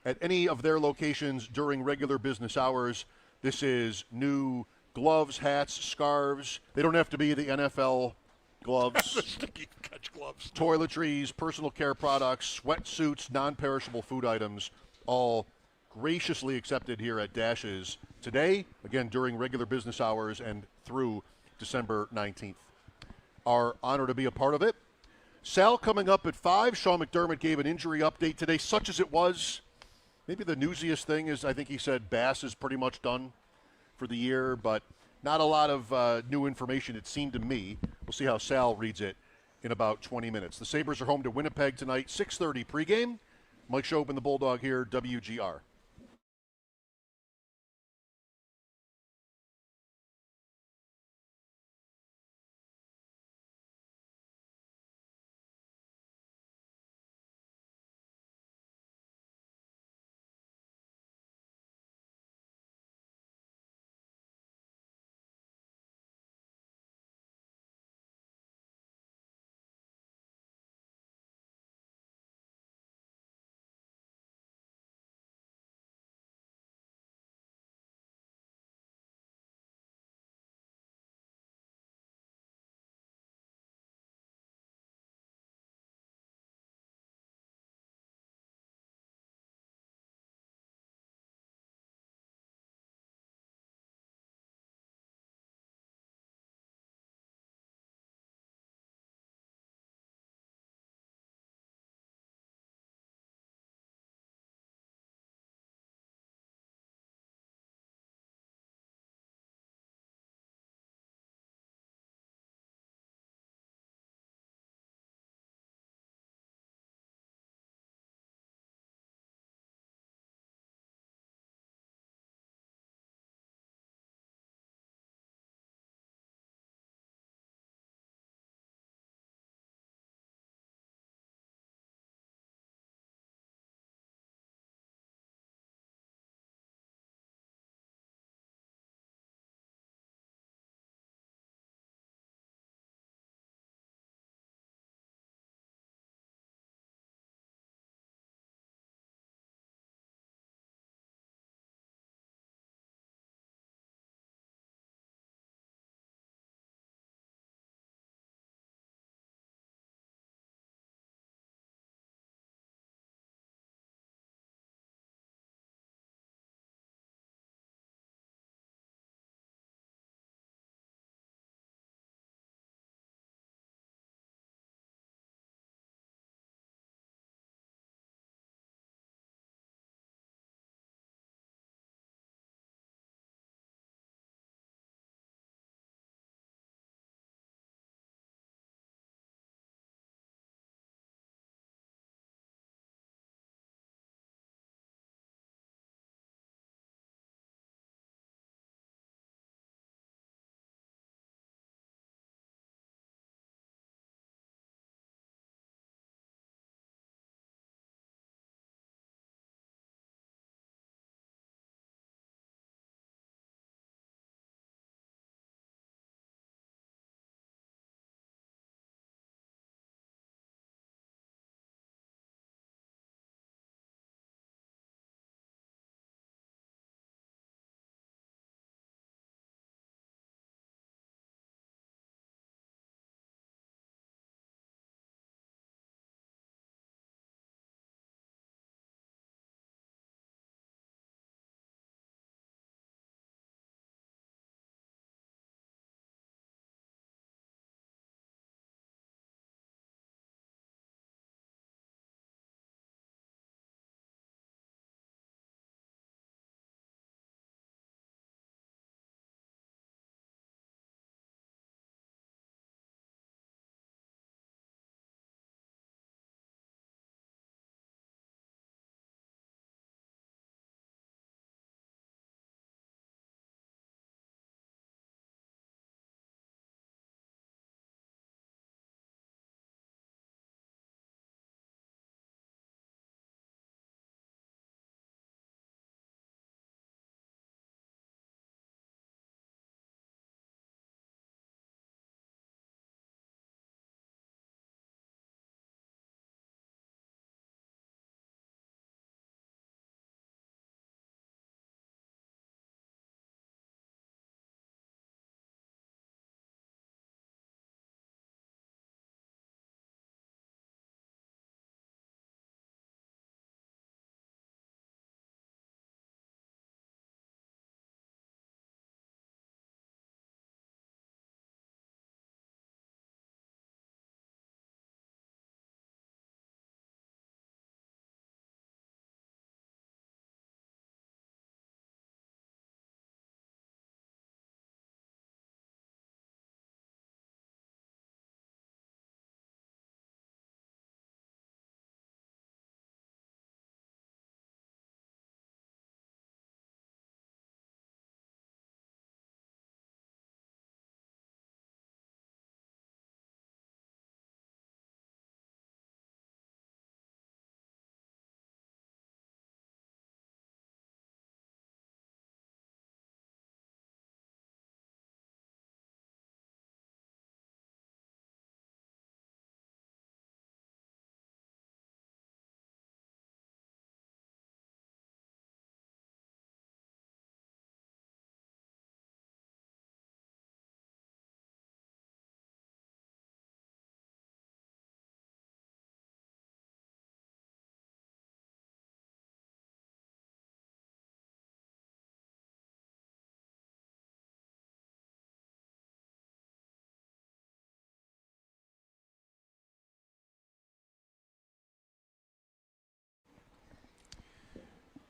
at any of their locations during regular business hours. This is new gloves, hats, scarves. They don't have to be the NFL gloves. The sticky catch gloves. Toiletries, personal care products, sweatsuits, non-perishable food items, all graciously accepted here at Dashes today, again, during regular business hours and through December 19th. Our honor to be a part of it. Sal coming up at 5. Sean McDermott gave an injury update today, such as it was. Maybe the newsiest thing is I think he said Bass is pretty much done for the year, but not a lot of new information, it seemed to me. We'll see how Sal reads it in about 20 minutes. The Sabres are home to Winnipeg tonight, 6:30 pregame. Mike Schopp and the Bulldog here, WGR.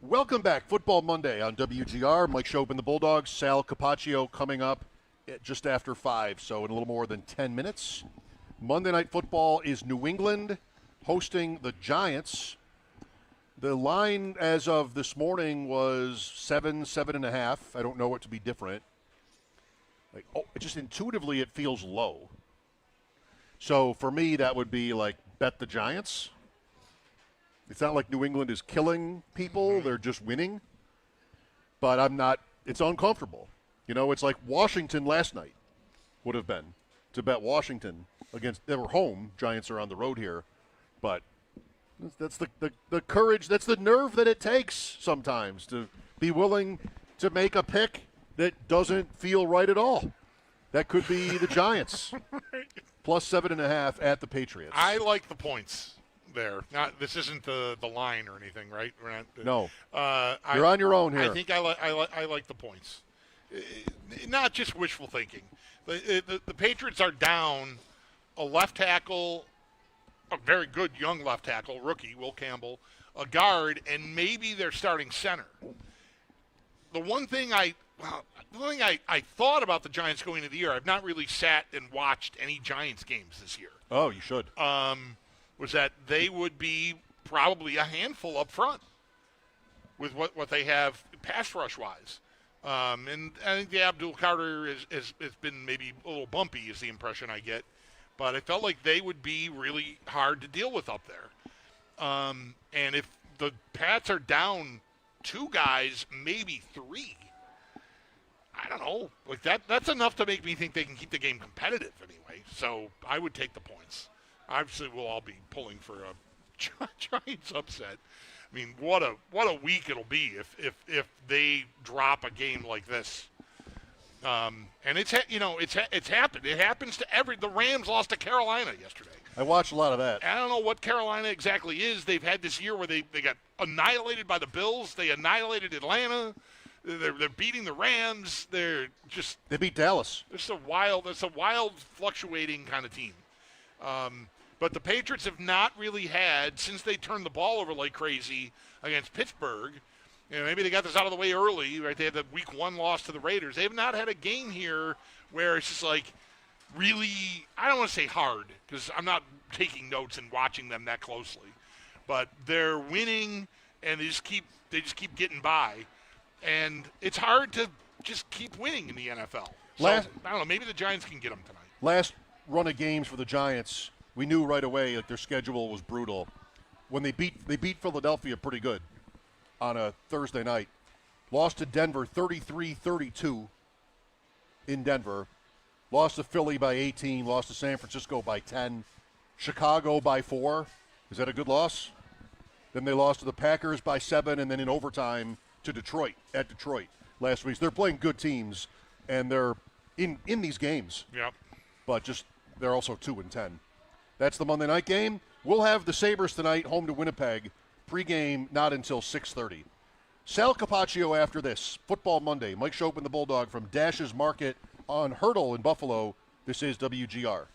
Welcome back. Football Monday on WGR. Mike Schopp and the Bulldogs. Sal Capaccio coming up at just after 5, so in a little more than 10 minutes. Monday Night Football is New England hosting the Giants. The line as of this morning was 7.5. I don't know it to be different. Just intuitively it feels low. So for me, that would be like bet the Giants. It's not like New England is killing people. They're just winning. But I'm not – it's uncomfortable. You know, it's like Washington last night would have been to bet Washington against – they were home. Giants are on the road here. But that's the courage, that's the nerve that it takes sometimes to be willing to make a pick that doesn't feel right at all. That could be the Giants. Plus 7.5 at the Patriots. I like the points there. This isn't the line or anything, right? We're not, no. You're on your own here. I think I like the points. Not just wishful thinking. The Patriots are down a left tackle, a very good young left tackle, rookie, Will Campbell, a guard, and maybe their starting center. The one thing I thought about the Giants going into the year, I've not really sat and watched any Giants games this year. Oh, you should. Was that they would be probably a handful up front with what they have pass rush-wise. And I think the Abdul Carter has been maybe a little bumpy is the impression I get. But I felt like they would be really hard to deal with up there. And if the Pats are down 2 guys, maybe 3, I don't know. Like that's enough to make me think they can keep the game competitive anyway. So I would take the points. Obviously, we'll all be pulling for a Giants upset. I mean, what a week it'll be if they drop a game like this. And it's happened. It happens to the Rams lost to Carolina yesterday. I watched a lot of that. I don't know what Carolina exactly is. They've had this year where they got annihilated by the Bills. They annihilated Atlanta. They're beating the Rams. They beat Dallas. It's a wild, fluctuating kind of team. But the Patriots have not really had, since they turned the ball over like crazy against Pittsburgh. Maybe they got this out of the way early, right? They had the Week 1 loss to the Raiders. They have not had a game here where it's just like really, I don't want to say hard because I'm not taking notes and watching them that closely. But they're winning, and they just keep getting by. And it's hard to just keep winning in the NFL. So, I don't know, maybe the Giants can get them tonight. Last run of games for the Giants, we knew right away that their schedule was brutal. When they beat Philadelphia pretty good on a Thursday night. Lost to Denver 33-32 in Denver. Lost to Philly by 18. Lost to San Francisco by 10. Chicago by 4. Is that a good loss? Then they lost to the Packers by 7, and then in overtime to Detroit, at Detroit last week. So they're playing good teams, and they're in these games. Yep. But they're also 2-10. That's the Monday night game. We'll have the Sabres tonight, home to Winnipeg. Pre-game not until 6:30. Sal Capaccio after this. Football Monday. Mike Schopp and the Bulldog from Dash's Market on Hurdle in Buffalo. This is WGR.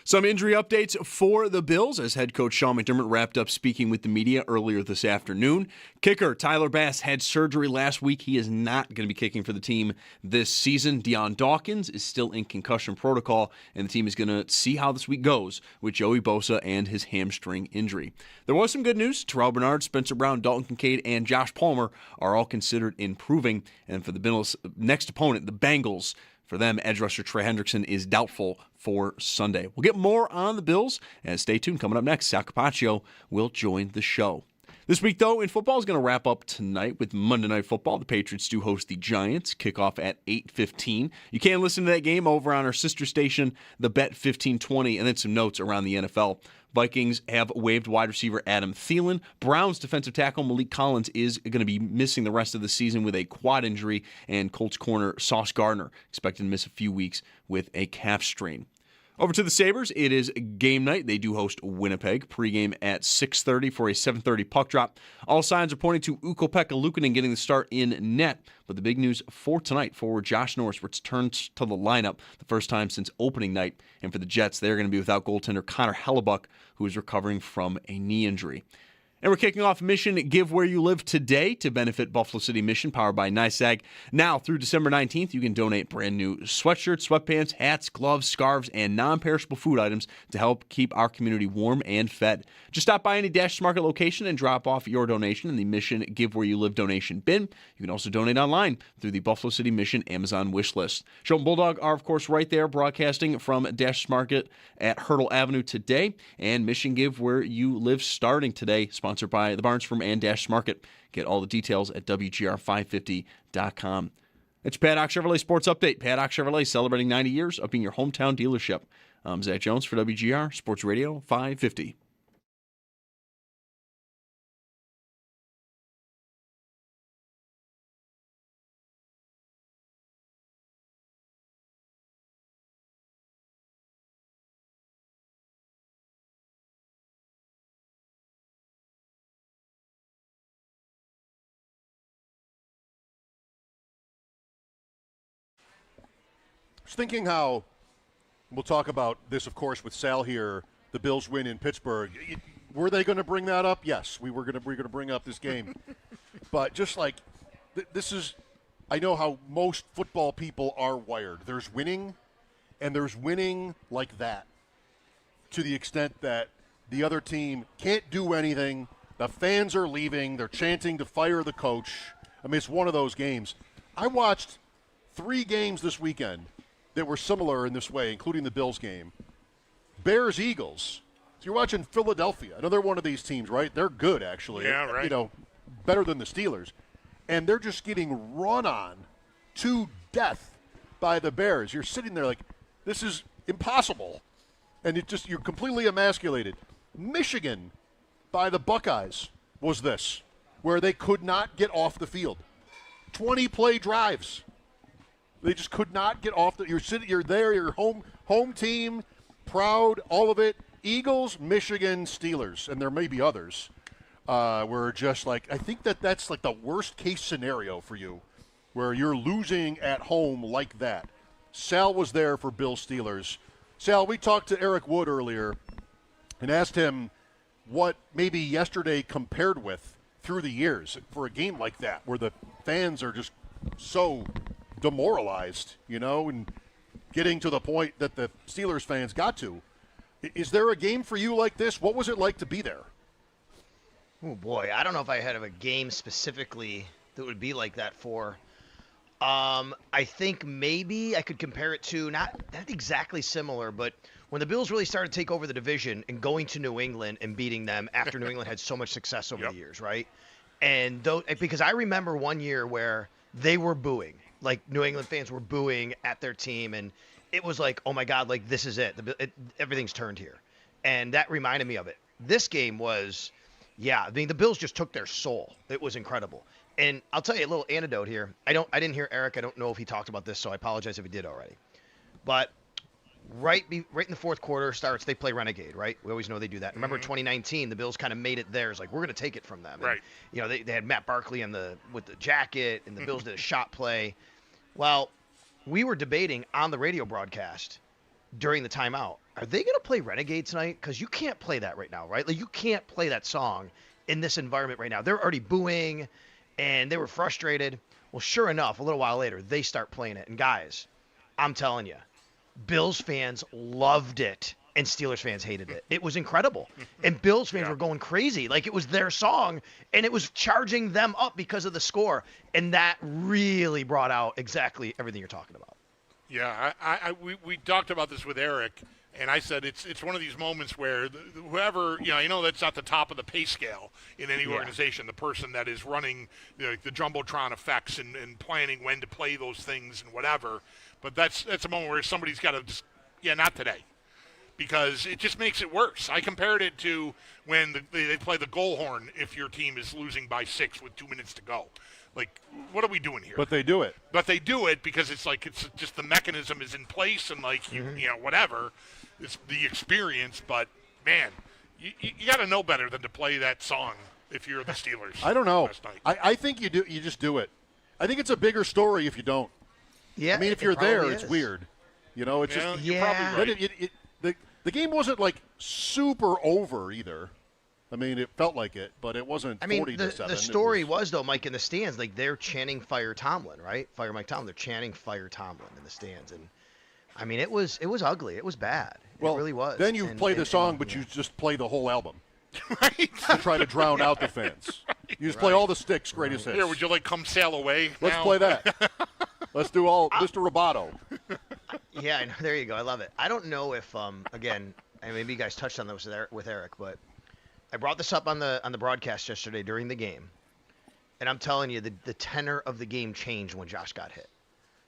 Some injury updates for the Bills as head coach Sean McDermott wrapped up speaking with the media earlier this afternoon. Kicker Tyler Bass had surgery last week. He is not going to be kicking for the team this season. Deion Dawkins is still in concussion protocol, and the team is going to see how this week goes with Joey Bosa and his hamstring injury. There was some good news. Terrell Bernard, Spencer Brown, Dalton Kincaid, and Josh Palmer are all considered improving. And for the Bills' next opponent, the Bengals, for them, edge rusher Trey Hendrickson is doubtful for Sunday. We'll get more on the Bills, and stay tuned. Coming up next, Sal Capaccio will join the show. This week, though, in football is going to wrap up tonight with Monday Night Football. The Patriots do host the Giants. Kickoff at 8:15. You can listen to that game over on our sister station, the Bet 1520, and then some notes around the NFL. Vikings have waived wide receiver Adam Thielen. Browns defensive tackle Malik Collins is going to be missing the rest of the season with a quad injury, and Colts corner Sauce Gardner expected to miss a few weeks with a calf strain. Over to the Sabres, it is game night. They do host Winnipeg. Pregame at 6:30 for a 7:30 puck drop. All signs are pointing to Ukko-Pekka Luukkonen getting the start in net. But the big news for tonight, forward Josh Norris returns to the lineup the first time since opening night. And for the Jets, they're going to be without goaltender Connor Hellebuck, who is recovering from a knee injury. And we're kicking off Mission Give Where You Live today to benefit Buffalo City Mission, powered by NYSAG. Now, through December 19th, you can donate brand new sweatshirts, sweatpants, hats, gloves, scarves, and non-perishable food items to help keep our community warm and fed. Just stop by any Dash Market location and drop off your donation in the Mission Give Where You Live donation bin. You can also donate online through the Buffalo City Mission Amazon wish list. Schopp and Bulldog are, of course, right there broadcasting from Dash Market at Hurdle Avenue today. And Mission Give Where You Live starting today, sponsored by the Barnes Firm and Dash Market. Get all the details at WGR550.com. It's Paddock Chevrolet Sports Update. Paddock Chevrolet celebrating 90 years of being your hometown dealership. I'm Zach Jones for WGR Sports Radio 550. Thinking how we'll talk about this, of course, with Sal here. The Bills win in Pittsburgh. Were they going to bring that up? Yes, we were going to bring up this game. But just like this is, I know how most football people are wired. There's winning, and there's winning like that, to the extent that the other team can't do anything. The fans are leaving. They're chanting to fire the coach. I mean, it's one of those games. I watched 3 games this weekend that were similar in this way, including the Bills game. Bears-Eagles. So you're watching Philadelphia. Another one of these teams, right? They're good, actually. Yeah, right. You know, better than the Steelers. And they're just getting run on to death by the Bears. You're sitting there like, this is impossible. And you're completely emasculated. Michigan by the Buckeyes was this, where they could not get off the field. 20-play drives. They just could not get off you're there, your home team, proud, all of it. Eagles, Michigan, Steelers, and there may be others. Were just like, I think that's like the worst case scenario for you, where you're losing at home like that. Sal was there for Bill Steelers. Sal, we talked to Eric Wood earlier and asked him what maybe yesterday compared with through the years for a game like that, where the fans are just so demoralized, you know, and getting to the point that the Steelers fans got to. Is there a game for you like this? What was it like to be there? Oh, boy. I don't know if I had a game specifically that would be like that for. I think maybe I could compare it to, not exactly similar, but when the Bills really started to take over the division and going to New England and beating them after New England had so much success over the years, right? And because I remember one year where they were booing. Like, New England fans were booing at their team, and it was like, oh, my God, like, this is it. Everything's turned here. And that reminded me of it. This game was, I mean, the Bills just took their soul. It was incredible. And I'll tell you a little anecdote here. I didn't hear Eric. I don't know if he talked about this, so I apologize if he did already. But right in the fourth quarter starts, they play Renegade, right? We always know they do that. Remember 2019, the Bills kind of made it theirs. Like, we're going to take it from them. Right. And, you know, they had Matt Barkley with the jacket, and the Bills did a shot play. Well, we were debating on the radio broadcast during the timeout, are they going to play Renegade tonight? Because you can't play that right now, right? Like, you can't play that song in this environment right now. They're already booing, and they were frustrated. Well, sure enough, a little while later, they start playing it. And guys, I'm telling you, Bills fans loved it, and Steelers fans hated it. It was incredible. And Bills fans were going crazy. Like, it was their song, and it was charging them up because of the score. And that really brought out exactly everything you're talking about. Yeah, we talked about this with Eric, and I said it's one of these moments where whoever, you know that's at the top of the pay scale in any organization, the person that is running the Jumbotron effects and planning when to play those things and whatever. But that's a moment where somebody's got to just, not today, because it just makes it worse. I compared it to when they play the goal horn if your team is losing by 6 with 2 minutes to go. Like, what are we doing here? But they do it. But they do it because it's like it's just the mechanism is in place and like whatever. It's the experience. But man, you got to know better than to play that song if you're the Steelers. I don't know. Last night. I think you do. You just do it. I think it's a bigger story if you don't. Yeah. I mean, if you're there, it's weird. It's just you're probably right. The game wasn't like super over either. I mean, it felt like it, but it wasn't 40-7. The story was, though, Mike, in the stands, like, they're chanting Fire Tomlin, right? Fire Mike Tomlin. They're chanting Fire Tomlin in the stands. And, I mean, it was ugly. It was bad. It really was. Then you play the song, but you just play the whole album. Right. To try to drown out the fans. You just play all the Styx greatest hits. Here, would you like Come Sail Away? Let's play that. Let's do all Mr. Roboto. Yeah, I know. There you go. I love it. I don't know if, again, and maybe you guys touched on this with Eric, but I brought this up on the broadcast yesterday during the game, and I'm telling you, the tenor of the game changed when Josh got hit.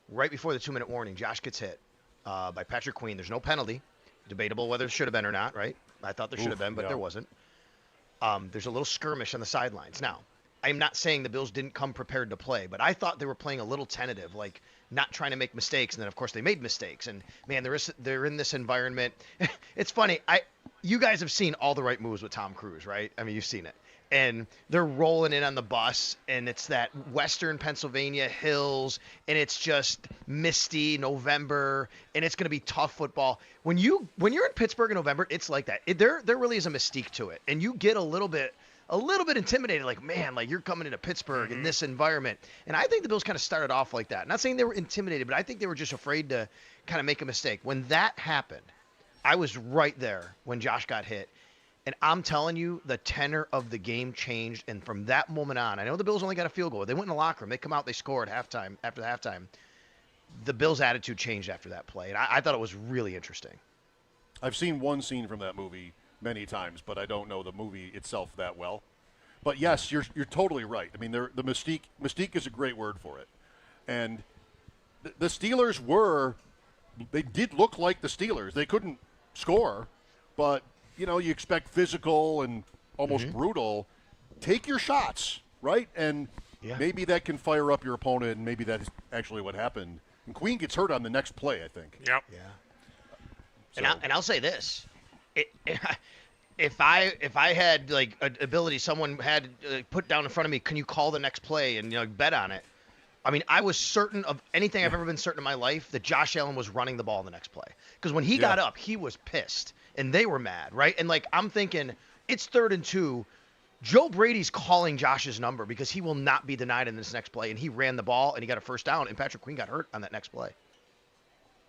Right before the 2-minute warning, Josh gets hit by Patrick Queen. There's no penalty. Debatable whether it should have been or not, right? I thought there should have been, but there wasn't. There's a little skirmish on the sidelines. Now, I'm not saying the Bills didn't come prepared to play, but I thought they were playing a little tentative, like not trying to make mistakes. And then, of course, they made mistakes. And, man, they're in this environment. It's funny. You guys have seen all the right moves with Tom Cruise, right? I mean, you've seen it. And they're rolling in on the bus, and it's that western Pennsylvania hills, and it's just misty November, and it's going to be tough football. When you're in Pittsburgh in November, it's like that. There really is a mystique to it, and you get a little bit intimidated, like, man, like, you're coming into Pittsburgh in this environment. And I think the Bills kind of started off like that. Not saying they were intimidated, but I think they were just afraid to kind of make a mistake. When that happened, I was right there when Josh got hit. And I'm telling you, the tenor of the game changed. And from that moment on, I know the Bills only got a field goal. They went in the locker room. They come out, they scored after the halftime. The Bills' attitude changed after that play. And I thought it was really interesting. I've seen one scene from that movie many times, but I don't know the movie itself that well. But yes, you're totally right. I mean, the mystique is a great word for it. And the Steelers they did look like the Steelers. They couldn't score, but you expect physical and almost brutal. Take your shots, right? And maybe that can fire up your opponent, and maybe that's actually what happened. And Queen gets hurt on the next play, I think. Yep. Yeah. So. And I'll say this. If I had like an ability, someone had put down in front of me, can you call the next play and bet on it? I mean, I was certain of anything I've ever been certain in my life that Josh Allen was running the ball in the next play. Because when he got up, he was pissed, and they were mad, right? And like I'm thinking, it's 3rd and 2. Joe Brady's calling Josh's number because he will not be denied in this next play, and he ran the ball and he got a first down, and Patrick Queen got hurt on that next play.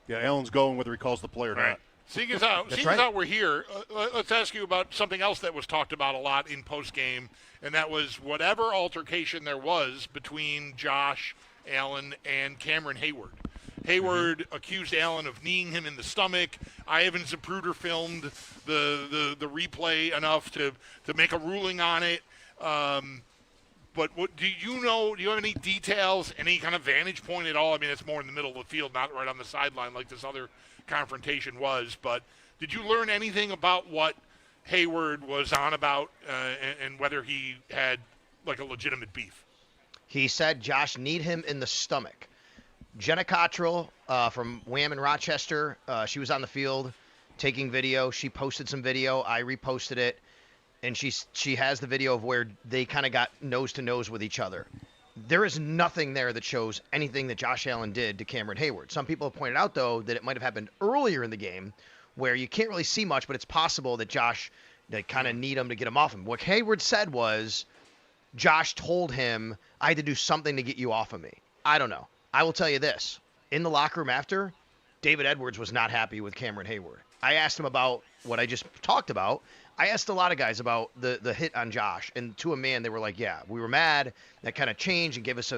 Yeah, Allen's going whether he calls the play or not. Seeing as how we're here, let's ask you about something else that was talked about a lot in post-game, and that was whatever altercation there was between Josh Allen and Cameron Hayward. Hayward accused Allen of kneeing him in the stomach. Ivan Zapruder filmed the replay enough to make a ruling on it. But do you have any details, any kind of vantage point at all? I mean, it's more in the middle of the field, not right on the sideline like this other confrontation was. But did you learn anything about what Hayward was on about and whether he had like a legitimate beef? He said Josh kneed him in the stomach. Jenna Cottrell from Wham in Rochester, she was on the field taking video. She posted some video. I reposted it. And she has the video of where they kind of got nose to nose with each other. There is nothing there that shows anything that Josh Allen did to Cameron Hayward. Some people have pointed out, though, that it might have happened earlier in the game where you can't really see much, but it's possible that Josh, they kind of need him to get him off him. What Hayward said was, Josh told him, I had to do something to get you off of me. I don't know. I will tell you this. In the locker room after, David Edwards was not happy with Cameron Hayward. I asked him about what I just talked about. I asked a lot of guys about the hit on Josh, and to a man, they were like, yeah, we were mad. That kind of changed and gave us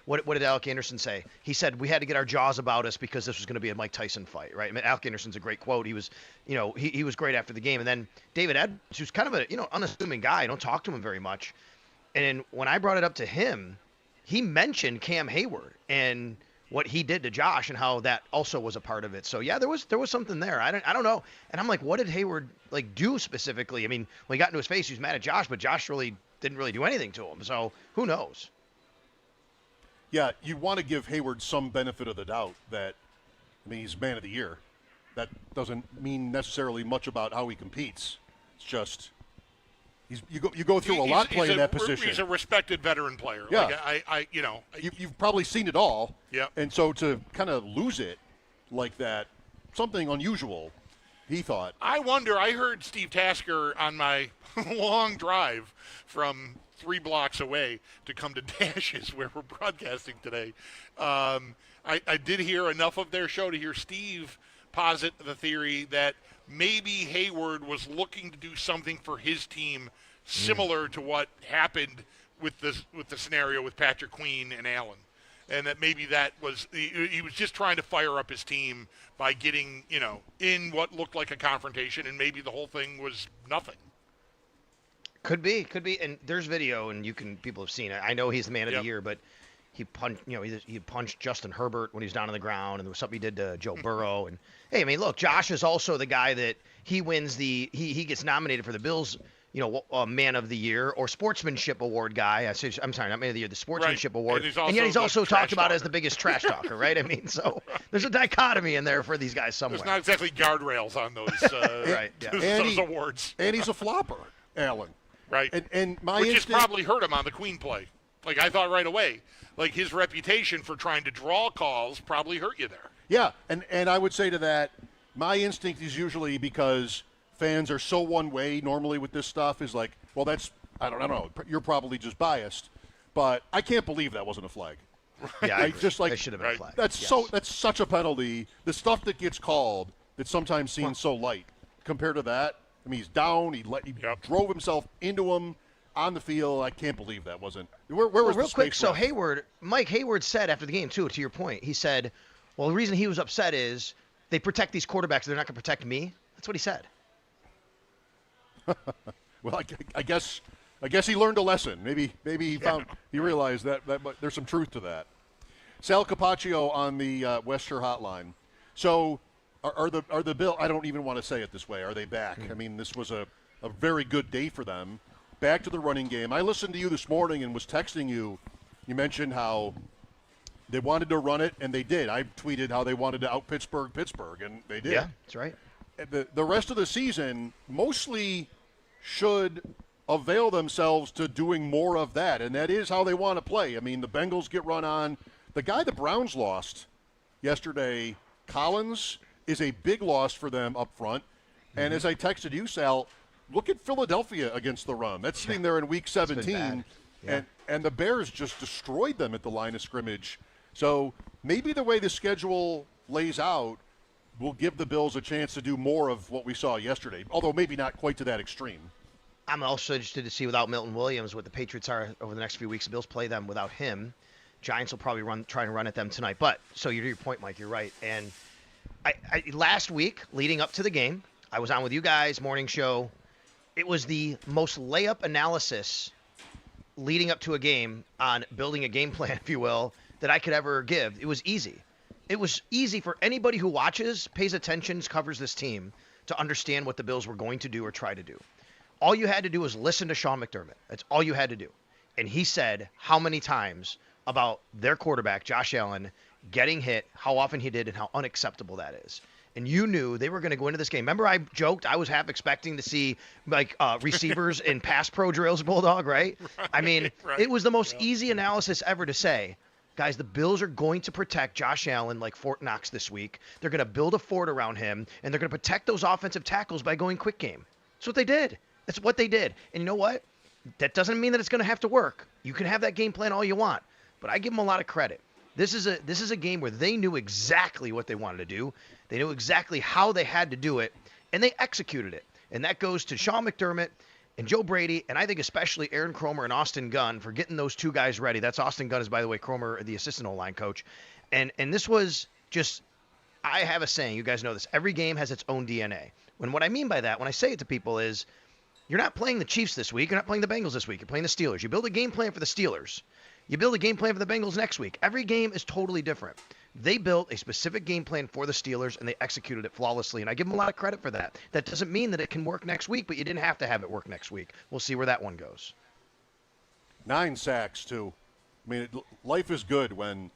what did Alec Anderson say? He said, we had to get our jaws about us because this was going to be a Mike Tyson fight, right? I mean, Alec Anderson's a great quote. He was, he was great after the game. And then David Edwards, who's kind of a, unassuming guy. I don't talk to him very much. And when I brought it up to him, he mentioned Cam Hayward and what he did to Josh and how that also was a part of it. So yeah, there was something there. I don't know. And I'm like, what did Hayward do specifically? I mean, when he got into his face, he was mad at Josh, but Josh didn't really do anything to him. So who knows? Yeah, you want to give Hayward some benefit of the doubt that, he's man of the year. That doesn't mean necessarily much about how he competes. It's just you go through a lot playing that position. He's a respected veteran player. Yeah. You've probably seen it all. Yeah. And so to kind of lose it like that, something unusual, he thought. I wonder, I heard Steve Tasker on my long drive from 3 blocks away to come to Dashes where we're broadcasting today. I did hear enough of their show to hear Steve posit the theory that maybe Hayward was looking to do something for his team similar to what happened with the scenario with Patrick Queen and Allen. And that maybe that was he was just trying to fire up his team by getting, in what looked like a confrontation, and maybe the whole thing was nothing. Could be. And there's video, and people have seen it. I know he's the man of the year, but he punched, he punched Justin Herbert when he was down on the ground, and there was something he did to Joe Burrow. And hey, look, Josh is also the guy that he wins he gets nominated for the Bills, man of the year or sportsmanship award guy. I'm sorry, not man of the year, the sportsmanship award. And yet he's also talked about as the biggest trash talker, right? So there's a dichotomy in there for these guys somewhere. There's not exactly guardrails on those, right? Yeah. Those awards. And he's a flopper, Allen. Right. And which has probably hurt him on the Queen play. I thought right away, his reputation for trying to draw calls probably hurt you there. Yeah, and I would say to that, my instinct is usually because fans are so one way normally with this stuff is like, well, that's, I don't know, you're probably just biased, but I can't believe that wasn't a flag. Yeah, I just that should have been a flag. That's such a penalty. The stuff that gets called that sometimes seems so light compared to that. He's down. He drove himself into him on the field. I can't believe that wasn't. Where was real the quick? space So left? Mike Hayward said after the game too. To your point, he said, "Well, the reason he was upset is they protect these quarterbacks. They're not going to protect me." That's what he said. Well, I guess he learned a lesson. Maybe he realized that there's some truth to that. Sal Capaccio on the West Shore Hotline. So are the Bills? I don't even want to say it this way. Are they back? This was a very good day for them. Back to the running game. I listened to you this morning and was texting you. You mentioned how they wanted to run it, and they did. I tweeted how they wanted to out Pittsburgh, and they did. Yeah, that's right. The rest of the season mostly should avail themselves to doing more of that, and that is how they want to play. The Bengals get run on. The guy the Browns lost yesterday, Collins, is a big loss for them up front. And as I texted you, Sal, look at Philadelphia against the run. That's sitting there in Week 17, and the Bears just destroyed them at the line of scrimmage. So maybe the way the schedule lays out will give the Bills a chance to do more of what we saw yesterday, although maybe not quite to that extreme. I'm also interested to see without Milton Williams what the Patriots are over the next few weeks. The Bills play them without him. Giants will probably try and run at them tonight. But so to your point, Mike, you're right. And I last week, leading up to the game, I was on with you guys, morning show. It was the most layup analysis leading up to a game on building a game plan, if you will, that I could ever give. It was easy. It was easy for anybody who watches, pays attention, covers this team to understand what the Bills were going to do or try to do. All you had to do was listen to Sean McDermott. That's all you had to do. And he said how many times about their quarterback, Josh Allen, getting hit, how often he did, and how unacceptable that is. And you knew they were going to go into this game. Remember I joked I was half expecting to see receivers in pass pro drills, Bulldog, right? It was the most easy analysis ever to say, Guys, the Bills are going to protect Josh Allen like Fort Knox this week. They're going to build a fort around him, and they're going to protect those offensive tackles by going quick game. That's what they did. That's what they did. And you know what? That doesn't mean that it's going to have to work. You can have that game plan all you want, but I give them a lot of credit. This is a game where they knew exactly what they wanted to do. They knew exactly how they had to do it, and they executed it. And that goes to Sean McDermott and Joe Brady, and I think especially Aaron Kromer and Austin Gunn for getting those two guys ready. That's Austin Gunn is, by the way, Kromer, the assistant O-line coach. And this was just, I have a saying, you guys know this, every game has its own DNA. When what I mean by that, when I say it to people is, you're not playing the Chiefs this week, you're not playing the Bengals this week, you're playing the Steelers. You build a game plan for the Steelers. You build a game plan for the Bengals next week. Every game is totally different. They built a specific game plan for the Steelers, and they executed it flawlessly, and I give them a lot of credit for that. That doesn't mean that it can work next week, but you didn't have to have it work next week. We'll see where that one goes. 9 sacks, too. I mean, life is good when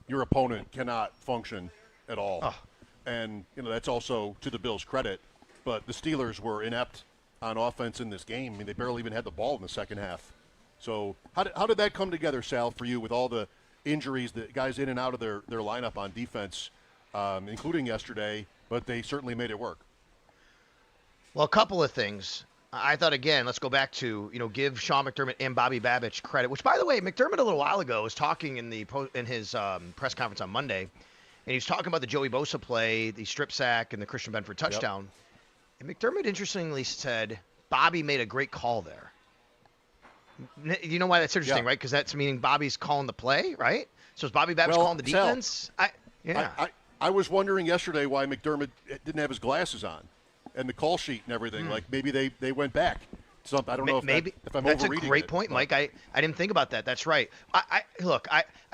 your opponent cannot function at all. Oh. And, that's also to the Bills' credit. But the Steelers were inept on offense in this game. I mean, they barely even had the ball in the second half. So how did that come together, Sal, for you with all the injuries, the guys in and out of their lineup on defense, including yesterday, but they certainly made it work? Well, a couple of things. I thought, again, let's go back to, give Sean McDermott and Bobby Babich credit, which, by the way, McDermott a little while ago was talking in his press conference on Monday, and he was talking about the Joey Bosa play, the strip sack, and the Christian Benford touchdown. Yep. And McDermott interestingly said Bobby made a great call there. You know why that's interesting, right? Because that's meaning Bobby's calling the play, right? So is Bobby Babich calling the defense? I was wondering yesterday why McDermott didn't have his glasses on and the call sheet and everything. Like maybe they went back. I don't know if I'm that's overreading a great it, point, Mike. I didn't think about that. That's right. I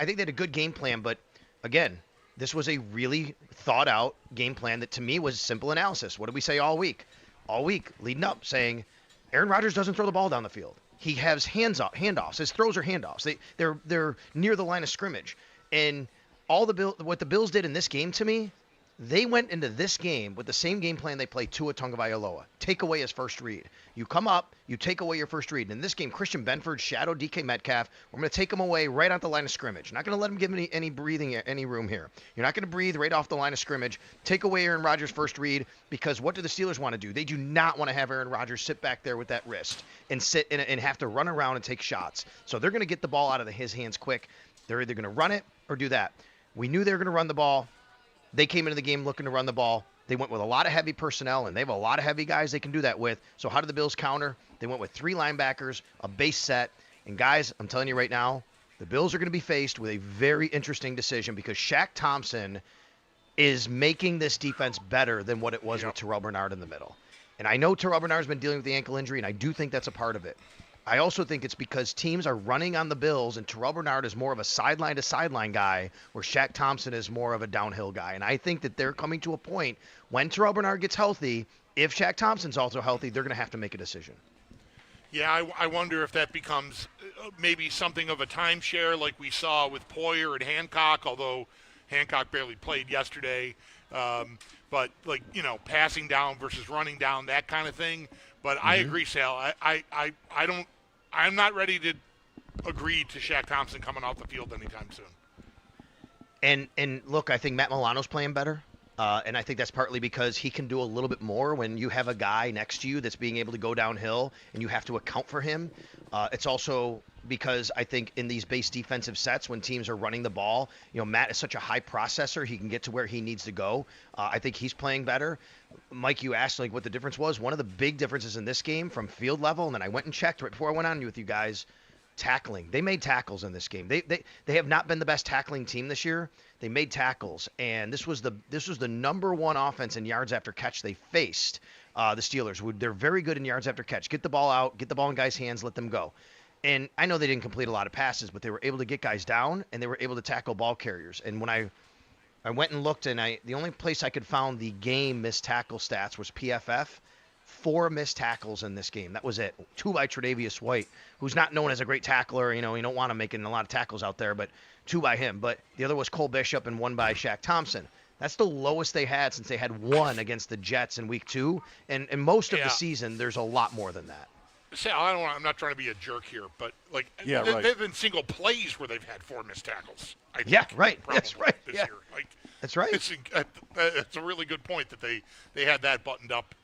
think they had a good game plan, but again, this was a really thought out game plan that to me was simple analysis. What did we say all week? All week leading up, saying Aaron Rodgers doesn't throw the ball down the field. He has handoffs. His throws are handoffs. They're near the line of scrimmage. And what the Bills did in this game to me, they went into this game with the same game plan they played Tua Tagovailoa. Take away his first read. You come up, you take away your first read. And in this game, Christian Benford shadowed DK Metcalf. We're going to take him away right off the line of scrimmage. Not going to let him give any room here. You're not going to breathe right off the line of scrimmage. Take away Aaron Rodgers' first read, because what do the Steelers want to do? They do not want to have Aaron Rodgers sit back there with that wrist and sit and have to run around and take shots. So they're going to get the ball out of his hands quick. They're either going to run it or do that. We knew they were going to run the ball. They came into the game looking to run the ball. They went with a lot of heavy personnel, and they have a lot of heavy guys they can do that with. So how did the Bills counter? They went with 3 linebackers, a base set. And guys, I'm telling you right now, the Bills are going to be faced with a very interesting decision, because Shaq Thompson is making this defense better than what it was with Terrell Bernard in the middle. And I know Terrell Bernard's been dealing with the ankle injury, and I do think that's a part of it. I also think it's because teams are running on the Bills, and Terrell Bernard is more of a sideline-to-sideline guy, where Shaq Thompson is more of a downhill guy. And I think that they're coming to a point when Terrell Bernard gets healthy, if Shaq Thompson's also healthy, they're going to have to make a decision. Yeah, I wonder if that becomes maybe something of a timeshare like we saw with Poyer and Hancock, although Hancock barely played yesterday. But, passing down versus running down, that kind of thing. But I agree, Sal. I'm not ready to agree to Shaq Thompson coming off the field anytime soon. And look, I think Matt Milano's playing better. And I think that's partly because he can do a little bit more when you have a guy next to you that's being able to go downhill and you have to account for him. It's also because I think in these base defensive sets, when teams are running the ball, Matt is such a high processor. He can get to where he needs to go. I think he's playing better. Mike, you asked what the difference was. One of the big differences in this game from field level, and then I went and checked right before I went on with you guys, tackling. They made tackles in this game. They have not been the best tackling team this year. They made tackles, and this was the number one offense in yards after catch they faced. The Steelers, they're very good in yards after catch. Get the ball out, get the ball in guys' hands, let them go. And I know they didn't complete a lot of passes, but they were able to get guys down, and they were able to tackle ball carriers. And when I went and looked, and the only place I could find the game missed tackle stats was PFF. 4 missed tackles in this game. That was it. 2 by Tre'Davious White, who's not known as a great tackler. You don't want him making a lot of tackles out there, but 2 by him. But the other was Cole Bishop and 1 by Shaq Thompson. That's the lowest they had since they had 1 against the Jets in week 2. And most of the season, there's a lot more than that. Sal, I'm not trying to be a jerk here, but like, Yeah, right. They've been single plays where they've had 4 missed tackles. I think, Yeah, right. probably That's right. This Yeah. year, like, That's right. It's a really good point that they had that buttoned up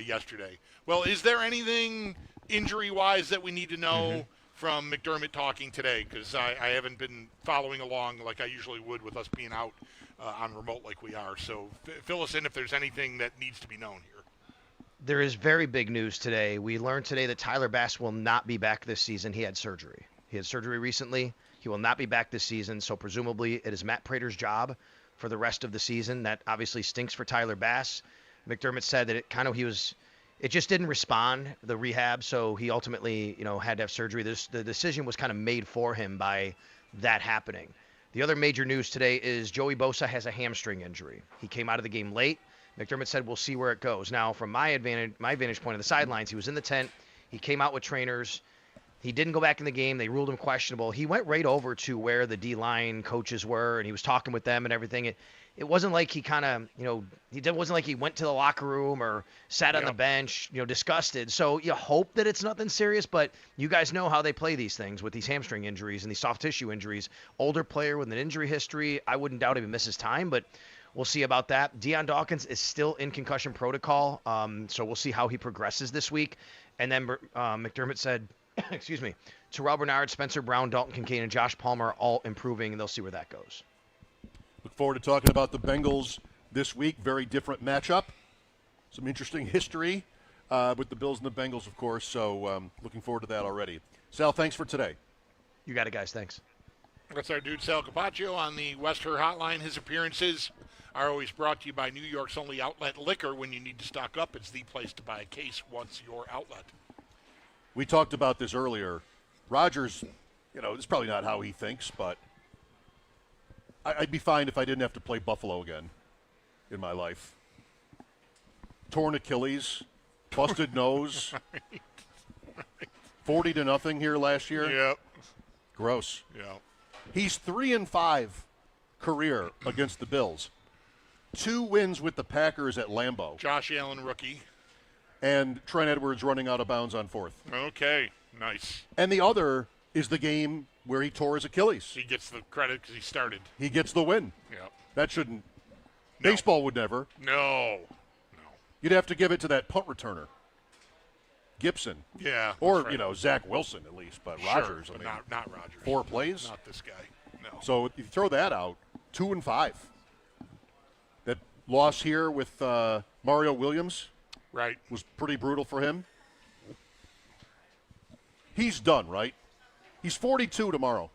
yesterday. Well, is there anything injury-wise that we need to know from McDermott talking today? Because I haven't been following along like I usually would with us being out on remote like we are. So fill us in if there's anything that needs to be known here. There is very big news today. We learned today that Tyler Bass will not be back this season. He had surgery. He had surgery recently. He will not be back this season. So presumably it is Matt Prater's job for the rest of the season. That obviously stinks for Tyler Bass. McDermott said that it just didn't respond, the rehab. So he ultimately, had to have surgery. The decision was kind of made for him by that happening. The other major news today is Joey Bosa has a hamstring injury. He came out of the game late. McDermott said, we'll see where it goes. Now, from my vantage point of the sidelines, he was in the tent. He came out with trainers. He didn't go back in the game. They ruled him questionable. He went right over to where the D-line coaches were, and he was talking with them and everything. It wasn't like he kind of, it wasn't like he went to the locker room or sat on the bench, disgusted. So you hope that it's nothing serious, but you guys know how they play these things with these hamstring injuries and these soft tissue injuries. Older player with an injury history, I wouldn't doubt if he misses time, but we'll see about that. Deion Dawkins is still in concussion protocol, so we'll see how he progresses this week. And then McDermott said, excuse me, Terrell Bernard, Spencer Brown, Dalton Kincaid, and Josh Palmer are all improving, and they'll see where that goes. Look forward to talking about the Bengals this week. Very different matchup. Some interesting history with the Bills and the Bengals, of course, so looking forward to that already. Sal, thanks for today. You got it, guys. Thanks. That's our dude Sal Capaccio on the Wester Hotline. His appearances are always brought to you by New York's only outlet liquor. When you need to stock up, it's the place to buy a case once your outlet. We talked about this earlier. Rodgers, this is probably not how he thinks, but I'd be fine if I didn't have to play Buffalo again in my life. Torn Achilles, busted nose, 40-0 here last year. Yep. Gross. Yeah. He's 3-5 career against the Bills. 2 wins with the Packers at Lambeau. Josh Allen, rookie. And Trent Edwards running out of bounds on 4th. Okay, nice. And the other is the game where he tore his Achilles. He gets the credit because he started. He gets the win. Yeah. That shouldn't. No. Baseball would never. No. You'd have to give it to that punt returner, Gibson. Yeah. Or, right. Zach Wilson at least. But sure, Rodgers, but not Rodgers. 4 plays? Not this guy. No. So if you throw that out, 2-5. That loss here with Mario Williams. Right. Was pretty brutal for him. He's done, right? He's 42 tomorrow.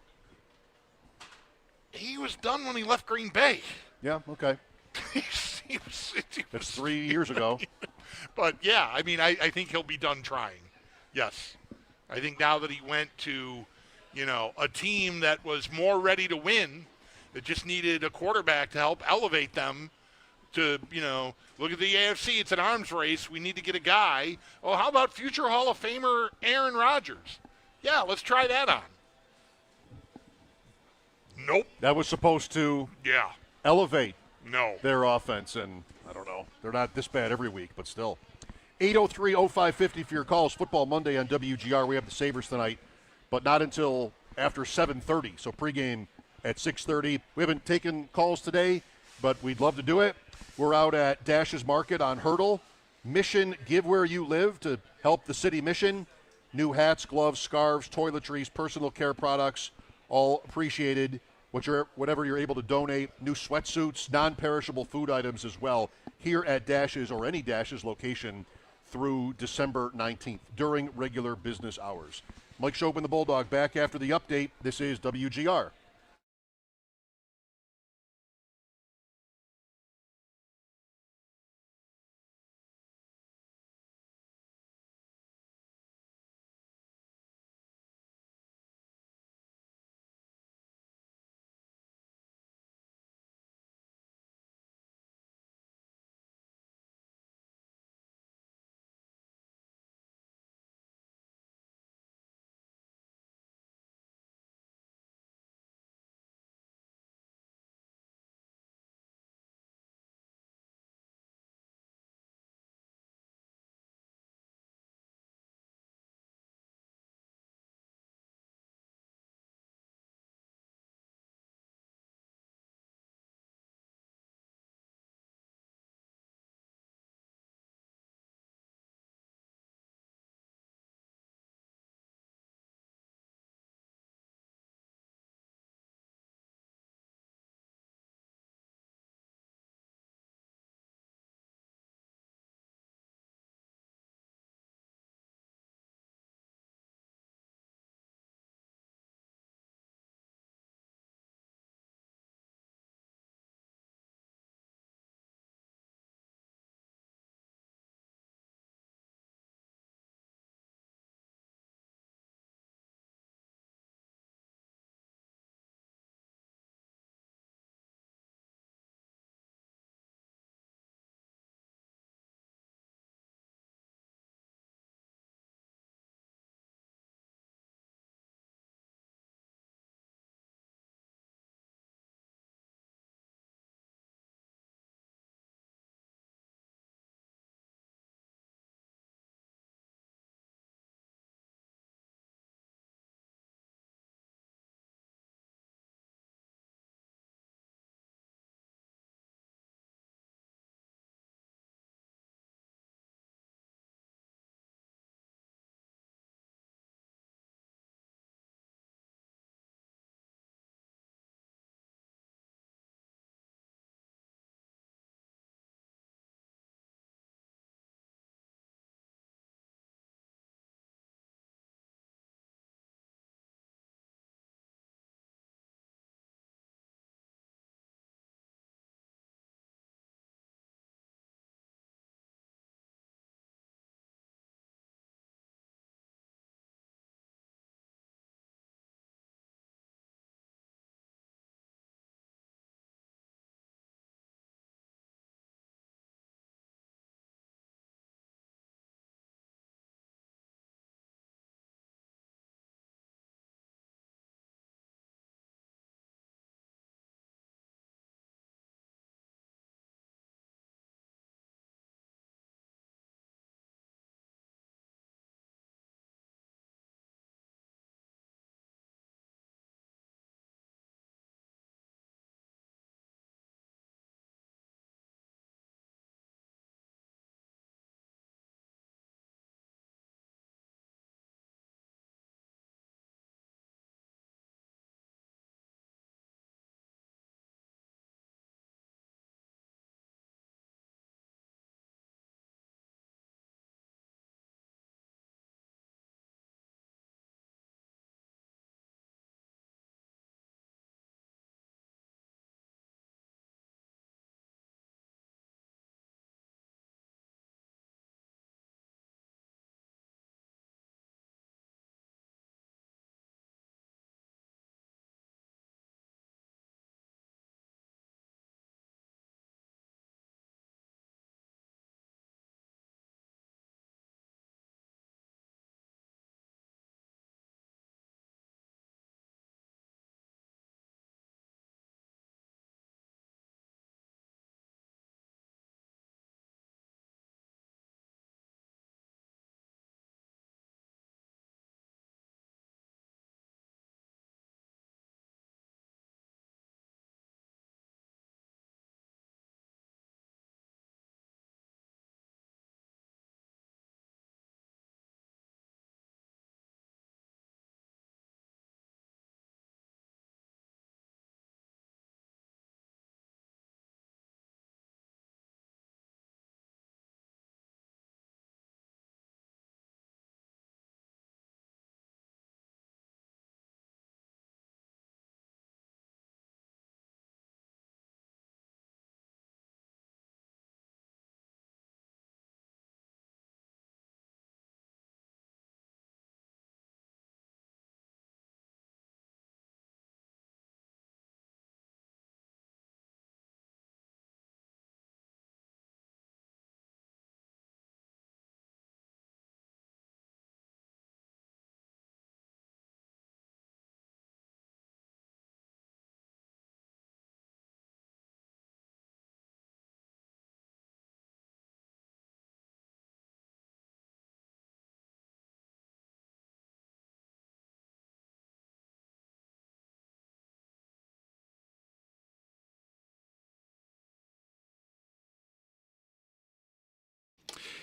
He was done when he left Green Bay. Yeah, okay. That's 3 years ago. But, yeah, I mean, I think he'll be done trying. Yes. I think now that he went to, a team that was more ready to win, that just needed a quarterback to help elevate them to, look at the AFC. It's an arms race. We need to get a guy. Oh, how about future Hall of Famer Aaron Rodgers? Yeah, let's try that on. Nope. That was supposed to elevate their offense, and I don't know. They're not this bad every week, but still. 803-0550 for your calls. Football Monday on WGR. We have the Sabres tonight, but not until after 7:30, so pregame at 6:30. We haven't taken calls today, but we'd love to do it. We're out at Dash's Market on Hurdle. Mission, give where you live to help the city mission. New hats, gloves, scarves, toiletries, personal care products, all appreciated. Whatever you're able to donate. New sweatsuits, non-perishable food items as well here at Dash's or any Dash's location through December 19th during regular business hours. Mike Schopp and the Bulldog back after the update. This is WGR.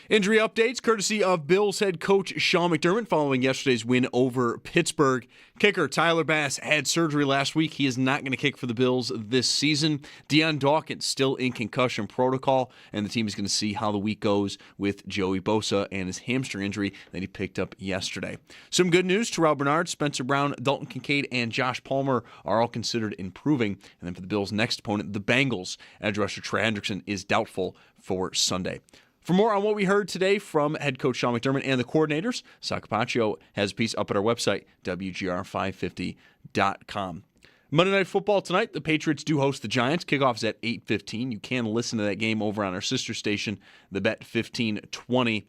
Injury updates courtesy of Bills head coach Sean McDermott following yesterday's win over Pittsburgh. Kicker Tyler Bass had surgery last week. He is not going to kick for the Bills this season. Deion Dawkins still in concussion protocol, and the team is going to see how the week goes with Joey Bosa and his hamstring injury that he picked up yesterday. Some good news: Terrell Bernard, Spencer Brown, Dalton Kincaid, and Josh Palmer are all considered improving. And then for the Bills' next opponent, the Bengals, edge rusher Trey Hendrickson is doubtful for Sunday. For more on what we heard today from head coach Sean McDermott and the coordinators, Sal Capaccio has a piece up at our website, WGR550.com. Monday Night Football tonight, the Patriots do host the Giants. Kickoff's at 8:15. You can listen to that game over on our sister station, the Bet 1520.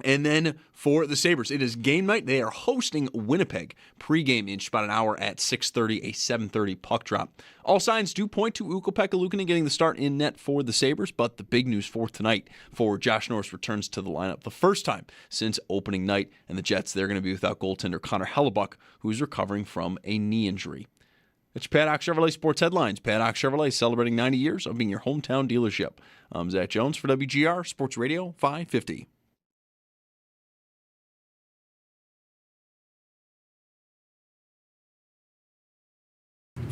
And then for the Sabres, it is game night. They are hosting Winnipeg. Pre-game in about an hour at 6:30, a 7:30 puck drop. All signs do point to Ukko-Pekka Luukkonen getting the start in net for the Sabres, but the big news for tonight for Josh Norris returns to the lineup the first time since opening night. And the Jets, they're going to be without goaltender Connor Hellebuck, who's recovering from a knee injury. That's your Paddock Chevrolet Sports Headlines. Paddock Chevrolet celebrating 90 years of being your hometown dealership. I'm Zach Jones for WGR Sports Radio 550.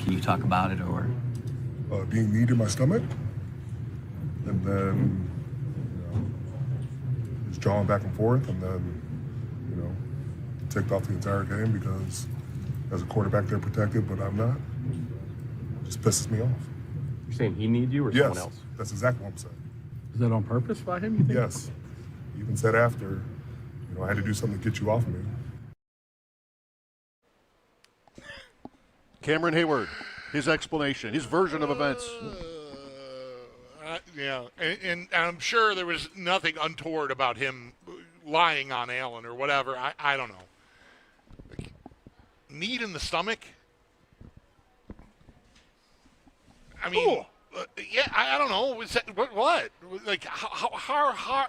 Can you talk about it, or? Being kneed in my stomach, and then just jawing back and forth, and then ticked off the entire game because as a quarterback they're protected, but I'm not. It just pisses me off. You're saying he needs you or someone else? Yes, that's exactly what I'm saying. Is that on purpose by him, you think? Yes. He even said after, I had to do something to get you off me. Cameron Hayward, his explanation, his version of events. Yeah, and I'm sure there was nothing untoward about him lying on Allen or whatever. I don't know. Need in the stomach? I mean, yeah, I don't know. Was that, what? Like, how?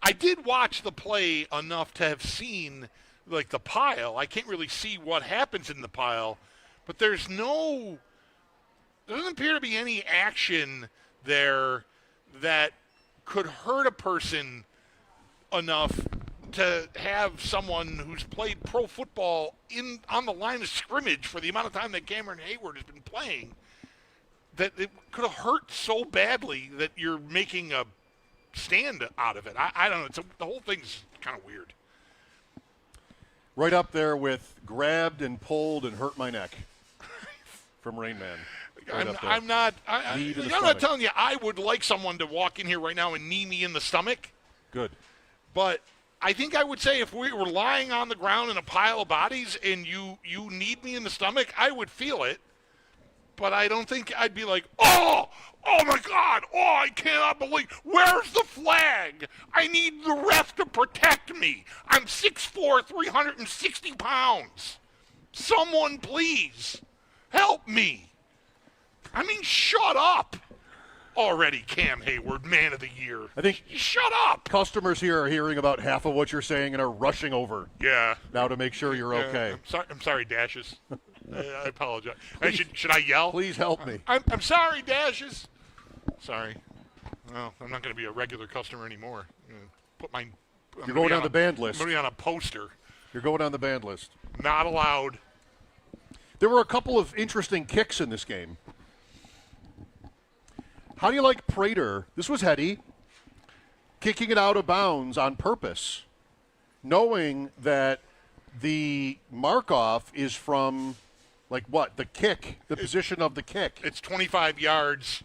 I did watch the play enough to have seen, like, the pile. I can't really see what happens in the pile. But there doesn't appear to be any action there that could hurt a person enough to have someone who's played pro football on the line of scrimmage for the amount of time that Cameron Hayward has been playing, that it could have hurt so badly that you're making a stand out of it. I don't know. The whole thing's kind of weird. Right up there with grabbed and pulled and hurt my neck. From Rain Man. I'm not telling you I would like someone to walk in here right now and knee me in the stomach. Good. But I think I would say if we were lying on the ground in a pile of bodies and you kneed me in the stomach, I would feel it. But I don't think I'd be like, oh my God, I cannot believe, where's the flag? I need the ref to protect me. I'm 6'4", 360 pounds. Someone please. Help me. I mean, shut up already, Cam Hayward, man of the year. I think shut up. Customers here are hearing about half of what you're saying and are rushing over. Yeah. Now to make sure you're okay. I'm sorry, Dashes. I apologize. Should I yell? Please help me. I'm sorry, Dashes. Sorry. Well, I'm not going to be a regular customer anymore. You're going on the banned list. I'm going to be on a poster. You're going on the banned list. Not allowed. There were a couple of interesting kicks in this game. How do you like Prater? This was heady. Kicking it out of bounds on purpose, knowing that the mark-off is from, like what? The kick, the position of the kick. It's 25 yards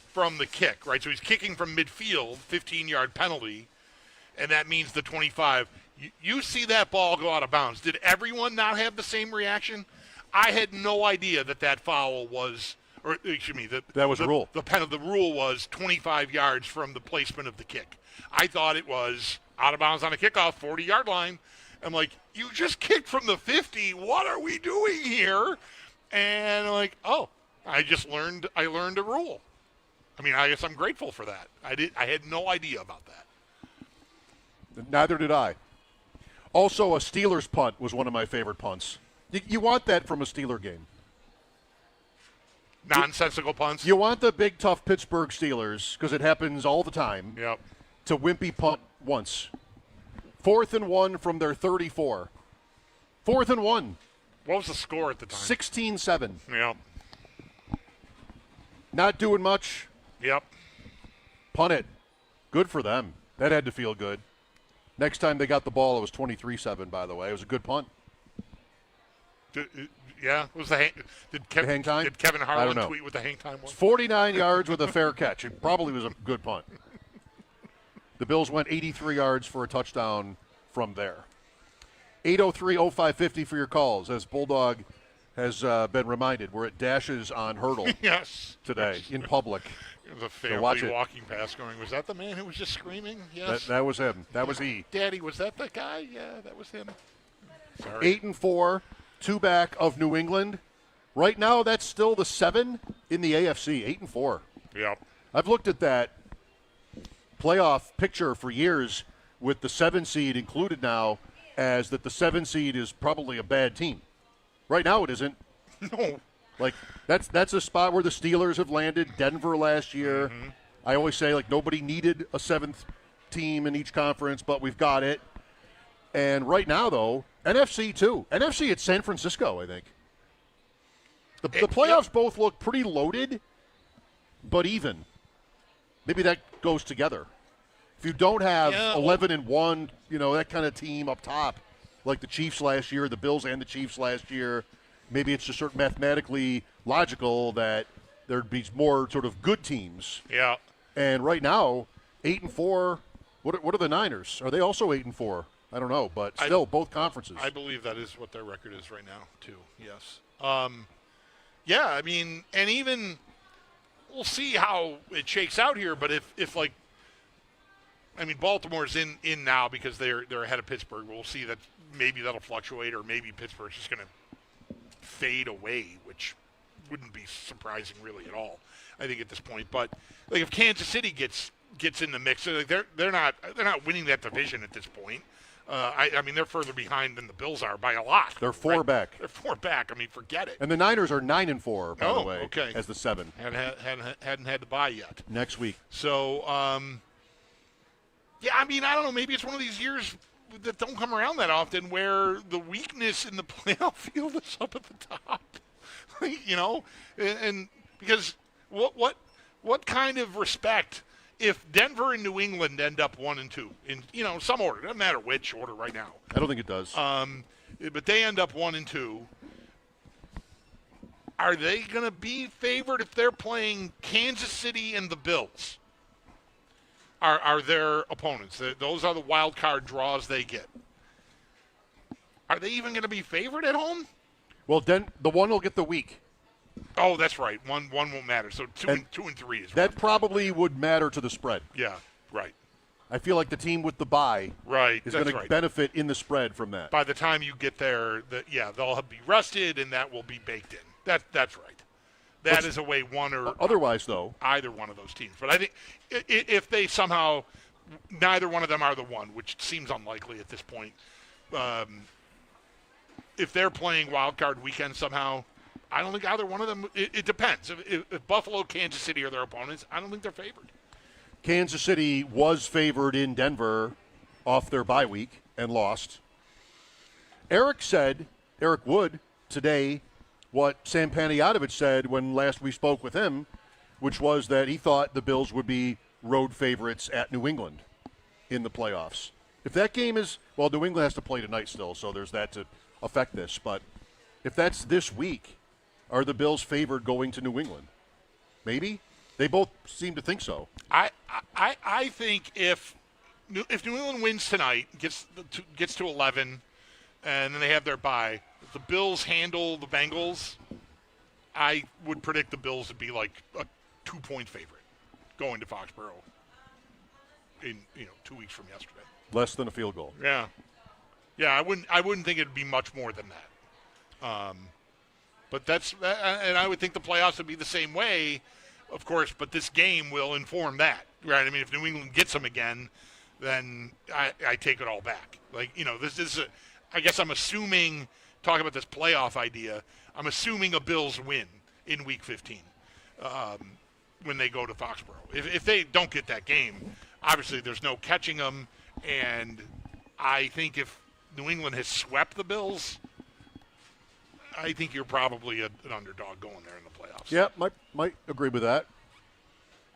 from the kick, right? So he's kicking from midfield, 15-yard penalty, and that means the 25. You see that ball go out of bounds. Did everyone not have the same reaction? I had no idea that foul was, or excuse me, that was the rule. The rule was 25 yards from the placement of the kick. I thought it was out of bounds on a kickoff, 40-yard line. I'm like, you just kicked from the 50. What are we doing here? And I'm like, I learned a rule. I mean, I guess I'm grateful for that. I had no idea about that. Neither did I. Also, a Steelers punt was one of my favorite punts. You want that from a Steeler game. Nonsensical punts. You want the big, tough Pittsburgh Steelers, because it happens all the time. Yep. to wimpy punt once. 4th and 1 from their 34. 4th and 1. What was the score at the time? 16-7. Yep. Not doing much. Yep. Punt it. Good for them. That had to feel good. Next time they got the ball, it was 23-7, by the way. It was a good punt. Yeah. Was the hang time? Did Kevin Harlan tweet what the hang time was? 49 yards with a fair catch. It probably was a good punt. The Bills went 83 yards for a touchdown from there. 803-0550 for your calls. As Bulldog has been reminded, we're at Dashes on Hurdle yes. today in public. It was a family walking past going, was that the man who was just screaming? Yes. That was him. That was he. Daddy, was that the guy? Yeah, that was him. Sorry. 8-4, 2 back of New England. Right now, that's still the 7 in the AFC, 8-4. Yep. I've looked at that playoff picture for years with the 7 seed included now as that the 7 seed is probably a bad team. Right now it isn't. No. Like, that's a spot where the Steelers have landed, Denver last year. Mm-hmm. I always say, like, nobody needed a 7th team in each conference, but we've got it. And right now, though, NFC too. NFC at San Francisco, I think. The playoffs both look pretty loaded, but even. Maybe that goes together. If you don't have 11-1, that kind of team up top, like the Chiefs last year, the Bills and the Chiefs last year, maybe it's just sort of mathematically logical that there'd be more sort of good teams. Yeah. And right now, 8-4. What are the Niners? Are they also 8-4? I don't know, but still, both conferences. I believe that is what their record is right now, too. Yes. Yeah, I mean, and even we'll see how it shakes out here. But if Baltimore's in now because they're ahead of Pittsburgh. We'll see that maybe that'll fluctuate, or maybe Pittsburgh's just going to fade away, which wouldn't be surprising really at all, I think, at this point. But like if Kansas City gets in the mix, they're not winning that division at this point. I mean, they're further behind than the Bills are by a lot. They're 4 back. They're 4 back. I mean, forget it. And the Niners are 9-4, by the way, okay. as the 7. Hadn't had to buy yet. Next week. So, yeah, I mean, I don't know. Maybe it's one of these years that don't come around that often where the weakness in the playoff field is up at the top. And because what kind of respect if Denver and New England end up 1-2 in some order, doesn't matter which order right now. I don't think it does. But they end up 1-2. Are they going to be favored if they're playing Kansas City and the Bills? Are their opponents? Those are the wild card draws they get. Are they even going to be favored at home? Well, then the one will get the week. Oh, that's right. One won't matter. So 2 and 3 is that probably would matter to the spread. Yeah, right. I feel like the team with the bye is going to benefit in the spread from that. By the time you get there, they'll be rested, and that will be baked in. That's right. That is a way one or otherwise, though, either one of those teams. But I think if they somehow neither one of them are the one, which seems unlikely at this point, if they're playing wild card weekend somehow, I don't think either one of them. It depends. If Buffalo, Kansas City are their opponents, I don't think they're favored. Kansas City was favored in Denver off their bye week and lost. Eric Wood today, what Sam Panayotovich said when last we spoke with him, which was that he thought the Bills would be road favorites at New England in the playoffs. If that game is, well, New England has to play tonight still, so there's that to affect this. But if that's this week, are the Bills favored going to New England? Maybe. They both seem to think so. I think if New England wins tonight, gets to 11, and then they have their bye, if the Bills handle the Bengals, I would predict the Bills to be like a 2-point favorite going to Foxborough in 2 weeks from yesterday. Less than a field goal. Yeah. I wouldn't think it'd be much more than that. But and I would think the playoffs would be the same way, of course. But this game will inform that, right? I mean, if New England gets them again, then I take it all back. Like this is I guess I'm assuming, talking about this playoff idea, I'm assuming a Bills win in Week 15 when they go to Foxborough. If they don't get that game, obviously there's no catching them, and I think if New England has swept the Bills, I think you're probably an underdog going there in the playoffs. Yeah, might agree with that.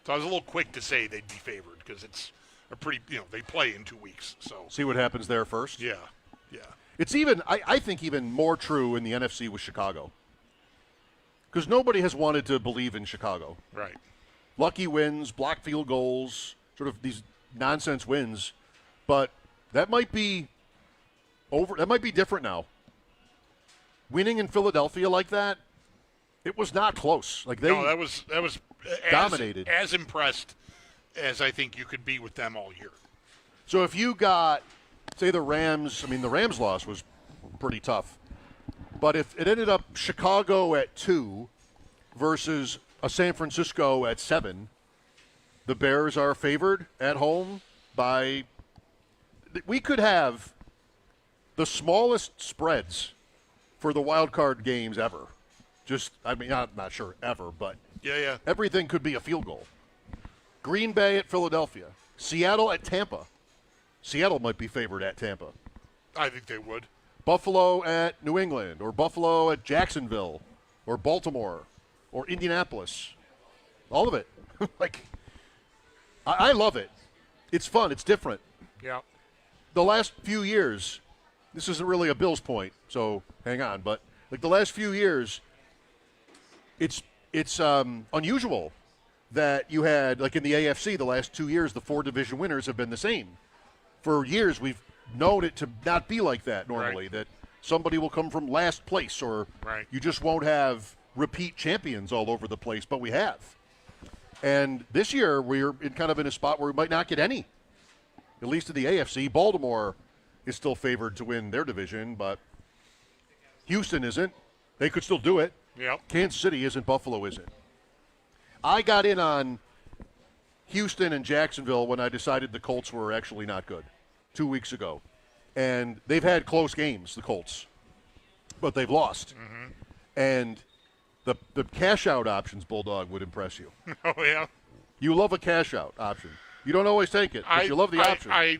So I was a little quick to say they'd be favored because it's a pretty, they play in 2 weeks. So see what happens there first. Yeah. It's even, I think, even more true in the NFC with Chicago. Because nobody has wanted to believe in Chicago. Right. Lucky wins, block field goals, sort of these nonsense wins. But that might be over. That might be different now. Winning in Philadelphia like that, it was not close. No, that was dominated. As impressed as I think you could be with them all year. So if you got, say, the Rams, the Rams loss was pretty tough. But if it ended up Chicago at 2 versus a San Francisco at 7, the Bears are favored at home by, we could have the smallest spreads for the wild card games ever. I'm not sure ever, but yeah, everything could be a field goal. Green Bay at Philadelphia. Seattle at Tampa. Seattle might be favored at Tampa. I think they would. Buffalo at New England, or Buffalo at Jacksonville, or Baltimore, or Indianapolis. All of it. I love it. It's fun. It's different. Yeah. The last few years, this isn't really a Bills point, so hang on, but the last few years, it's unusual that you had, in the AFC, the last 2 years, the 4 division winners have been the same. For years, we've known it to not be like that normally, that somebody will come from last place, or you just won't have repeat champions all over the place, but we have. And this year, we're in a spot where we might not get any, at least in the AFC. Baltimore is still favored to win their division, but Houston isn't. They could still do it. Yep. Kansas City isn't. Buffalo isn't. I got in on Houston and Jacksonville when I decided the Colts were actually not good 2 weeks ago. And they've had close games, the Colts, but they've lost. Mm-hmm. And the cash-out options, Bulldog, would impress you. Oh, yeah? You love a cash-out option. You don't always take it, but you love the option. I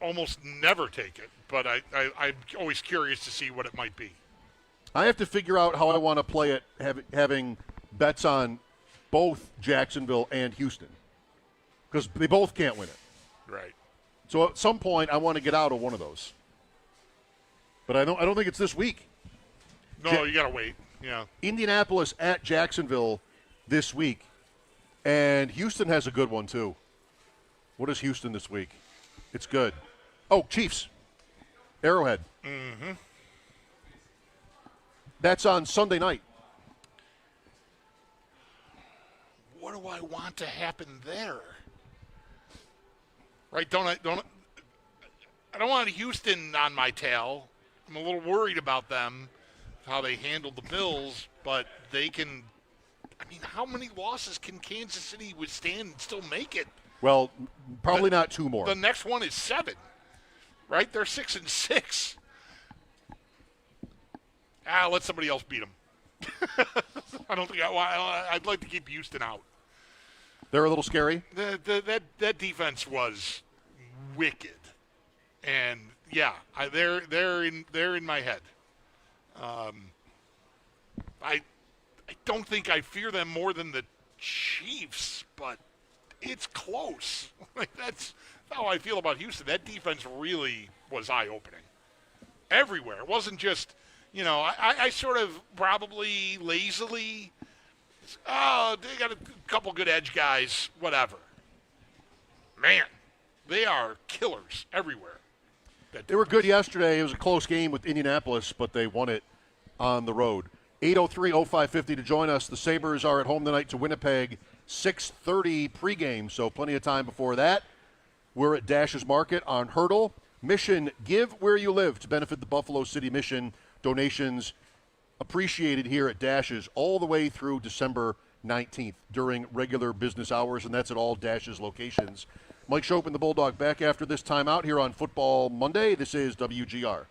almost never take it, but I'm always curious to see what it might be. I have to figure out how I want to play it, having bets on both Jacksonville and Houston, because they both can't win it. Right. So at some point, I want to get out of one of those. But I don't think it's this week. No, you got to wait. Yeah. Indianapolis at Jacksonville this week. And Houston has a good one, too. What is Houston this week? It's good. Oh, Chiefs. Arrowhead. Mm-hmm. That's on Sunday night. What do I want to happen there? Right? I don't want Houston on my tail. I'm a little worried about them, how they handled the Bills, but they can. How many losses can Kansas City withstand and still make it? Well, probably not 2 more. The next one is 7, right? They're 6-6. Let somebody else beat them. I don't think I'd like to keep Houston out. They're a little scary. That defense was wicked, and yeah, they're in my head. I don't think I fear them more than the Chiefs, but it's close. That's how I feel about Houston. That defense really was eye-opening everywhere. It wasn't just, I sort of probably lazily, they got a couple good edge guys, whatever. Man, they are killers everywhere. They were good yesterday. It was a close game with Indianapolis, but they won it on the road. 803-0550 to join us. The Sabres are at home tonight to Winnipeg. 6:30 pregame, so plenty of time before that. We're at Dash's Market on Hurdle. Mission, give where you live to benefit the Buffalo City Mission. Donations appreciated here at Dash's all the way through December 19th during regular business hours, and that's at all Dash's locations. Mike Schopp and the Bulldog back after this timeout here on Football Monday. This is WGR.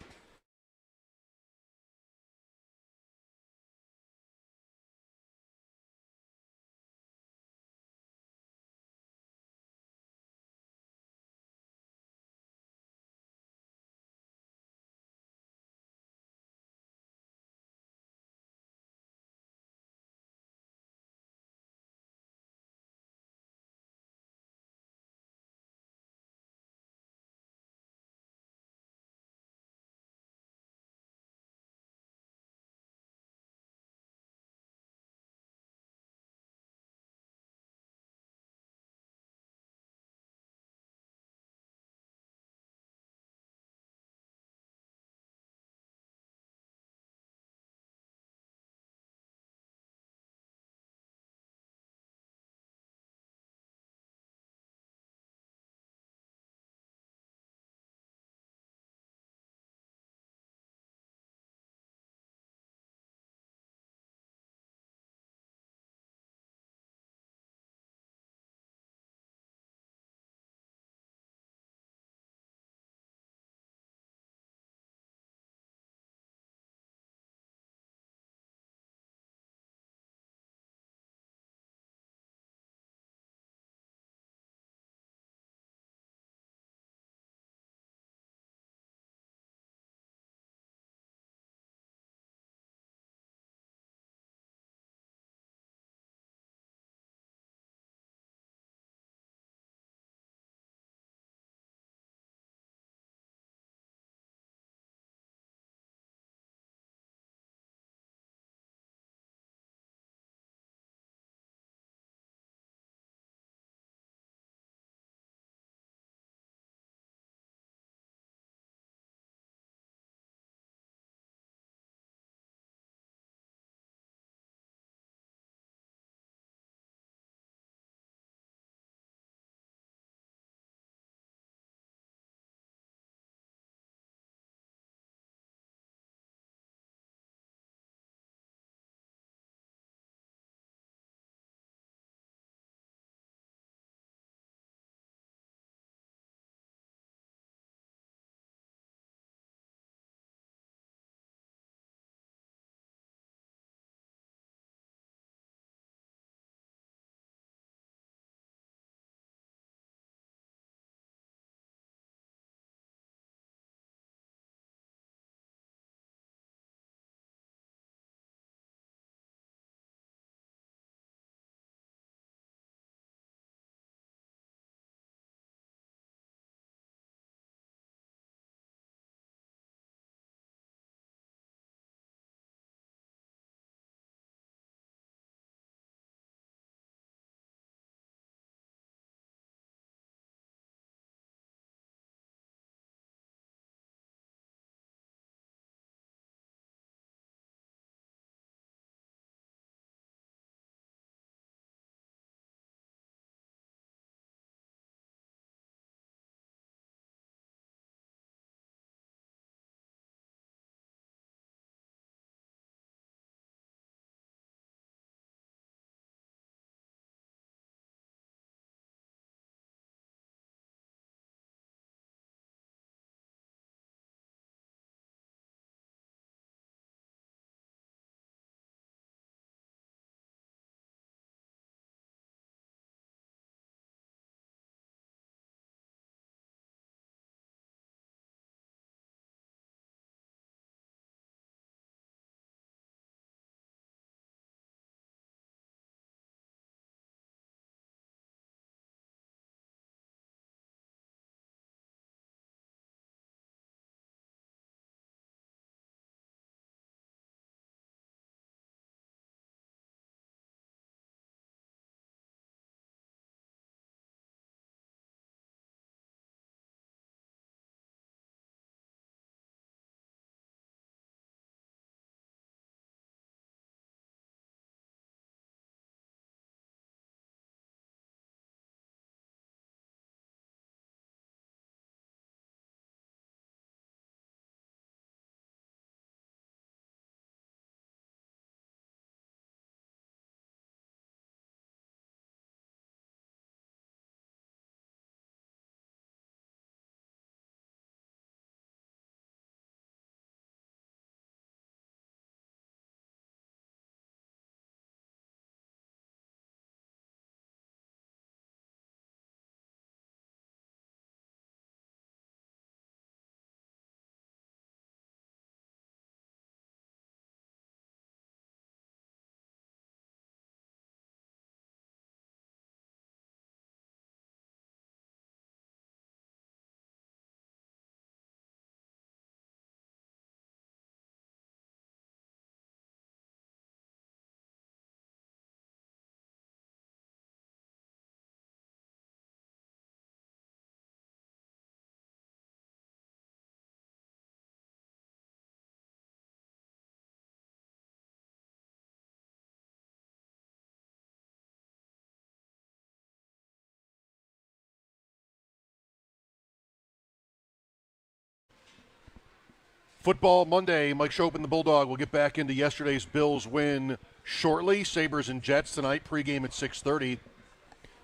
Football Monday, Mike Schopp and the Bulldog will get back into yesterday's Bills win shortly. Sabres and Jets tonight, pregame at 6:30.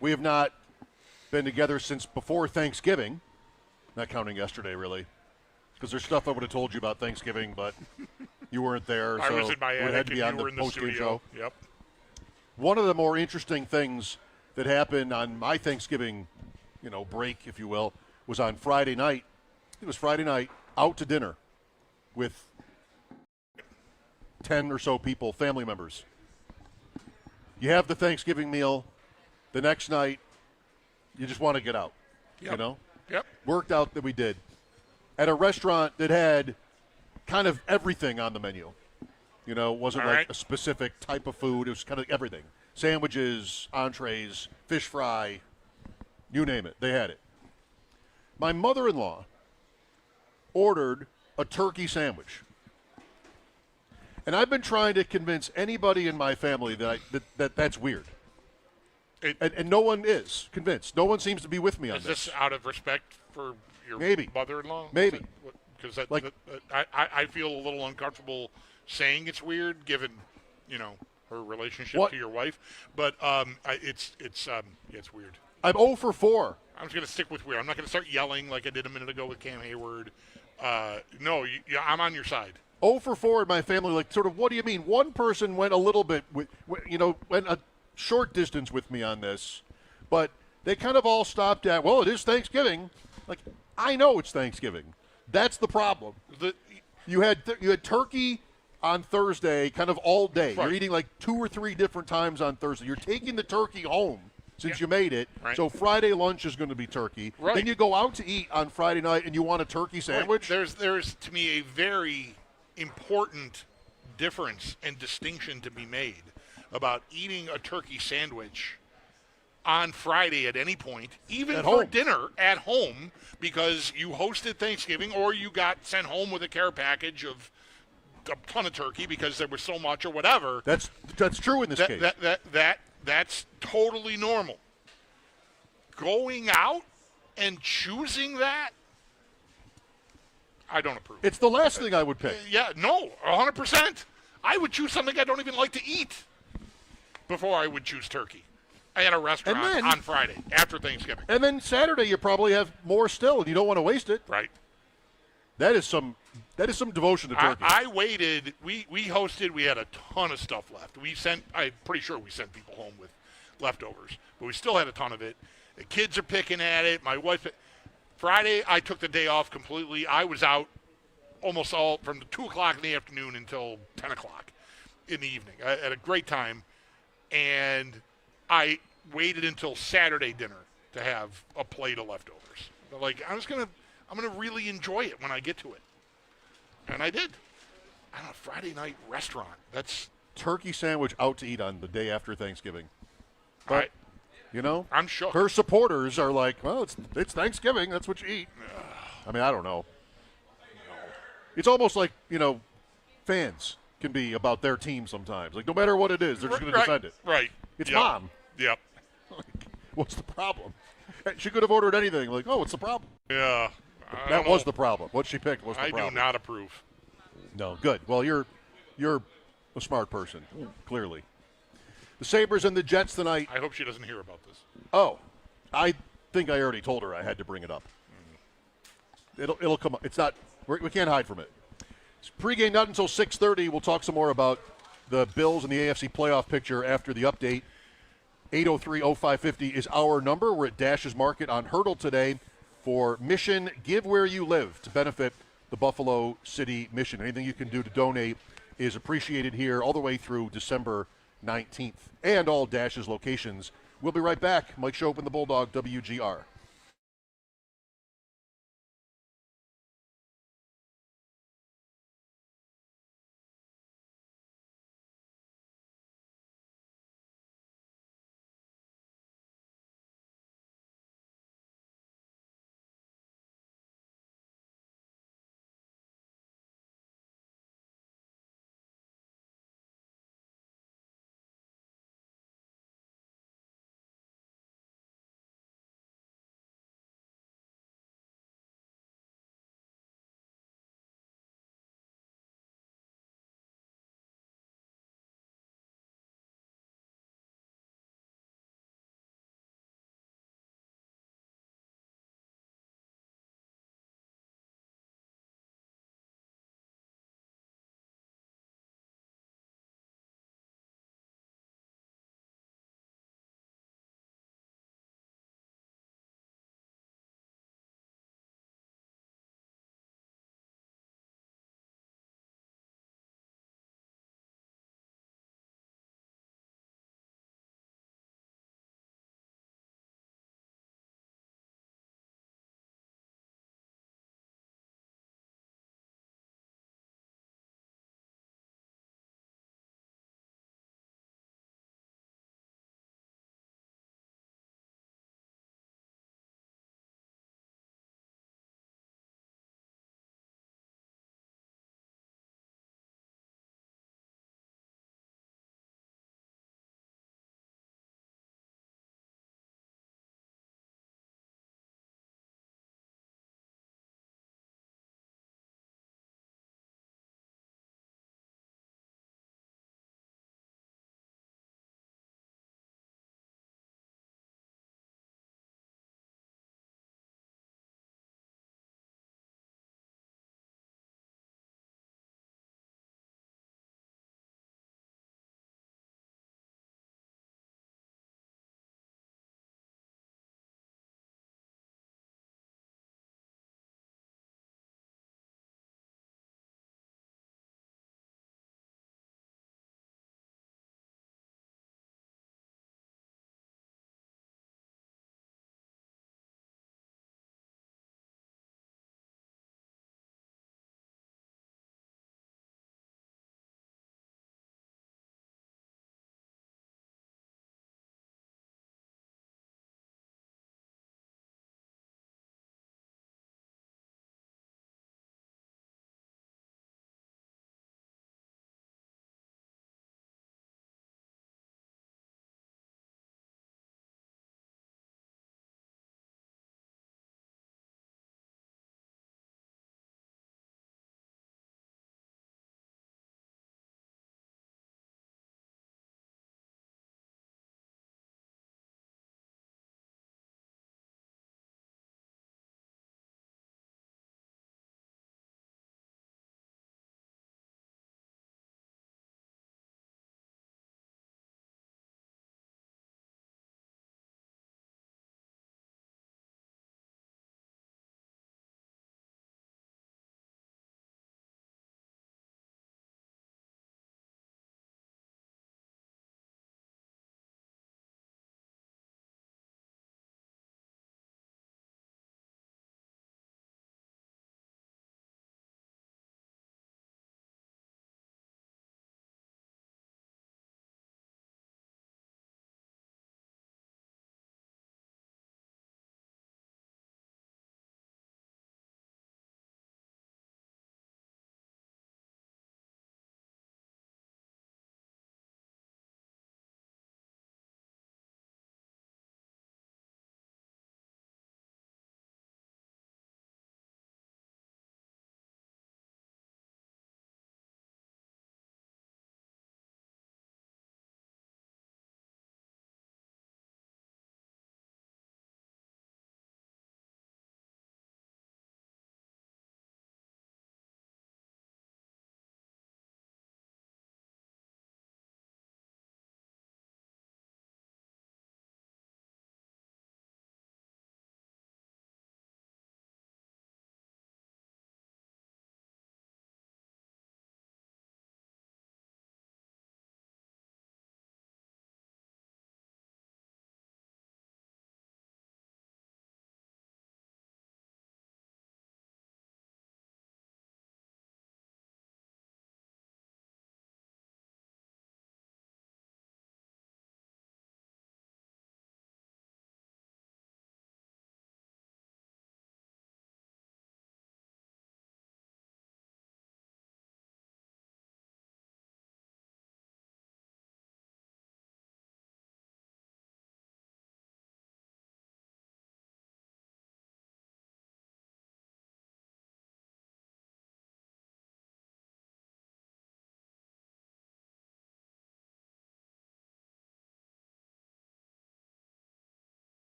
We have not been together since before Thanksgiving, not counting yesterday, really, because there's stuff I would have told you about Thanksgiving, but you weren't there. I so was in my attic and you were in the studio. Show. Yep. One of the more interesting things that happened on my Thanksgiving, break, if you will, was on Friday night. It was Friday night, out to dinner with 10 or so people, family members. You have the Thanksgiving meal. The next night, you just want to get out, Yep. Worked out that we did. At a restaurant that had kind of everything on the menu. It wasn't like a specific type of food. It was kind of everything. Sandwiches, entrees, fish fry, you name it. They had it. My mother-in-law ordered a turkey sandwich. And I've been trying to convince anybody in my family that's weird. And no one is convinced. No one seems to be with me on this. Is this out of respect for your mother-in-law? Maybe. Because I feel a little uncomfortable saying it's weird, given her relationship to your wife. But it's weird. I'm 0 for 4. I'm just going to stick with weird. I'm not going to start yelling like I did a minute ago with Cam Hayward. No, I'm on your side. 0 for 4 in my family. Like, sort of, what do you mean? One person went a little bit went a short distance with me on this, but they kind of all stopped at, well, it is Thanksgiving. Like, I know it's Thanksgiving. That's the problem. You had turkey on Thursday kind of all day. Right. You're eating like 2 or 3 different times on Thursday. You're taking the turkey home since you made it. Right. So Friday lunch is going to be turkey. Right. Then you go out to eat on Friday night and you want a turkey sandwich. Right. There's to me a very important difference and distinction to be made about eating a turkey sandwich on Friday at any point, even at for home. dinner at home, because you hosted Thanksgiving or you got sent home with a care package of a ton of turkey because there was so much or whatever. That's true in this case. That's totally normal. Going out and choosing that, I don't approve. It's the last thing I would pick. Yeah, no, 100%. I would choose something I don't even like to eat before I would choose turkey at a restaurant on Friday after Thanksgiving. And then Saturday you probably have more still, and you don't want to waste it. Right. That is some devotion to turkey. I waited. We hosted. We had a ton of stuff left. I'm pretty sure we sent people home with leftovers, but we still had a ton of it. The kids are picking at it. My wife. Friday, I took the day off completely. I was out almost all from 2 o'clock in the afternoon until 10 o'clock in the evening. I had a great time, and I waited until Saturday dinner to have a plate of leftovers. Like, I'm gonna really enjoy it when I get to it, and I did. I don't know, Friday night restaurant. That's turkey sandwich out to eat on the day after Thanksgiving. But I'm shook. Her supporters are like, well, it's Thanksgiving. That's what you eat. I mean, I don't know. It's almost like fans can be about their team sometimes. Like, no matter what it is, they're just going to defend it. Right. It's Mom. Yep. Like, what's the problem? She could have ordered anything. Like, oh, what's the problem? Yeah. That was the problem. What she picked was the problem. I do not approve. No, good. Well, you're a smart person, clearly. The Sabres and the Jets tonight. I hope she doesn't hear about this. Oh, I think I already told her I had to bring it up. It'll come up. It's not. We can't hide from it. It's pregame not until 6:30. We'll talk some more about the Bills and the AFC playoff picture after the update. 803-0550 is our number. We're at Dash's Market on Hurdle today for Mission Give Where You Live to benefit the Buffalo City Mission. Anything you can do to donate is appreciated here all the way through December 19th and all Dash's locations. We'll be right back. Mike Schopp and the Bulldog, WGR.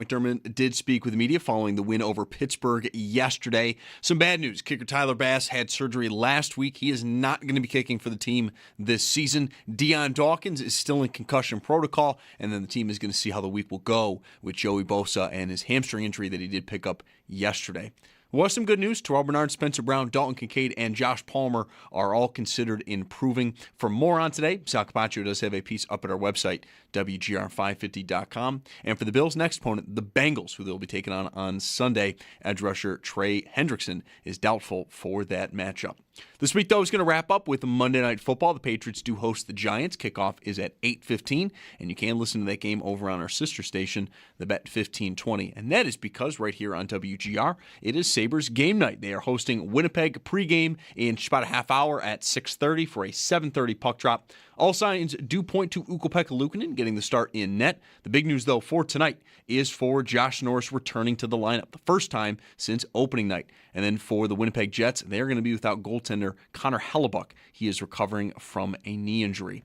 McDermott did speak with the media following the win over Pittsburgh yesterday. Some bad news. Kicker Tyler Bass had surgery last week. He is not going to be kicking for the team this season. Deion Dawkins is still in concussion protocol, and then the team is going to see how the week will go with Joey Bosa and his hamstring injury that he did pick up yesterday. Was some good news. Terrell Bernard, Spencer Brown, Dalton Kincaid, and Josh Palmer are all considered improving. For more on today, Sal Capaccio does have a piece up at our website, WGR550.com. And for the Bills' next opponent, the Bengals, who they'll be taking on Sunday, edge rusher Trey Hendrickson is doubtful for that matchup. This week, though, is going to wrap up with Monday Night Football. The Patriots do host the Giants. Kickoff is at 8:15, and you can listen to that game over on our sister station, the Bet 1520. And that is because right here on WGR, it is Sabres game night. They are hosting Winnipeg pregame in about a half hour at 6:30 for a 7:30 puck drop. All signs do point to Ukko-Pekka Luukkonen getting the start in net. The big news, though, for tonight is for Josh Norris returning to the lineup, the first time since opening night. And then for the Winnipeg Jets, they're going to be without goaltender Connor Hellebuck. He is recovering from a knee injury.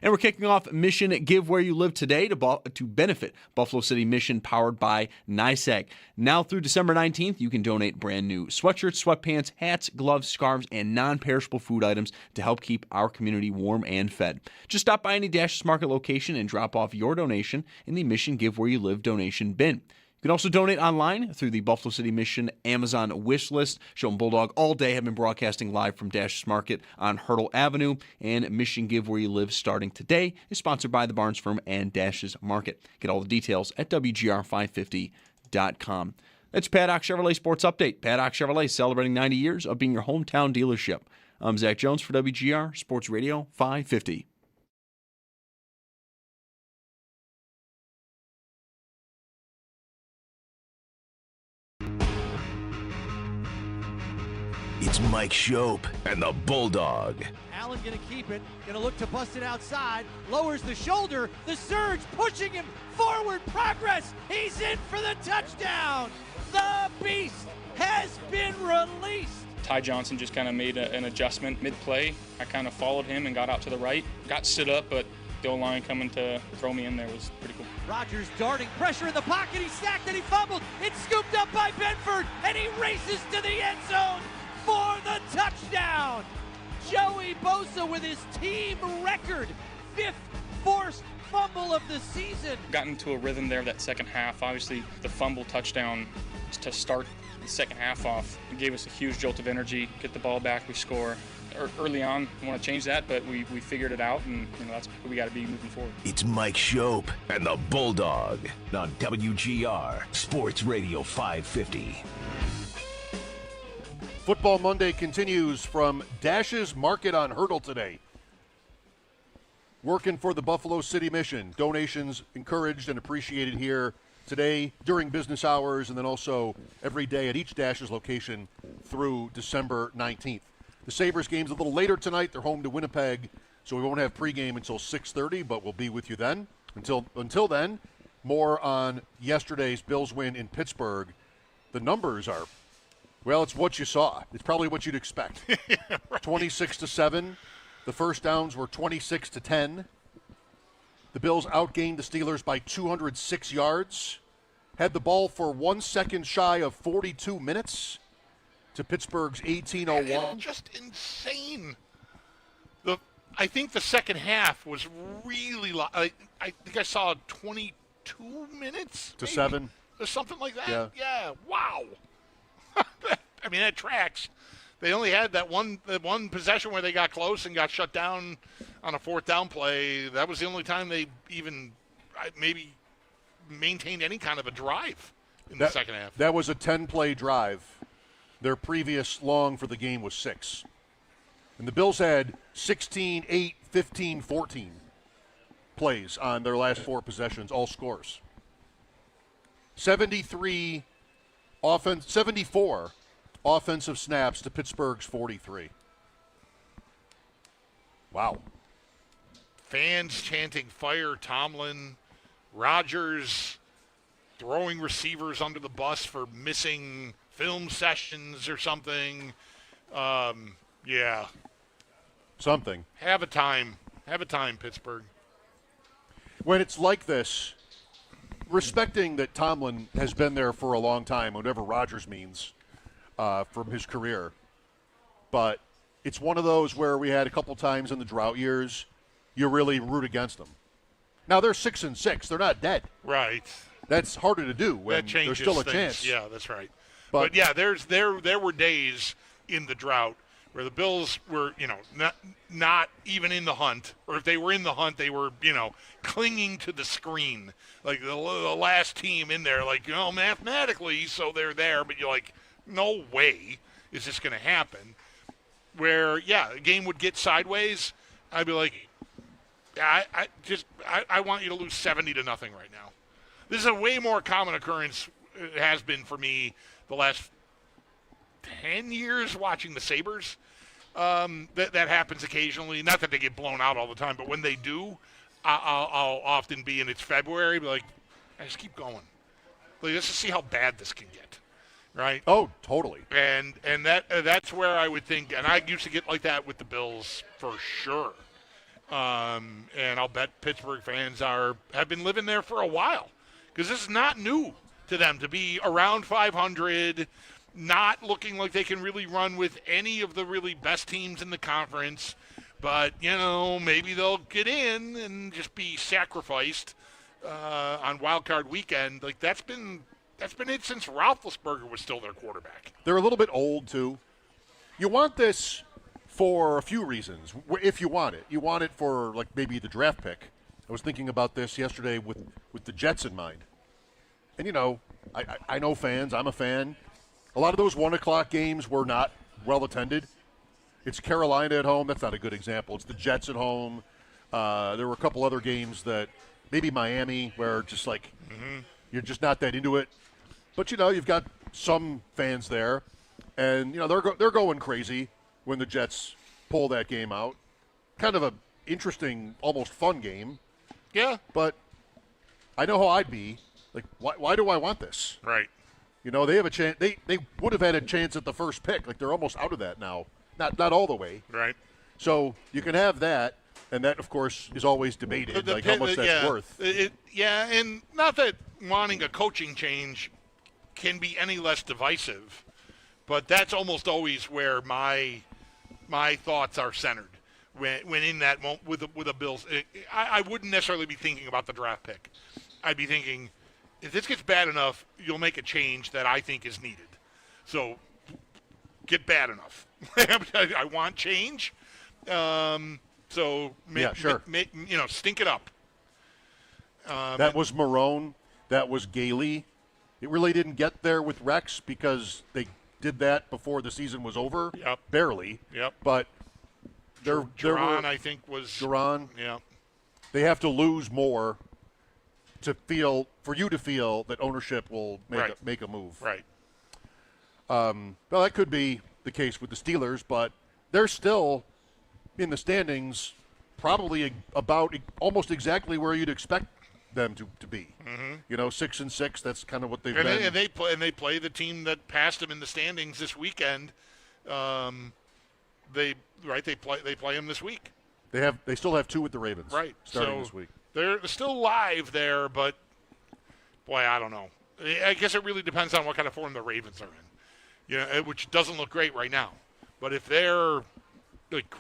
And we're kicking off Mission Give Where You Live today to benefit Buffalo City Mission, powered by NYSEG. Now through December 19th, you can donate brand new sweatshirts, sweatpants, hats, gloves, scarves, and non-perishable food items to help keep our community warm and fed. Just stop by any Dashes Market location and drop off your donation in the Mission Give Where You Live donation bin. You can also donate online through the Buffalo City Mission Amazon wish list. Show and Bulldog all day have been broadcasting live from Dashes Market on Hurdle Avenue, and Mission Give Where You Live starting today is sponsored by the Barnes Firm and Dashes Market. Get all the details at WGR550.com. That's Paddock Chevrolet Sports Update. Paddock Chevrolet celebrating 90 years of being your hometown dealership. I'm Zach Jones for WGR Sports Radio 550. It's Mike Schopp and the Bulldog. Allen gonna keep it, gonna look to bust it outside, lowers the shoulder, the surge pushing him forward, progress, he's in for the touchdown! The Beast has been released! Ty Johnson just kind of made an adjustment mid-play. I kind of followed him and got out to the right, got stood up, but the O-line coming to throw me in there was pretty cool. Rodgers darting, pressure in the pocket, he sacked and he fumbled, it's scooped up by Benford, and he races to the end zone for the touchdown! Joey Bosa with his team record, 5th forced fumble of the season. Got into a rhythm there that second half. Obviously, the fumble touchdown to start the second half off, it gave us a huge jolt of energy, get the ball back, we score. Early on, we want to change that, but we figured it out, and that's what we got to be moving forward. It's Mike Schopp and the Bulldog on WGR Sports Radio 550. Football Monday continues from Dashes Market on Hurdle today. Working for the Buffalo City Mission. Donations encouraged and appreciated here today during business hours, and then also every day at each Dashes location through December 19th. The Sabres game's a little later tonight. They're home to Winnipeg, so we won't have pregame until 6:30, but we'll be with you then. Until then, more on yesterday's Bills win in Pittsburgh. The numbers are, well, it's what you saw. It's probably what you'd expect. 26-7. The first downs were 26-10. The Bills outgained the Steelers by 206 yards. Had the ball for 1 second shy of 42 minutes to Pittsburgh's 18:01. Just insane. I think the second half was really long. I think I saw 22 minutes to maybe? 7. Or something like that. Yeah. Wow. I mean, that tracks. They only had that one possession where they got close and got shut down on a fourth down play. That was the only time they even maybe maintained any kind of a drive in the second half. That was a 10-play drive. Their previous long for the game was 6. And the Bills had 16, 8, 15, 14 plays on their last 4 possessions, all scores. 74 offensive snaps to Pittsburgh's 43. Wow. Fans chanting fire Tomlin, Rodgers throwing receivers under the bus for missing film sessions or something. Yeah. Something. Have a time, Pittsburgh. When it's like this, respecting that Tomlin has been there for a long time, whatever Rodgers means from his career. But it's one of those where we had a couple times in the drought years, you really root against them. Now they're 6-6; they're not dead. Right. That's harder to do when That changes there's still a things. chance. Yeah, that's right. But yeah, there were days in the drought where the Bills were, not even in the hunt, or if they were in the hunt, they were, clinging to the screen, like the last team in there, like, mathematically, so they're there, but you're like, no way is this going to happen. Where, yeah, a game would get sideways, I'd be like, I want you to lose 70-0 right now. This is a way more common occurrence. It has been for me the last 10 years watching the Sabres. That happens occasionally. Not that they get blown out all the time, but when they do, I'll often be, and it's February, be like, I just keep going. Like, let's just see how bad this can get, right? Oh, totally. And that's where I would think, and I used to get like that with the Bills for sure. And I'll bet Pittsburgh fans have been living there for a while, because this is not new to them to be around 500, not looking like they can really run with any of the really best teams in the conference. But, maybe they'll get in and just be sacrificed on Wild Card Weekend. Like, that's been it since Roethlisberger was still their quarterback. They're a little bit old, too. You want this for a few reasons, if you want it. You want it for, like, maybe the draft pick. I was thinking about this yesterday with the Jets in mind. And, I know fans. I'm a fan. A lot of those 1 o'clock games were not well attended. It's Carolina at home. That's not a good example. It's the Jets at home. There were a couple other games that maybe Miami where just like you're just not that into it. But, you've got some fans there. And, they're going crazy when the Jets pull that game out. Kind of a interesting, almost fun game. Yeah. But I know how I'd be. Like, why do I want this? Right. They have a chance. They would have had a chance at the first pick. Like, they're almost out of that now. Not all the way. Right. So you can have that, and that, of course, is always debated, how much that's worth. And not that wanting a coaching change can be any less divisive, but that's almost always where my thoughts are centered. When in that moment with a Bills, I wouldn't necessarily be thinking about the draft pick. I'd be thinking, if this gets bad enough, you'll make a change that I think is needed. So get bad enough. I want change. So stink it up. That was Marone. That was Gailey. It really didn't get there with Rex because they did that before the season was over. Yep. Barely. Yep. But Duran, I think, was Duran. Yeah. They have to lose more for you to feel that ownership will make a move. Right. Well, that could be the case with the Steelers, but they're still in the standings, probably about almost exactly where you'd expect them to be. 6-6. That's kind of what they've been. And they play the team that passed them in the standings this weekend. They play them this week. They still have 2 with the Ravens. Right. Starting this week. They're still live there, but boy, I don't know. I guess it really depends on what kind of form the Ravens are in. Which doesn't look great right now. But if they're like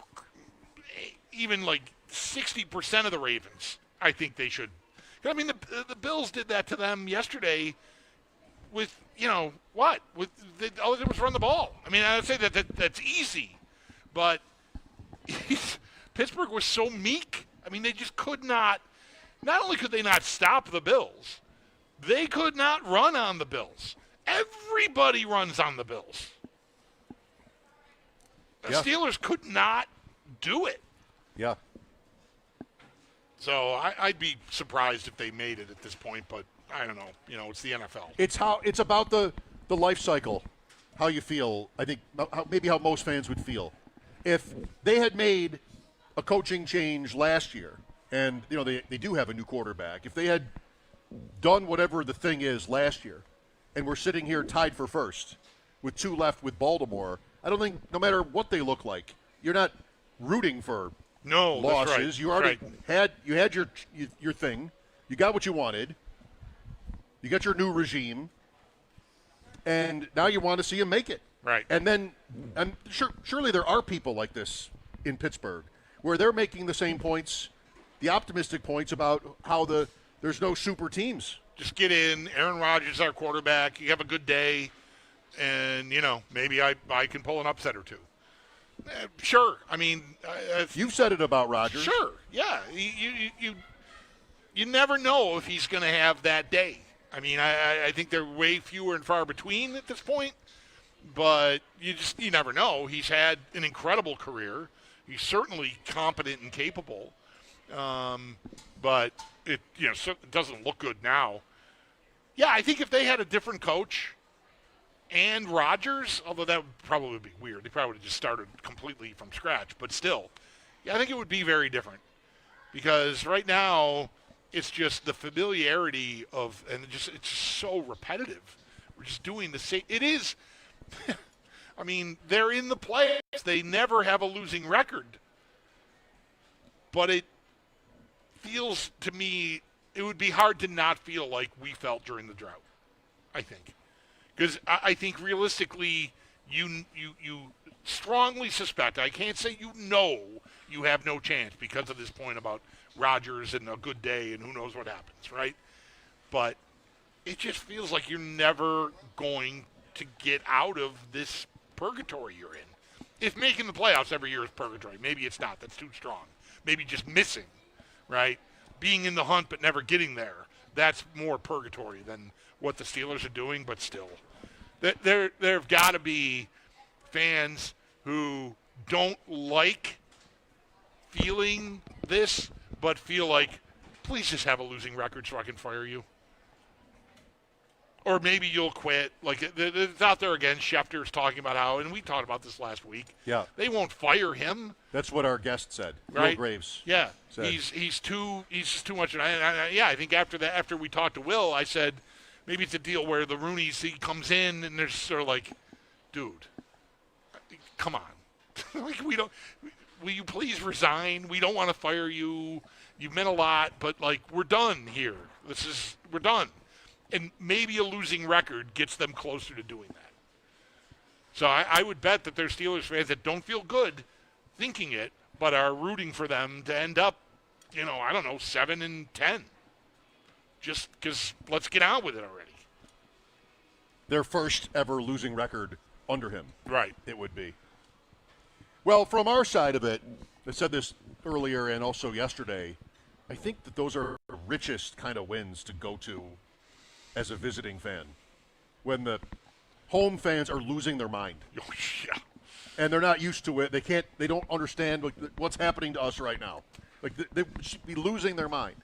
even like 60% of the Ravens, I think they should. I mean, the Bills did that to them yesterday with, what? All they did was run the ball. I mean, I would say that's easy. But Pittsburgh was so meek. I mean, they just could not only could they not stop the Bills, they could not run on the Bills. Everybody runs on the Bills. The Steelers could not do it. Yeah. So I'd be surprised if they made it at this point, but I don't know. It's the NFL. It's about the life cycle, how you feel. I think maybe how most fans would feel if they had made a coaching change last year, and they do have a new quarterback. If they had done whatever the thing is last year, and we're sitting here tied for first with 2 left with Baltimore, I don't think no matter what they look like, you're not rooting for losses. That's right. You already had your thing. You got what you wanted. You got your new regime, and now you want to see him make it. Right. And then, surely there are people like this in Pittsburgh where they're making the same points, the optimistic points about how there's no super teams. Just get in. Aaron Rodgers is our quarterback. You have a good day, and, maybe I can pull an upset or two. Sure. I mean, you've said it about Rodgers. Sure. Yeah. You never know if he's going to have that day. I mean, I think they're way fewer and far between at this point, but you never know. He's had an incredible career. He's certainly competent and capable, but it doesn't look good now. Yeah, I think if they had a different coach and Rodgers, although that would probably be weird. They probably would have just started completely from scratch. But still, yeah, I think it would be very different. Because right now, it's just the familiarity of, and it's just so repetitive. We're just doing the same. It is, I mean, they're in the playoffs. They never have a losing record. But it feels to me, it would be hard to not feel like we felt during the drought, I think. Because I think realistically, you strongly suspect, I can't say you have no chance because of this point about Rodgers and a good day and who knows what happens, right? But it just feels like you're never going to get out of this purgatory you're in. If making the playoffs every year is purgatory, maybe it's not. That's too strong. Maybe just missing, right? Being in the hunt but never getting there. That's more purgatory than what the Steelers are doing, but still. There have got to be fans who don't like feeling this, but feel like, please just have a losing record so I can fire you. Or maybe you'll quit. Like, it's out there again. Schefter's talking about how, and we talked about this last week. Yeah. They won't fire him. That's what our guest said. Right? Will Graves. Yeah. Said. He's just too much. And I think after we talked to Will, I said, maybe it's a deal where the Roonies, he comes in and they're sort of like, dude, come on. Like, will you please resign? We don't want to fire you. You've meant a lot, but like, we're done here. We're done. And maybe a losing record gets them closer to doing that. So I would bet that there's Steelers fans that don't feel good thinking it, but are rooting for them to end up, 7-10. Just because let's get on with it already. Their first ever losing record under him. Right. It would be. Well, from our side of it, I said this earlier and also yesterday, I think that those are the richest kind of wins to go to as a visiting fan. When the home fans are losing their mind. Oh, yeah. And they're not used to it. They don't understand what's happening to us right now. Like, they should be losing their mind.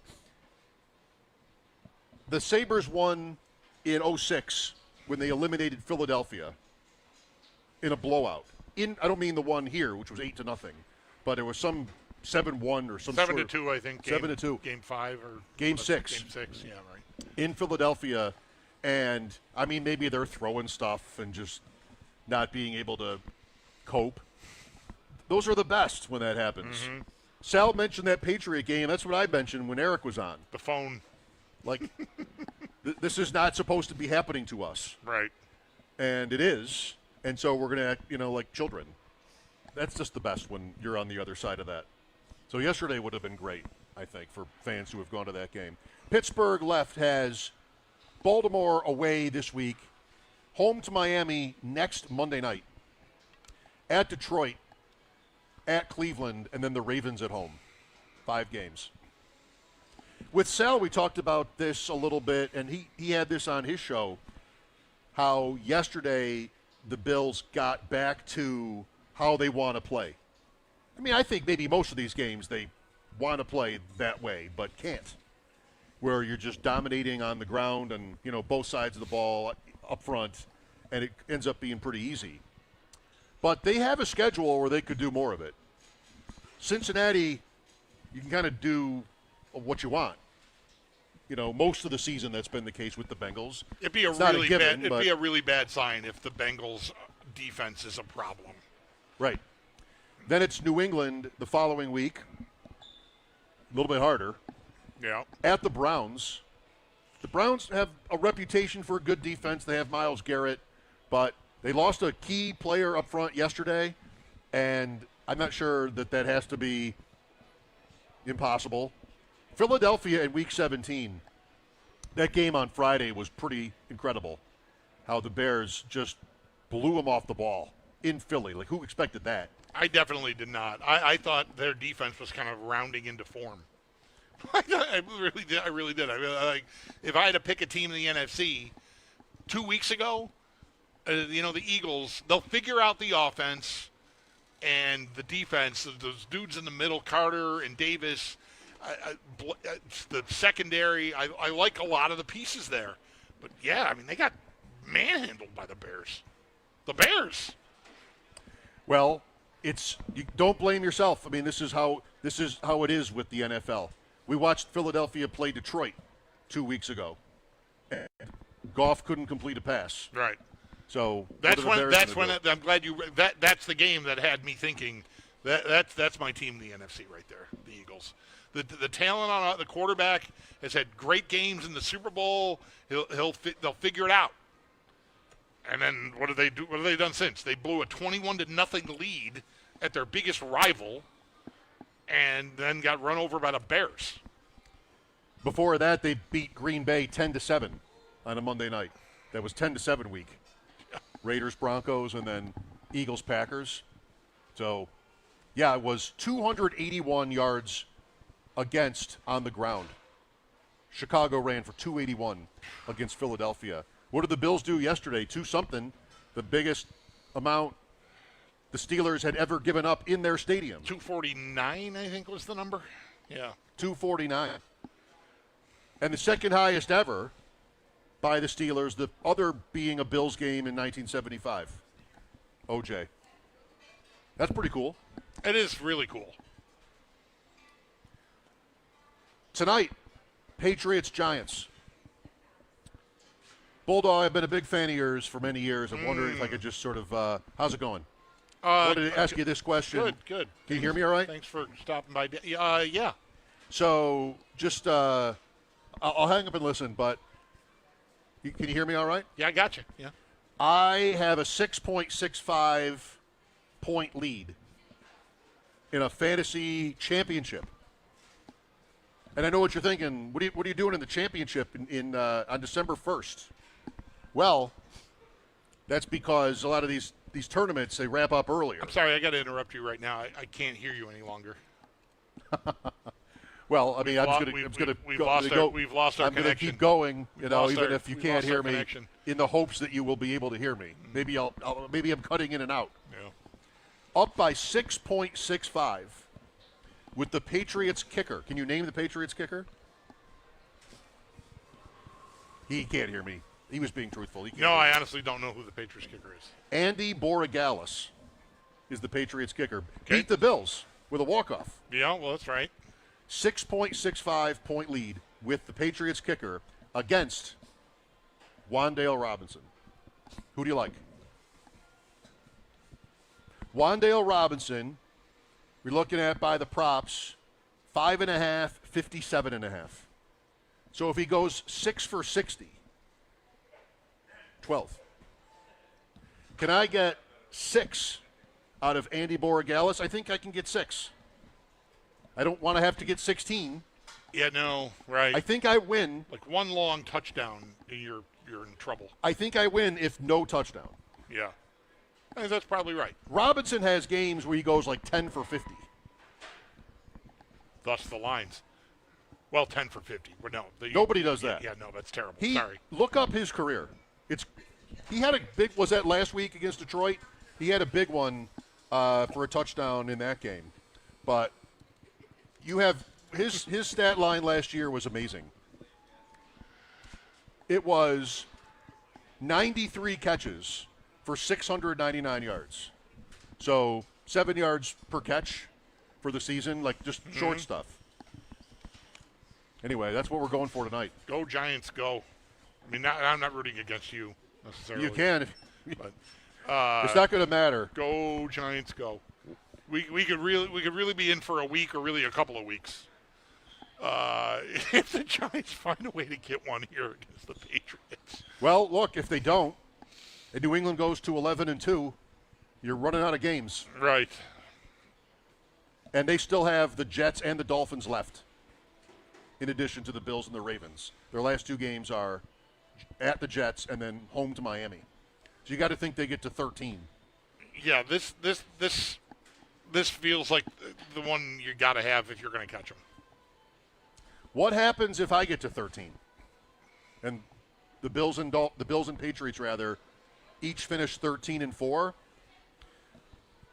The Sabres won in 2006 when they eliminated Philadelphia in a blowout. I don't mean the one here, which was 8-0, but it was some 7-1 or some 7-2, I think. 7-2. Game 5 or Game 6. Game 6, yeah, right. In Philadelphia, and I mean, maybe they're throwing stuff and just not being able to cope. Those are the best when that happens. Mm-hmm. Sal mentioned that Patriot game. That's what I mentioned when Eric was on. The phone. Like, this is not supposed to be happening to us. Right. And it is. And so we're going to act, like children. That's just the best when you're on the other side of that. So yesterday would have been great, I think, for fans who have gone to that game. Pittsburgh left has Baltimore away this week, home to Miami next Monday night, at Detroit, at Cleveland, and then the Ravens at home. 5 games. With Sal, we talked about this a little bit, and he had this on his show, how yesterday the Bills got back to how they want to play. I mean, I think maybe most of these games they want to play that way, but can't. Where you're just dominating on the ground and, both sides of the ball up front, and it ends up being pretty easy. But they have a schedule where they could do more of it. Cincinnati, you can kind of do what you want. Most of the season that's been the case with the Bengals. It'd be a really bad sign if the Bengals defense is a problem. Right. Then it's New England the following week. A little bit harder. Yeah. At the Browns. The Browns have a reputation for a good defense. They have Myles Garrett, but they lost a key player up front yesterday, and I'm not sure that has to be impossible. Philadelphia in Week 17, that game on Friday was pretty incredible, how the Bears just blew them off the ball in Philly. Like, who expected that? I definitely did not. I thought their defense was kind of rounding into form. I really did. If I had to pick a team in the NFC 2 weeks ago, the Eagles, they'll figure out the offense and the defense. Those dudes in the middle, Carter and Davis, the secondary. I like a lot of the pieces there. But, yeah, I mean, they got manhandled by the Bears. The Bears. Well, you don't blame yourself. I mean, this is how it is with the NFL. We watched Philadelphia play Detroit 2 weeks ago. And Goff couldn't complete a pass. Right. So that's when I'm glad that's the game that had me thinking that's my team in the NFC right there, the Eagles. The talent on the quarterback has had great games in the Super Bowl. They'll figure it out. And then what have they do? What have they done since? They blew a 21-0 lead at their biggest rival, and then got run over by the Bears. Before that, they beat Green Bay 10-7 on a Monday night. That was 10-7 week. Raiders, Broncos, and then Eagles, Packers. So, yeah, it was 281 yards against on the ground. Chicago ran for 281 against Philadelphia. What did the Bills do yesterday? 2-something, the biggest amount the Steelers had ever given up in their stadium. 249, I think, was the number. Yeah. 249. And the second highest ever by the Steelers, the other being a Bills game in 1975. OJ. That's pretty cool. It is really cool. Tonight, Patriots-Giants. Bulldog, I've been a big fan of yours for many years. I'm wondering if I could just sort of, how's it going? I wanted to ask you this question. Good. Can you hear me all right? Thanks for stopping by. Yeah. So, just, I'll hang up and listen, but can you hear me all right? Yeah, I got you. Yeah. I have a 6.65 point lead in a fantasy championship. And I know what you're thinking. What are you doing in the championship on December 1st? Well, that's because a lot of these tournaments, they wrap up earlier. I'm sorry, I got to interrupt you right now. I can't hear you any longer. Well, I mean, we've lost our connection. I'm going to keep going, even if you can't hear me, connection. in the hopes that you will be able to hear me. Maybe maybe I'm cutting in and out. Yeah. Up by 6.65 with the Patriots kicker. Can you name the Patriots kicker? He can't hear me. He was being truthful. I honestly don't know who the Patriots kicker is. Andy Borregales is the Patriots kicker. Okay. Beat the Bills with a walk-off. Yeah, well, that's right. 6.65 point lead with the Patriots kicker against Wan'Dale Robinson. Who do you like? Wan'Dale Robinson, we're looking at by the props, 5.5, 57.5. So if he goes 6 for 60, 12. Can I get 6 out of Andy Borregales? I think I can get 6. I don't want to have to get 16. Yeah, no, right. I think I win. Like one long touchdown, you're in trouble. I think I win if no touchdown. Yeah. I think that's probably right. Robinson has games where he goes like 10 for 50. Thus the lines. Well, 10 for 50. No, nobody does that. Yeah, no, that's terrible. Sorry. Look up his career. He had a big, was that last week against Detroit? He had a big one for a touchdown in that game. But you have his stat line last year was amazing. It was 93 catches for 699 yards. So 7 yards per catch for the season, like just short stuff. Anyway, that's what we're going for tonight. Go Giants, go. I mean, I'm not rooting against you necessarily. You can, but it's not going to matter. Go Giants, go. We could really be in for a week or really a couple of weeks. if the Giants find a way to get one here against the Patriots. Well, look, if they don't, and New England goes to 11-2, you're running out of games. Right. And they still have the Jets and the Dolphins left, in addition to the Bills and the Ravens. Their last 2 games are at the Jets and then home to Miami. So you got to think they get to 13. Yeah, this feels like the one you got to have if you're going to catch them. What happens if I get to 13? And the Bills and Patriots each finish 13-4.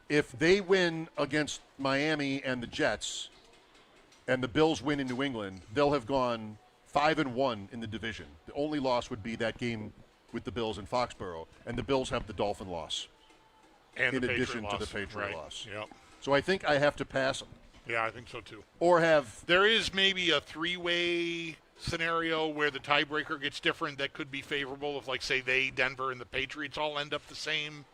If they win against Miami and the Jets, and the Bills win in New England, they'll have gone 5-1 in the division. The only loss would be that game with the Bills in Foxborough, and the Bills have the Dolphin loss and in the addition to the Patriot Patriot loss. Yep. So I think I have to pass them. Yeah, I think so too. Or have there is maybe a 3-way scenario where the tiebreaker gets different that could be favorable if, like, say, Denver and the Patriots all end up the same.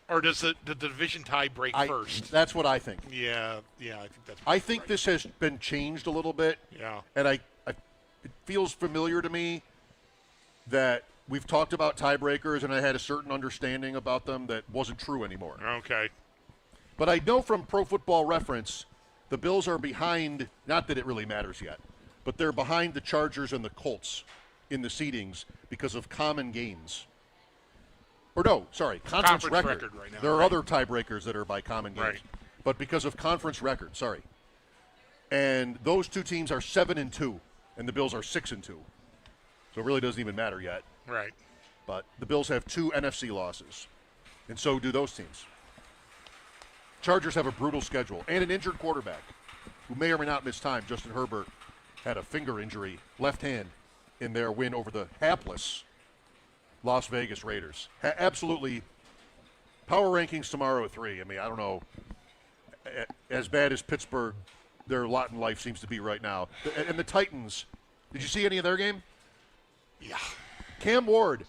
Or does the division tie break first? That's what I think. Yeah, I think that's. I think this has been changed a little bit. Yeah. And it feels familiar to me that we've talked about tiebreakers, and I had a certain understanding about them that wasn't true anymore. Okay. But I know from Pro Football Reference, the Bills are behind, not that it really matters yet, but they're behind the Chargers and the Colts in the seedings because of common games. Or no, sorry, conference record. Right now, there are other tiebreakers that are by common games. Right. But because of conference record, sorry. And those 2 teams are 7-2, and the Bills are 6-2. So it really doesn't even matter yet. Right. But the Bills have 2 NFC losses, and so do those teams. Chargers have a brutal schedule and an injured quarterback who may or may not miss time. Justin Herbert had a finger injury, left hand, in their win over the hapless Las Vegas Raiders. Absolutely. Power rankings tomorrow at 3. I mean, I don't know. As bad as Pittsburgh, their lot in life seems to be right now. And the Titans, did you see any of their game? Yeah. Cam Ward,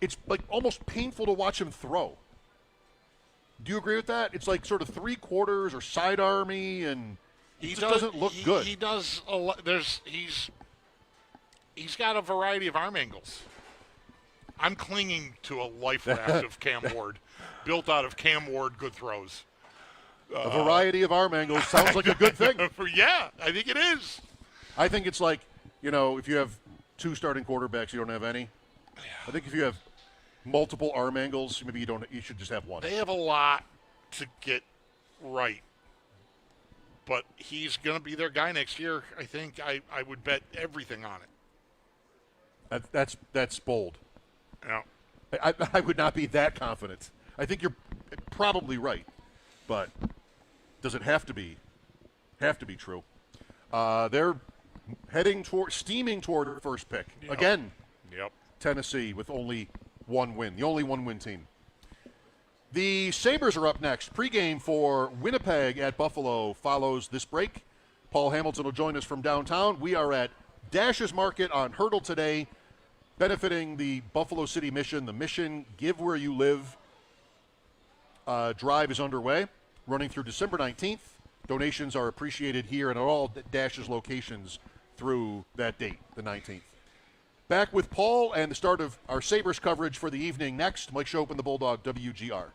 it's like almost painful to watch him throw. Do you agree with that? It's like sort of 3/4 or sidearmy, and he just doesn't look good. He does a lot. He's got a variety of arm angles. I'm clinging to a life raft of Cam Ward, built out of Cam Ward good throws. A variety of arm angles sounds like a good thing. Yeah, I think it is. I think it's like, if you have 2 starting quarterbacks, you don't have any. Yeah. I think if you have multiple arm angles, maybe you should just have one. They have a lot to get right. But he's going to be their guy next year. I think I would bet everything on it. That's bold. Yeah. I would not be that confident. I think you're probably right. But does it have to be true? They're steaming toward first pick. Yep. Again. Yep. Tennessee with only 1 win. The only 1-win team. The Sabres are up next. Pregame for Winnipeg at Buffalo follows this break. Paul Hamilton will join us from downtown. We are at Dash's Market on Hurdle today, benefiting the Buffalo City Mission. The Mission Give Where You Live drive is underway, running through December 19th. Donations are appreciated here and at all Dash's locations through that date, the 19th. Back with Paul and the start of our Sabres coverage for the evening next. Mike Schopp and the Bulldog, WGR.